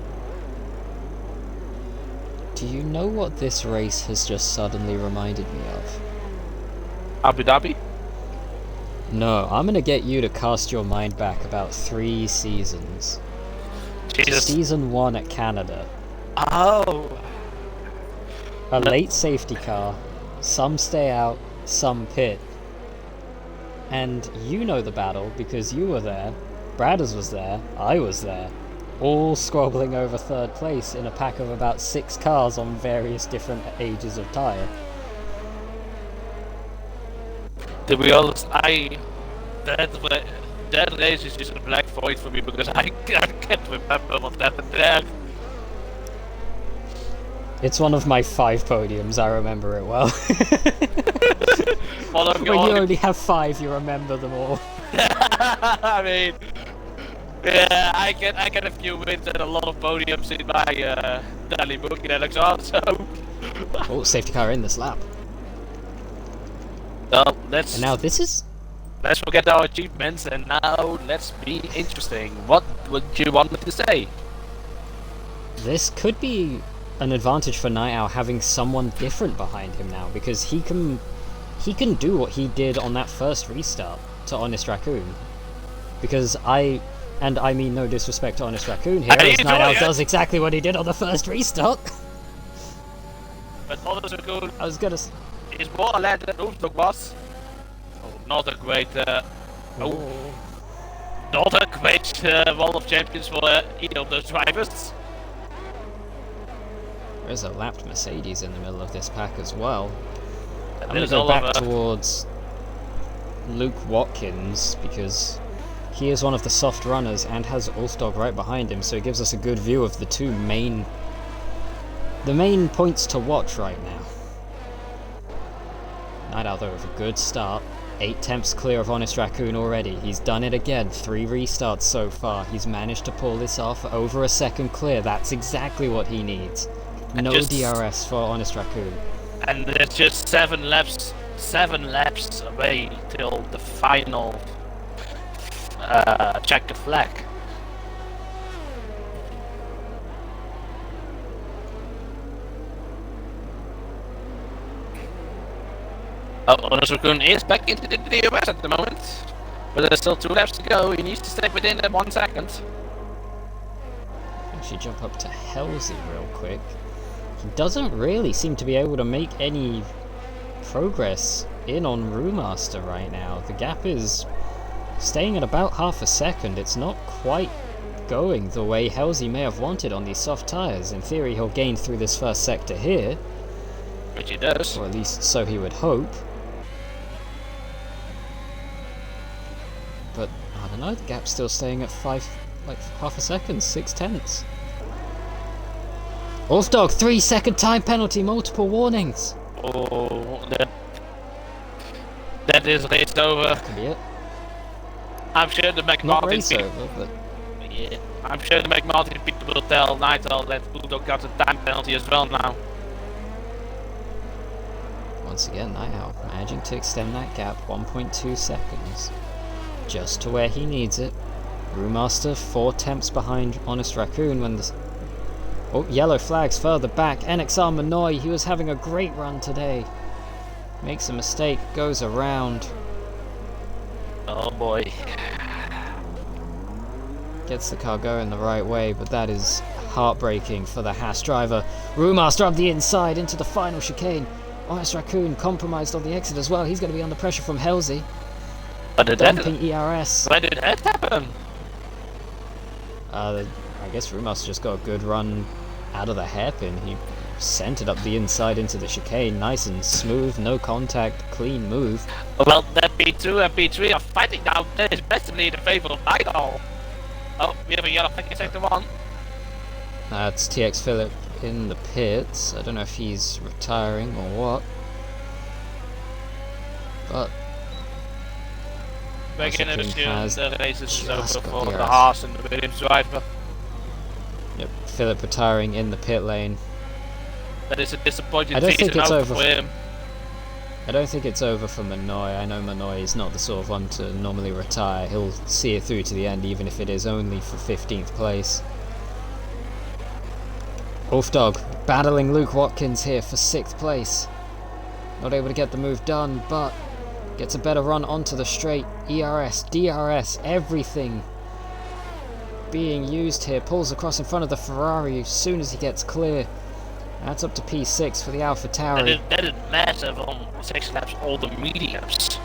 Do you know what this race has just suddenly reminded me of? Abu Dhabi? No, I'm gonna get you to cast your mind back about 3 seasons. Jesus. Season 1 at Canada. Oh. A late safety car, some stay out, some pit. And you know the battle because you were there, Bradders was there, I was there. All squabbling over 3rd place in a pack of about 6 cars on various different ages of tyre. To be honest, that race is just a black void for me because I can't remember what happened there. It's one of my 5 podiums, I remember it well. When you only have 5, you remember them all. I mean, yeah, I get a few wins and a lot of podiums in my daily book in NXR, so... Oh, safety car in this lap. Well, And now this is... Let's forget our achievements and now let's be interesting. What would you want me to say? This could be an advantage for Night Owl having someone different behind him now, because he can do what he did on that first restart to Honest Raccoon. Because I mean no disrespect to Honest Raccoon here, as Night Owl does exactly what he did on the first restart. But Honest Raccoon is more alert than Ulfdog was. Oh, not a great not a great Wall of Champions for either of those drivers. There's a lapped Mercedes in the middle of this pack as well. I'm going going to go back towards Luke Watkins because he is one of the soft runners and has Ulfdog right behind him, so it gives us a good view of the main points to watch right now. Night Owl though with a good start. 8 temps clear of Honest Raccoon already. He's done it again. 3 restarts so far. He's managed to pull this off. Over a second clear. That's exactly what he needs. No DRS for Honest Raccoon. And it's just 7 laps away till the final checker flag. Honest Raccoon is back into the DRS at the moment, but there's still 2 laps to go. He needs to stay within that 1 second. Actually jump up to Halsey real quick. He doesn't really seem to be able to make any progress in on Brewmaster right now. The gap is staying at about half a second. It's not quite going the way Halsey may have wanted on these soft tyres. In theory, he'll gain through this first sector here. Which he does. Or at least so he would hope. But, I don't no, the gap's still staying at half a second, 6/10. Wolfdog, 3-second time penalty, multiple warnings. Oh, that is race over. That could be it. I'm sure the Not McMartin race people. over, but Yeah, I'm sure the McMartin people will tell Nighthall that Bulldog got a time penalty as well now. once again, Nighthall managing to extend that gap 1.2 seconds. Just to where he needs it. Brewmaster 4 tenths behind Honest Raccoon when the... Oh, yellow flags further back. NXR Manoy, he was having a great run today. Makes a mistake, goes around. Oh boy. Gets the car going the right way, but that is heartbreaking for the Haas driver. Brewmaster up the inside into the final chicane. Honest Raccoon compromised on the exit as well. He's going to be under pressure from Halsey. Dumping ERS. When did that happen? I guess Brewmaster just got a good run out of the hairpin. He sent it up the inside into the chicane. Nice and smooth, no contact, clean move. Well, that P2 and P3 are fighting now. That is basically in the favor of Nighthall. Oh, we have a yellow flag in sector 1. That's TX Phillip in the pits. I don't know if he's retiring or what. But we're gonna assume the race is over for the DRS. Haas and the Williams driver. Yep, Phillip retiring in the pit lane. That is a disappointing I don't think season it's out over for him. I don't think it's over for Manoy. I know Manoy is not the sort of one to normally retire. He'll see it through to the end, even if it is only for 15th place. Wolfdog battling Luke Watkins here for 6th place. Not able to get the move done, but gets a better run onto the straight. ERS, DRS, everything being used here. Pulls across in front of the Ferrari as soon as he gets clear. That's up to P6 for the Alpha Tauri. That is massive on 6 laps, all the mediums.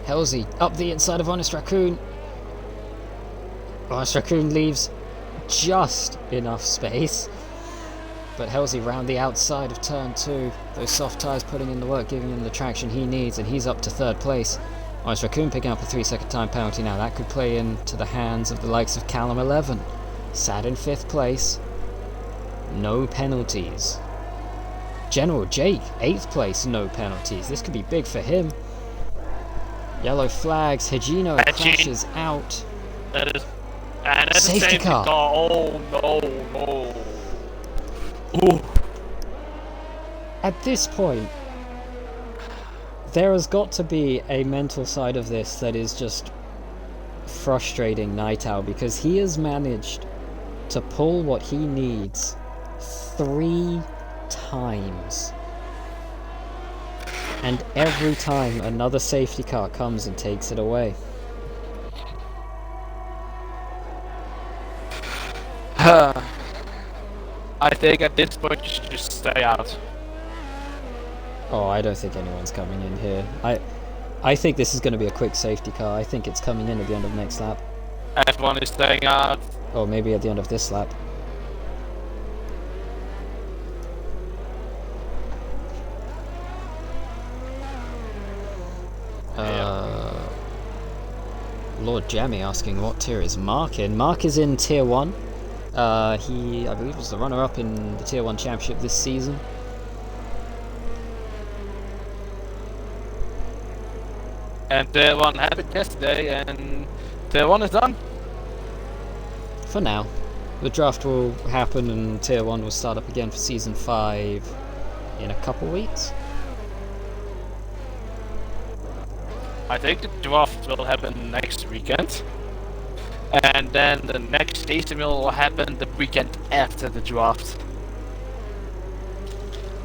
Halsey up the inside of Honest Raccoon. Honest Raccoon leaves just enough space. But Halsey round the outside of turn 2. Those soft tyres putting in the work, giving him the traction he needs, and he's up to 3rd place. Honest Raccoon picking up a 3-second time penalty now. That could play into the hands of the likes of Callum 11. Sat in 5th place. No penalties. General Jake, 8th place, no penalties. This could be big for him. Yellow flags. Higino crashes out. That is... And that's Safety a safety car. Oh no, no. Ooh. At this point, there has got to be a mental side of this that is just frustrating Nighthall, because he has managed to pull what he needs 3 times. And every time another safety car comes and takes it away. I think at this point you should just stay out. Oh, I don't think anyone's coming in here. I think this is going to be a quick safety car. I think it's coming in at the end of next lap. Everyone is staying out. Or maybe at the end of this lap. Lord Jammy asking what tier is Mark in. Mark is in tier 1. He, I believe, was the runner-up in the tier 1 championship this season. And tier 1 happened yesterday, and tier 1 is done. For now. The draft will happen and tier 1 will start up again for season 5 in a couple weeks. I think the draft will happen next weekend. And then the next season will happen the weekend after the draft.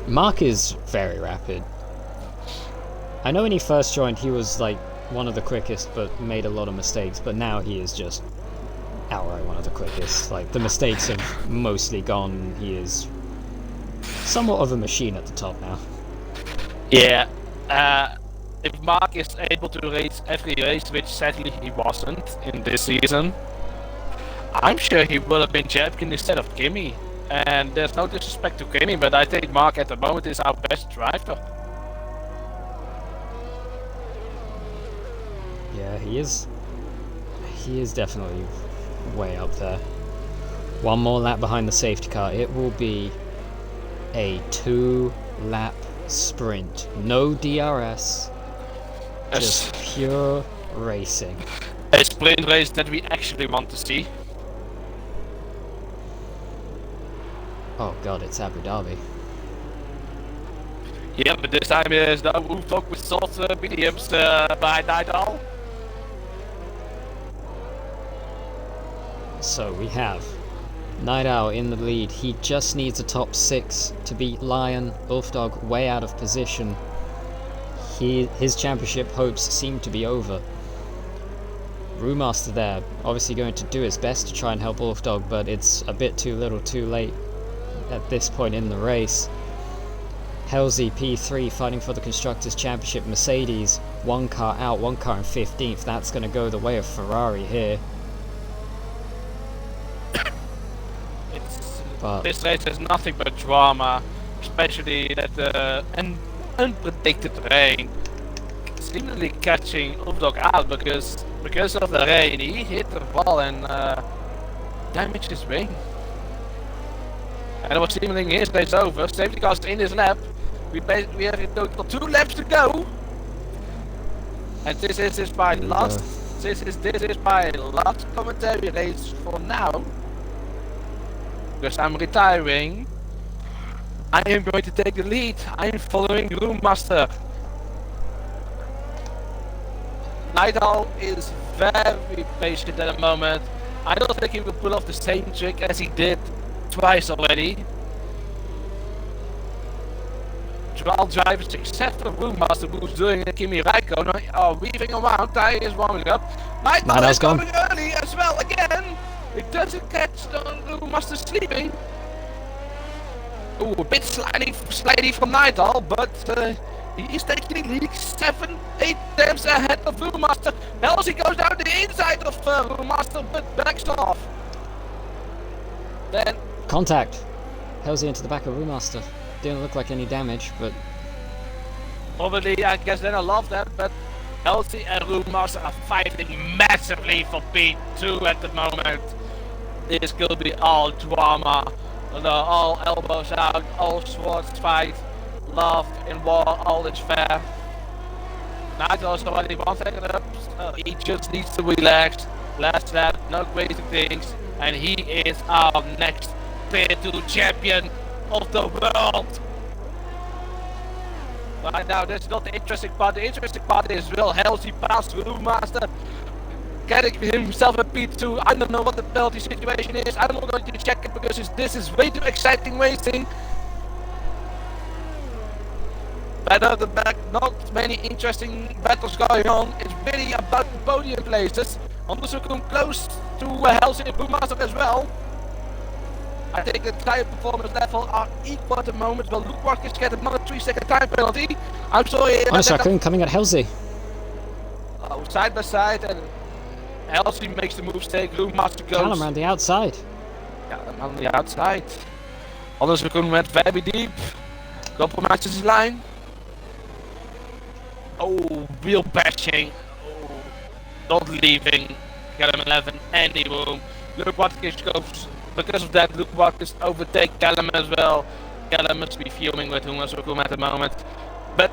Mark is very rapid. I know when he first joined he was like one of the quickest but made a lot of mistakes, but now he is just outright one of the quickest. Like, the mistakes have mostly gone. He is somewhat of a machine at the top now. Yeah. If Mark is able to race every race, which sadly he wasn't in this season, I'm sure he would have been champion instead of Kimi. And there's no disrespect to Kimi, but I think Mark at the moment is our best driver. Yeah, He is definitely way up there. One more lap behind the safety car. It will be a 2-lap sprint. No DRS. Just pure racing. A sprint race that we actually want to see. Oh god, it's Abu Dhabi. Yeah, but this time there's no roof talk with soft mediums by Nidal. So we have Nidal in the lead. He just needs a top 6 to beat Lion. Ulfdog way out of position. His championship hopes seem to be over. Brewmaster there, obviously going to do his best to try and help Ulfdog, but it's a bit too little too late at this point in the race. Halsey P3 fighting for the Constructors' Championship. Mercedes, one car out, one car in 15th. That's going to go the way of Ferrari here. This race has nothing but drama, especially that unpredicted rain seemingly catching Ulfdog out because of the rain. He hit the wall and damaged his wing. And it was seemingly his race over. Safety car's in his lap. We have in total 2 laps to go. And this is my last commentary race for now. Because I'm retiring. I am going to take the lead. I am following Roommaster. Nidal is very patient at the moment. I don't think he will pull off the same trick as he did twice already. All drivers except for Roommaster, who's doing a Kimi Räikkönen, are weaving around. Tires warming up. Nidal is going early as well again. It doesn't catch the Roommaster sleeping. Ooh, a bit slidey from Nidal, but he is taking the lead 7-8 times ahead of Roommaster. Halsey goes down the inside of Roommaster, but backs off. Then contact. Halsey into the back of Roommaster. Didn't look like any damage, but probably I guess they don't love that, but Halsey and Roommaster are fighting massively for P2 at the moment. This could be all drama, all elbows out, all swords fight, love in war, all is fair. Nigel's already 1 second up, he just needs to relax. Last lap, no crazy things, and he is our next Tier 2 champion of the world. Right now, that's not the interesting part. The interesting part is, will Halsey pass Roommaster, getting himself a P2? I don't know what the penalty situation is. I'm not going to check it because this is way too exciting racing. But at the back, not many interesting battles going on. It's really about the podium places. On the circle close to Halsey and Roommaster as well. I think the tire performance level are equal at the moment, but Luke Watkins get another 3-second time penalty. I'm sorry. Honest Raccoon coming at Halsey. Side by side, and Halsey makes the mistake. Roommaster goes. Callum around the outside. Yeah, on the outside. Honest Raccoon went very deep. Compromises his line. Oh, wheel bashing. Oh, not leaving Callum 11 any room. Luke Watkins goes. Because of that, Luke Watkins overtake Callum as well. Callum must be fuming with Room at the moment. But,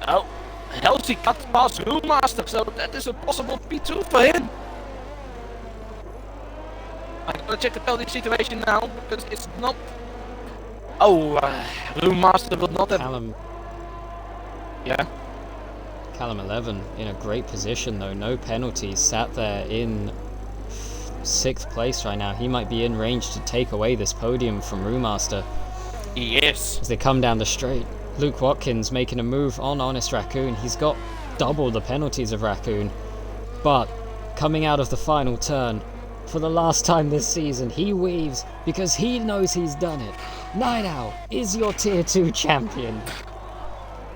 oh, Halsey got past Roommaster, so that is a possible P2 for him. I'm gonna check the penalty situation now, because it's not... Oh, Roommaster will not have... Callum. Yeah? Callum 11 in a great position though, no penalties, sat there in 6th place right now. He might be in range to take away this podium from Roommaster. Yes. As they come down the straight. Luke Watkins making a move on Honest Raccoon. He's got double the penalties of Raccoon. But coming out of the final turn, for the last time this season, he weaves because he knows he's done it. Nidal is your Tier 2 champion.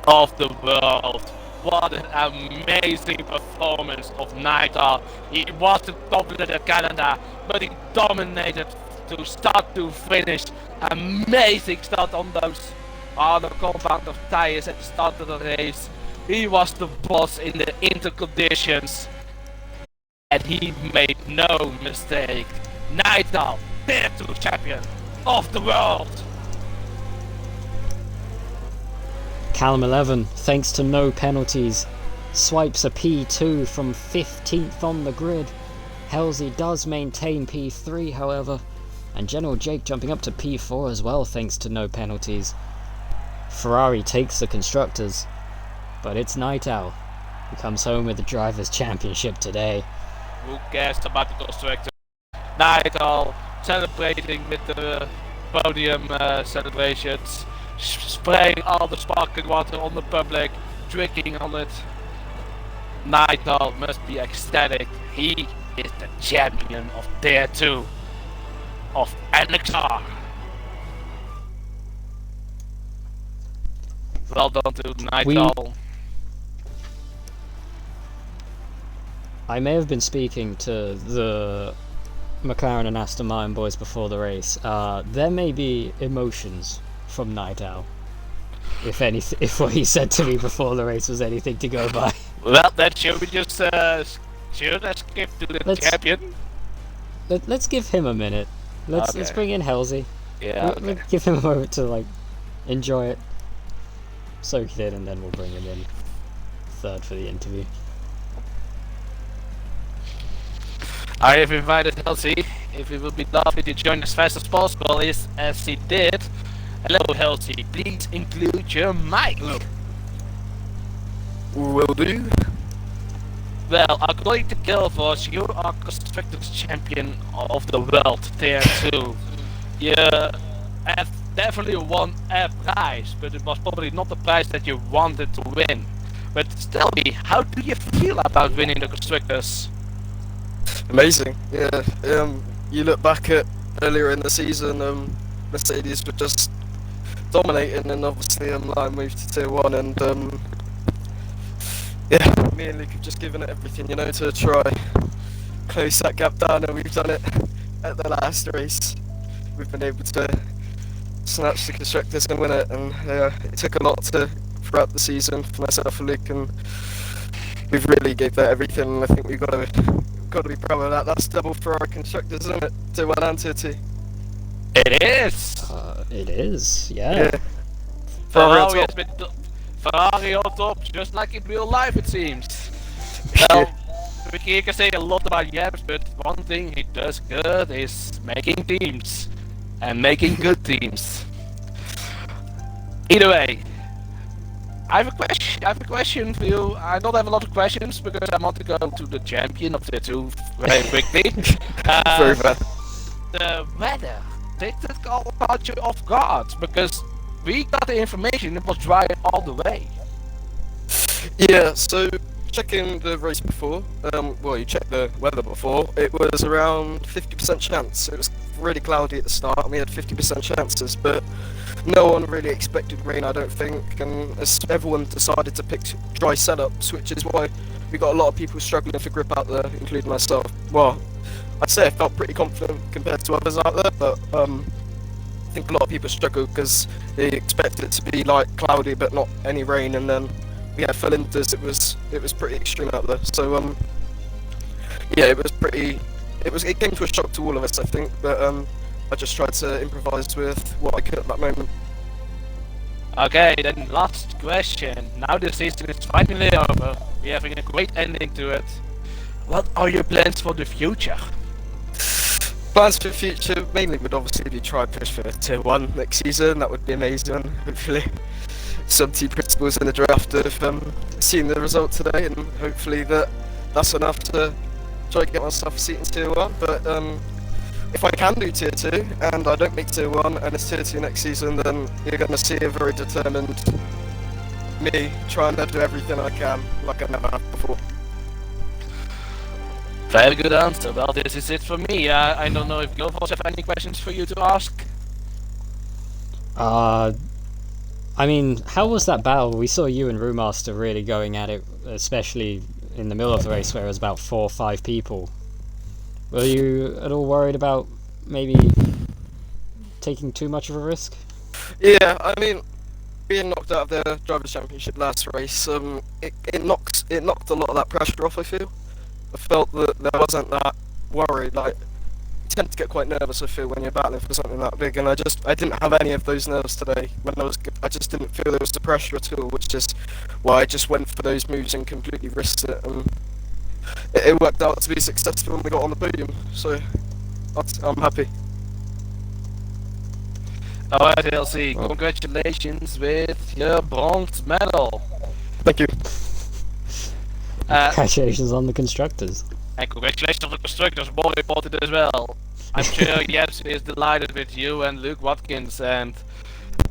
Of the world. What an amazing performance of Nidal. He wasn't popular in Canada, but he dominated to start to finish. Amazing start on the compound of tires at the start of the race. He was the boss in the interconditions, and he made no mistake. Nightall, Tier 2 champion of the world. Callum 11, thanks to no penalties, swipes a P2 from 15th on the grid. Halsey does maintain P3, however, and General Jake jumping up to P4 as well thanks to no penalties. Ferrari takes the constructors, but it's Night Owl who comes home with the Drivers' Championship today. Who cares about the constructor? Nightall celebrating with the podium celebrations, spraying all the sparkling water on the public, drinking on it. Nightall must be ecstatic. He is the champion of Tier 2 of NXR. Well done to Nightall. I may have been speaking to the McLaren and Aston Martin boys before the race. There may be emotions from Night Owl. If what he said to me before the race was anything to go by. Well, then should we just skip to the champion? Let's give him a minute. Let's bring in Halsey. Yeah. We'll give him a moment to enjoy it, soak it in, and then we'll bring him in third for the interview. I have invited Halsey. If he will be lovely to join as fast as possible, as he did. Hello, Halsey. Please include your mic. Will do. Well, according to Gilvos, you are Constructors Champion of the World, Tier 2. You have definitely won a prize, but it was probably not the prize that you wanted to win. But tell me, how do you feel about winning the Constructors? Amazing. Yeah. You look back at earlier in the season, Mercedes were just dominating, and obviously I moved to Tier 1, and yeah, me and Luke have just given it everything, to try close that gap down, and we've done it at the last race. We've been able to snatch the Constructors and win it, and it took a lot throughout the season for myself and Luke, and we've really gave that everything, and I think we've got to be proud of that. That's double for our Constructors, isn't it? Tier 1 and Tier 2. It is! It is, yeah. Ferrari on top, just like in real life it seems. Well, we can say a lot about Japs, but one thing he does good is making teams. And making good teams. Either way, I have a question for you. I don't have a lot of questions because I want to go to the champion of Tier 2 very quickly. Very bad. The weather, did it caught you off guard? Because we got the information, it was dry all the way. Yeah, so checking the race before, you checked the weather before, it was around 50% chance. It was really cloudy at the start and we had 50% chances, but no one really expected rain, I don't think, and everyone decided to pick dry setups, which is why we got a lot of people struggling for grip out there, including myself. Well, I'd say I felt pretty confident compared to others out there, but I think a lot of people struggled because they expected it to be cloudy but not any rain, and then we had full inters. It was pretty extreme out there. So yeah, it came to a shock to all of us, I think, but I just tried to improvise with what I could at that moment. Okay, then last question. Now the season is finally over. We're having a great ending to it. What are your plans for the future? Plans for the future mainly would obviously be try push for Tier 1 next season. That would be amazing. Hopefully some team principals in the draft have seen the result today, and hopefully that's enough to try to get myself a seat in Tier 1. But if I can do Tier 2 and I don't make Tier 1 and it's Tier 2 next season, then you're going to see a very determined me trying to do everything I can like I never have before. Very good answer. Well, this is it for me. I don't know if Globals have any questions for you to ask. I mean, how was that battle? We saw you and Remaster really going at it, especially in the middle of the race where it was about 4 or 5 people. Were you at all worried about maybe taking too much of a risk? Yeah, I mean, being knocked walked out of the Drivers' Championship last race, it knocked a lot of that pressure off, I feel. I felt that there wasn't that worry, like, you tend to get quite nervous, I feel, when you're battling for something that big, and I didn't have any of those nerves today. I just didn't feel there was the pressure at all, which is why I just went for those moves and completely risked it, and it worked out to be successful and we got on the podium, so I'm happy. Alright, LC, congratulations with your bronze medal. Thank you. Congratulations on the constructors. And congratulations on the constructors, more important as well. I'm sure Jens is delighted with you and Luke Watkins, and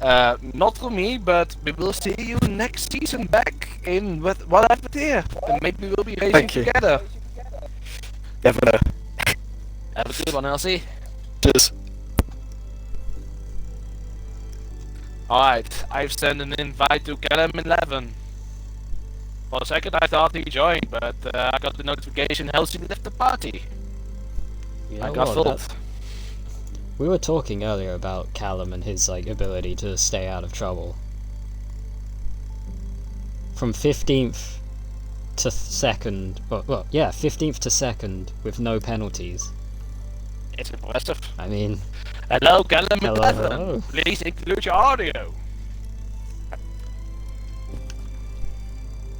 not for me, but we will see you next season back in whatever tier, and maybe we'll be racing together. Never know. Have a good one, LC. Cheers. Alright, I've sent an invite to Callum 11. For a second I thought he joined, but I got the notification Halsey left the party. You I know got what, fooled. we were talking earlier about Callum and his ability to stay out of trouble. From 15th to 2nd, well, yeah, 15th to 2nd with no penalties. It's impressive. I mean, Hello, Callum Hello, 11. hello. Please include your audio.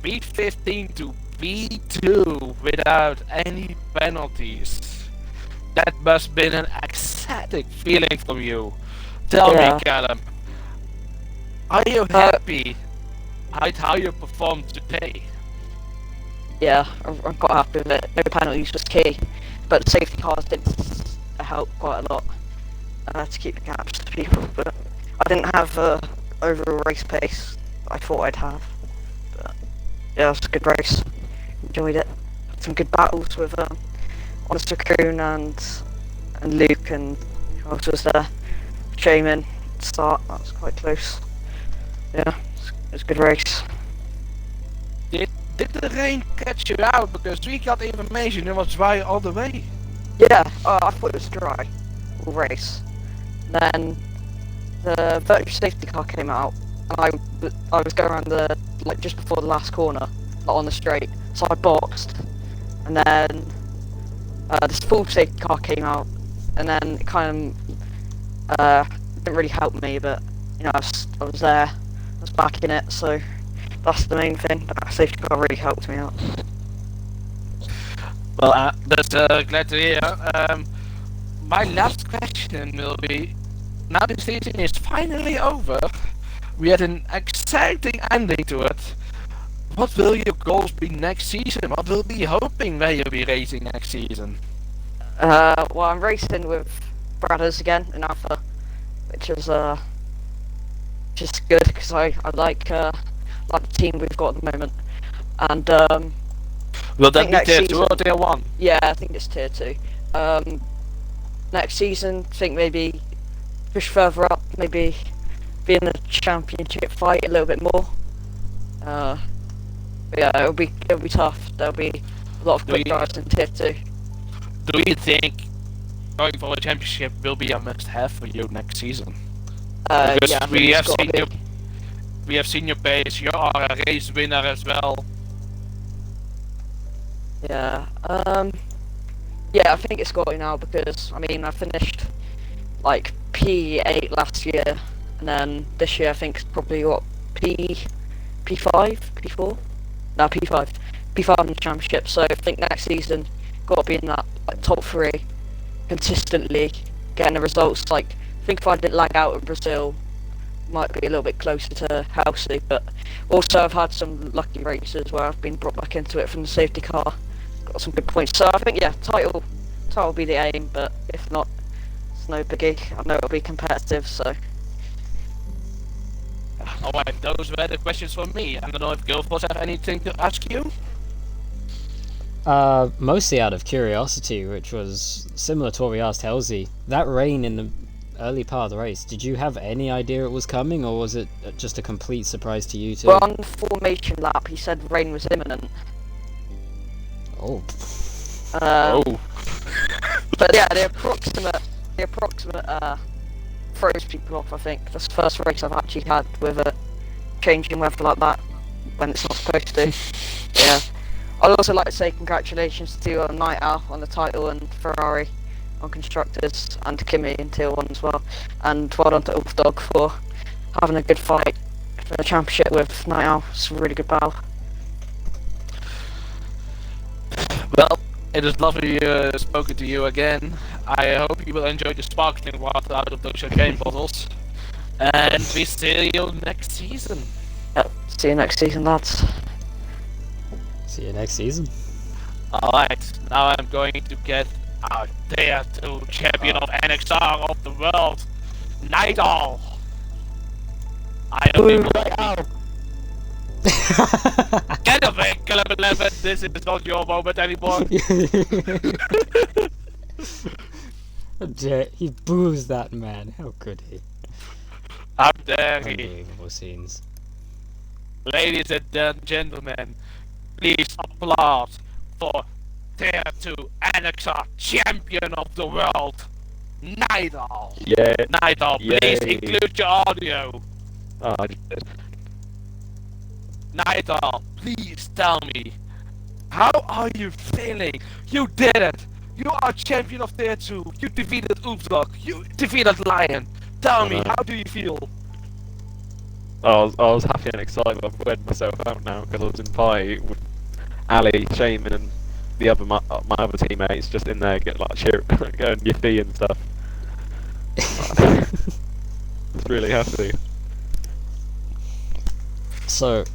B15 to B2 without any penalties. That must have been an ecstatic feeling from you. Tell me, Callum, are you happy with how you performed today? Yeah, I'm quite happy with it. No penalties was key, but the safety cars did help quite a lot to keep the gaps to people. But I didn't have overall race pace I thought I'd have. But yeah, it was a good race. Enjoyed it. Had some good battles with Honest Coon and Luke, and who else was there? Shaman at the start. That was quite close. Yeah, it was a good race. Did the rain catch you out? Because we got information it was dry all the way. Yeah, I thought it was dry all race. Then the virtual safety car came out, and I was going around just before the last corner, on the straight. So I boxed, and then this full safety car came out, and then it kind of didn't really help me, but you know I was there, I was back in it, so that's the main thing. That safety car really helped me out. Well, that's glad to hear. My last question will be, now the season is finally over, we had an exciting ending to it. What will your goals be next season? What will be hoping where you'll be racing next season? Well, I'm racing with Bradders again in Alpha, which is just good because I like the team we've got at the moment. And Will that next be tier 2 season- or tier 1? yeah, I think it's tier 2. Next season, I think maybe push further up, maybe be in the championship fight a little bit more. But yeah, it'll be tough. There'll be a lot of quick drivers in tier 2. Do you think going for a championship will be a must-have for you next season? Because Yeah, I think we it's have gotta seen be. we have seen your pace. You are a race winner as well. Yeah, yeah, I think it's got to now because, I mean, I finished like P8 last year, and then this year I think it's probably what, P5, P4? No, P5 in the championship, so I think next season got to be in that top 3 consistently, getting the results. Like, I think if I didn't lag out in Brazil, might be a little bit closer to Halsey, but also I've had some lucky races where I've been brought back into it from the safety car, got some good points. So I think, yeah, title will be the aim, but if not, it's no biggie. I know it'll be competitive, so. Alright, those were the questions for me. I don't know if Guildforce have anything to ask you? Mostly out of curiosity, which was similar to what we asked Halsey. That rain in the early part of the race, did you have any idea it was coming, or was it just a complete surprise to you two? Well, on the formation lap, he said rain was imminent. Oh. But yeah, the approximate throws people off. I think that's the first race I've actually had with it changing weather like that when it's not supposed to. Yeah. I'd also like to say congratulations to Night Owl on the title and Ferrari on constructors, and to Kimi in Tier 1 as well. And well done to Ulfdog for having a good fight for the championship with Night Owl. It's a really good battle. Well, it is lovely spoken to you again. I hope you will enjoy the sparkling water out of those champagne bottles. And we see you next season. Yep. See you next season, lads. See you next season. Alright, now I'm going to get our Tier 2 champion of NXR of the world, Night Owl. I don't think we'll get away, Club 11, this is not your moment anymore. He boos that man. How could he? How dare he? Unbelievable scenes. Ladies and gentlemen, please applaud for Tier 2 NXR champion of the world, Night Owl. Yeah. Night Owl, please Yay. include your audio. Oh, I did. Night Owl, please tell me, how are you feeling? You did it! You are champion of Tier 2, you defeated Oopsdog, you defeated Lion. Tell me, how do you feel? I was happy and excited. I've weighed myself out now because I was in party with Ali, Shaman, and the other my other teammates just in there get like cheer, going yippee and stuff. Just really happy. So,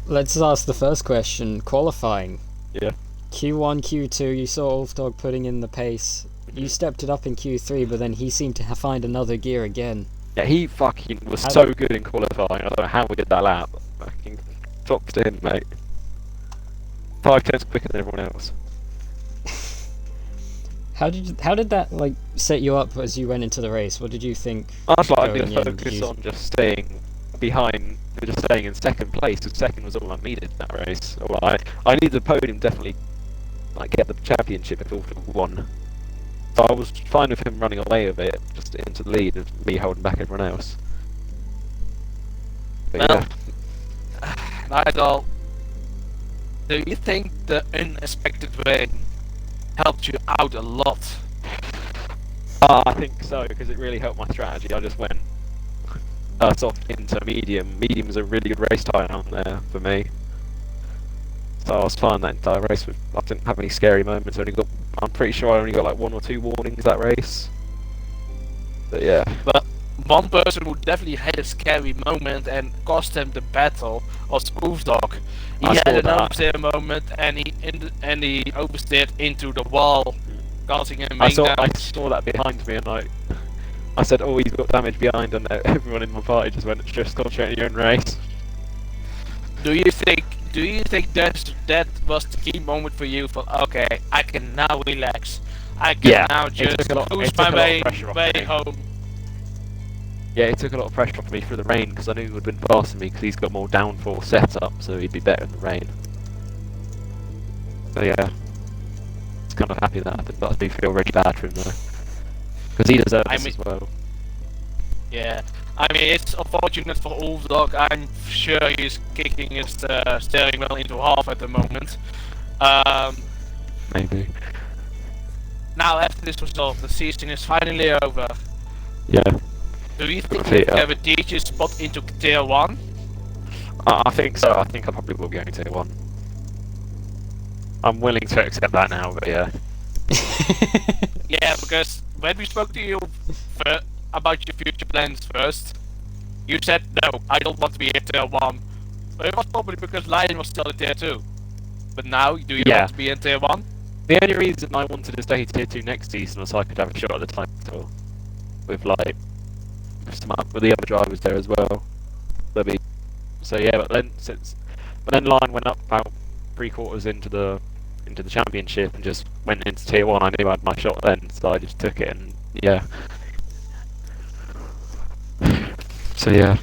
let's ask the first question. Qualifying. Yeah. Q1, Q2, you saw Ulfdog putting in the pace. You stepped it up in Q3, but then he seemed to find another gear again. Yeah, he fucking was so good in qualifying. I don't know how we did that lap. Fucking props to him, mate. 5 tenths quicker than everyone else. How did that like set you up as you went into the race? What did you think? I was like, I going need to in? focus on just staying behind, just staying in second place, because second was all I needed in that race. Or I needed the podium definitely, like get the championship if Ulfdog won. So I was fine with him running away with it, just into the lead, and me holding back everyone else. But Well, yeah. Night Owl, do you think the unexpected rain helped you out a lot? I think so, because it really helped my strategy. I just went soft into medium. Medium's a really good race tie down there for me. So I was fine that entire race. I didn't have any scary moments. I'm pretty sure I only got like 1 or 2 warnings that race. But yeah. But one person who definitely had a scary moment and cost him the battle was Oofdog. He I had saw an that. oversteer moment and he oversteered into the wall, causing him I main saw damage. that behind me, and I said, "Oh, he's got damage behind," and everyone in my party just went, "Just concentrate on your own race." Do you think that was the key moment for you? For okay, I can now relax. I can now it just took a lot- cruise it my took a lot of way pressure off me. home. Yeah, it took a lot of pressure off me through the rain because I knew he would have been faster than me because he's got more downforce setup, so he'd be better in the rain. So yeah, it's kind of happy that happened, but I do feel really bad for him though, because he deserves I this mean- as well. Yeah, I mean it's unfortunate for Oofdog. I'm sure he's kicking his steering wheel into half at the moment. Maybe. Now after this result, the season is finally over. Yeah, Do you think Okay, you have a teacher spot into Tier 1? I think so. I think I probably will be going to 1. I'm willing to accept that now, but yeah. Yeah, because when we spoke to you about your future plans first, you said no, I don't want to be in Tier 1. But it was probably because Lion was still in Tier 2. But now, do you Yeah. want to be in Tier 1? The only reason I wanted to stay Tier 2 next season was so I could have a shot at the title with like with the other drivers there as well. So yeah, but then Lion went up about 3/4 into the championship and just went into Tier 1. I knew I had my shot then, so I just took it, and yeah. So yeah.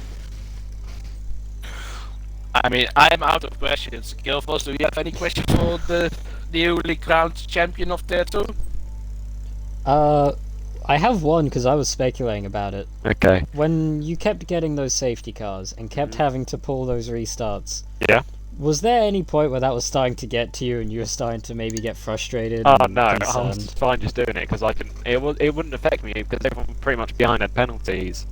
I mean, I'm out of questions. Gilfos, do you have any questions for the newly crowned champion of Tier 2? I have one because I was speculating about it. Okay. When you kept getting those safety cars and kept having to pull those restarts, Yeah. was there any point where that was starting to get to you and you were starting to maybe get frustrated Oh and no, I concerned? was fine just doing it because I can. It wouldn't affect me because everyone pretty much behind had penalties,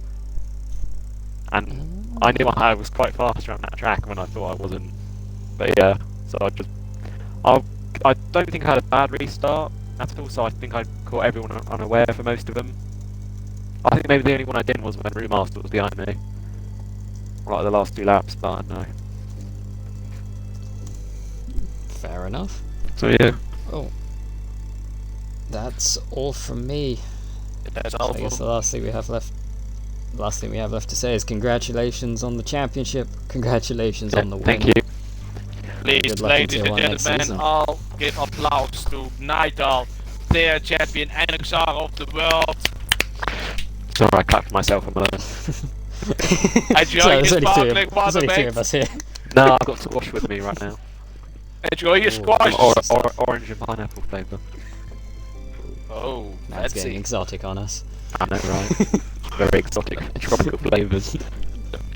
and I knew I was quite fast around that track when I thought I wasn't. But yeah, so I don't think I had a bad restart at all. So I think I caught everyone unaware for most of them. I think maybe the only one I didn't was when Remaster was behind me, like the last 2 laps. But I don't know. Fair enough. So yeah. Oh. That's all from me. That's So all I guess for the last thing we have left to say is congratulations on the championship. Congratulations on the win. Thank you. Please, Good luck in ladies Tier and 1 next gentlemen, season. all give applause to Nigel, their champion NXR of the world. Sorry, I clapped myself on the. Enjoy Sorry, your there's only sparkling water, three mate. of us here. No, I've got squash with me right now. Enjoy your Ooh, squash. Orange and pineapple flavour. Oh, That's getting fancy. exotic on us. I know, right? Very exotic tropical flavours.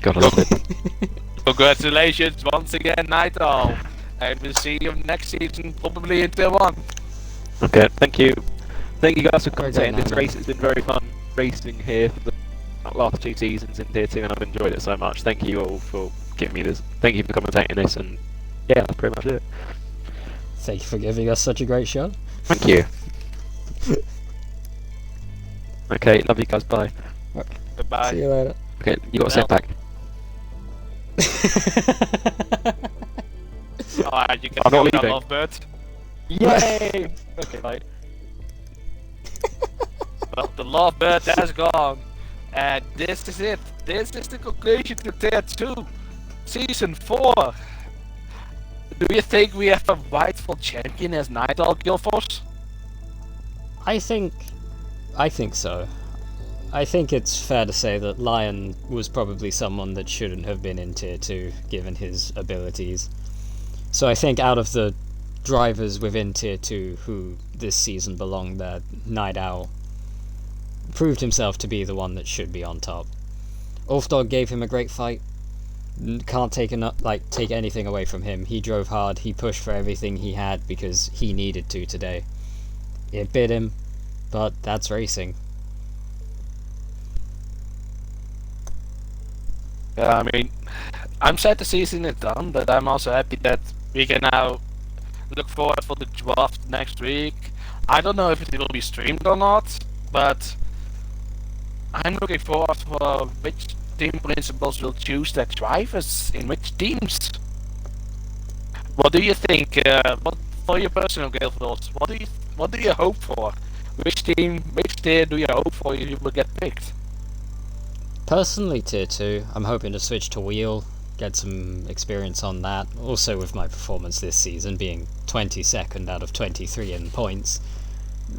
Gotta love it. Congratulations once again, Nigel. And we'll see you next season, probably in Tier 1. Okay, thank you. Thank you guys for Very good, commentating this man. race. It's been very fun racing here for the last 2 seasons in Tier 2 and I've enjoyed it so much. Thank you all for giving me this. Thank you for commentating this and yeah, that's pretty much it. Thank you for giving us such a great show. Thank you. Okay, love you guys, bye. Goodbye. See you later. Okay, you got a setback. Alright, you can I'm not go now, leaving. Lovebird. Yay! Okay, bye. Well, the Lovebird has gone. And this is it. This is the conclusion to Tier 2. Season 4. Do you think we have a rightful champion as Nigel Gilforce? I think so. I think it's fair to say that Lion was probably someone that shouldn't have been in Tier 2, given his abilities. So I think out of the drivers within Tier 2 who this season belonged there, Night Owl proved himself to be the one that should be on top. Ulfdog gave him a great fight. Can't take anything away from him. He drove hard, he pushed for everything he had because he needed to today. It bit him, but that's racing. Yeah, I mean, I'm sad the season is done, but I'm also happy that we can now look forward for the draft next week. I don't know if it will be streamed or not, but I'm looking forward for which team principals will choose their drivers in which teams. What do you think? What for your personal Gale thoughts? What do you hope for? Which team, which tier do you hope for you will get picked? Personally, Tier 2, I'm hoping to switch to wheel, get some experience on that. Also with my performance this season being 22nd out of 23 in points,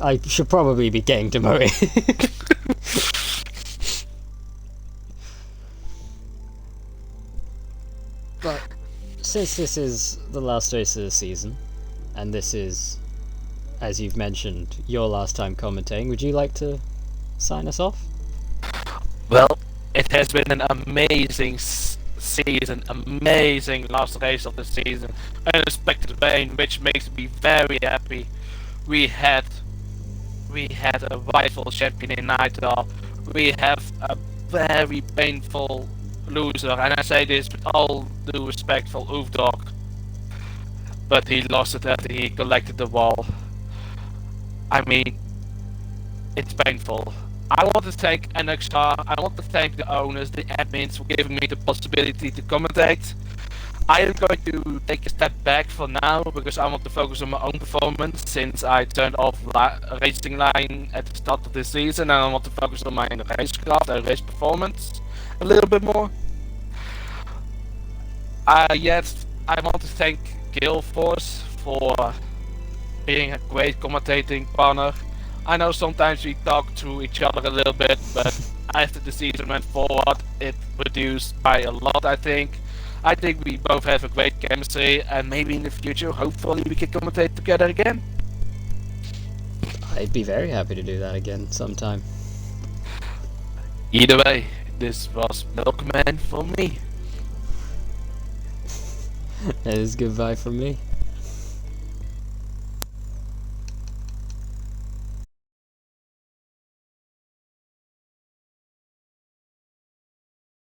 I should probably be getting demoted. But since this is the last race of the season, and this is, as you've mentioned, your last time commentating, would you like to sign us off? Well, it has been an amazing season, amazing last race of the season, unexpected rain, which makes me very happy. We had a rightful champion in Nightdall. We have a very painful loser, and I say this with all due respect for Oofdog, but he lost it after he collected the wall. I mean, it's painful. I want to thank NXR, I want to thank the owners, the admins for giving me the possibility to commentate. I am going to take a step back for now because I want to focus on my own performance since I turned off racing line at the start of this season, and I want to focus on my racecraft and race performance a little bit more. Yes, I want to thank Gilforce for being a great commentating partner. I know sometimes we talk to each other a little bit, but after the season went forward, it reduced by a lot, I think. I think we both have a great chemistry, and maybe in the future, hopefully, we can commentate together again. I'd be very happy to do that again sometime. Either way, this was Milkman for me. That is goodbye from me.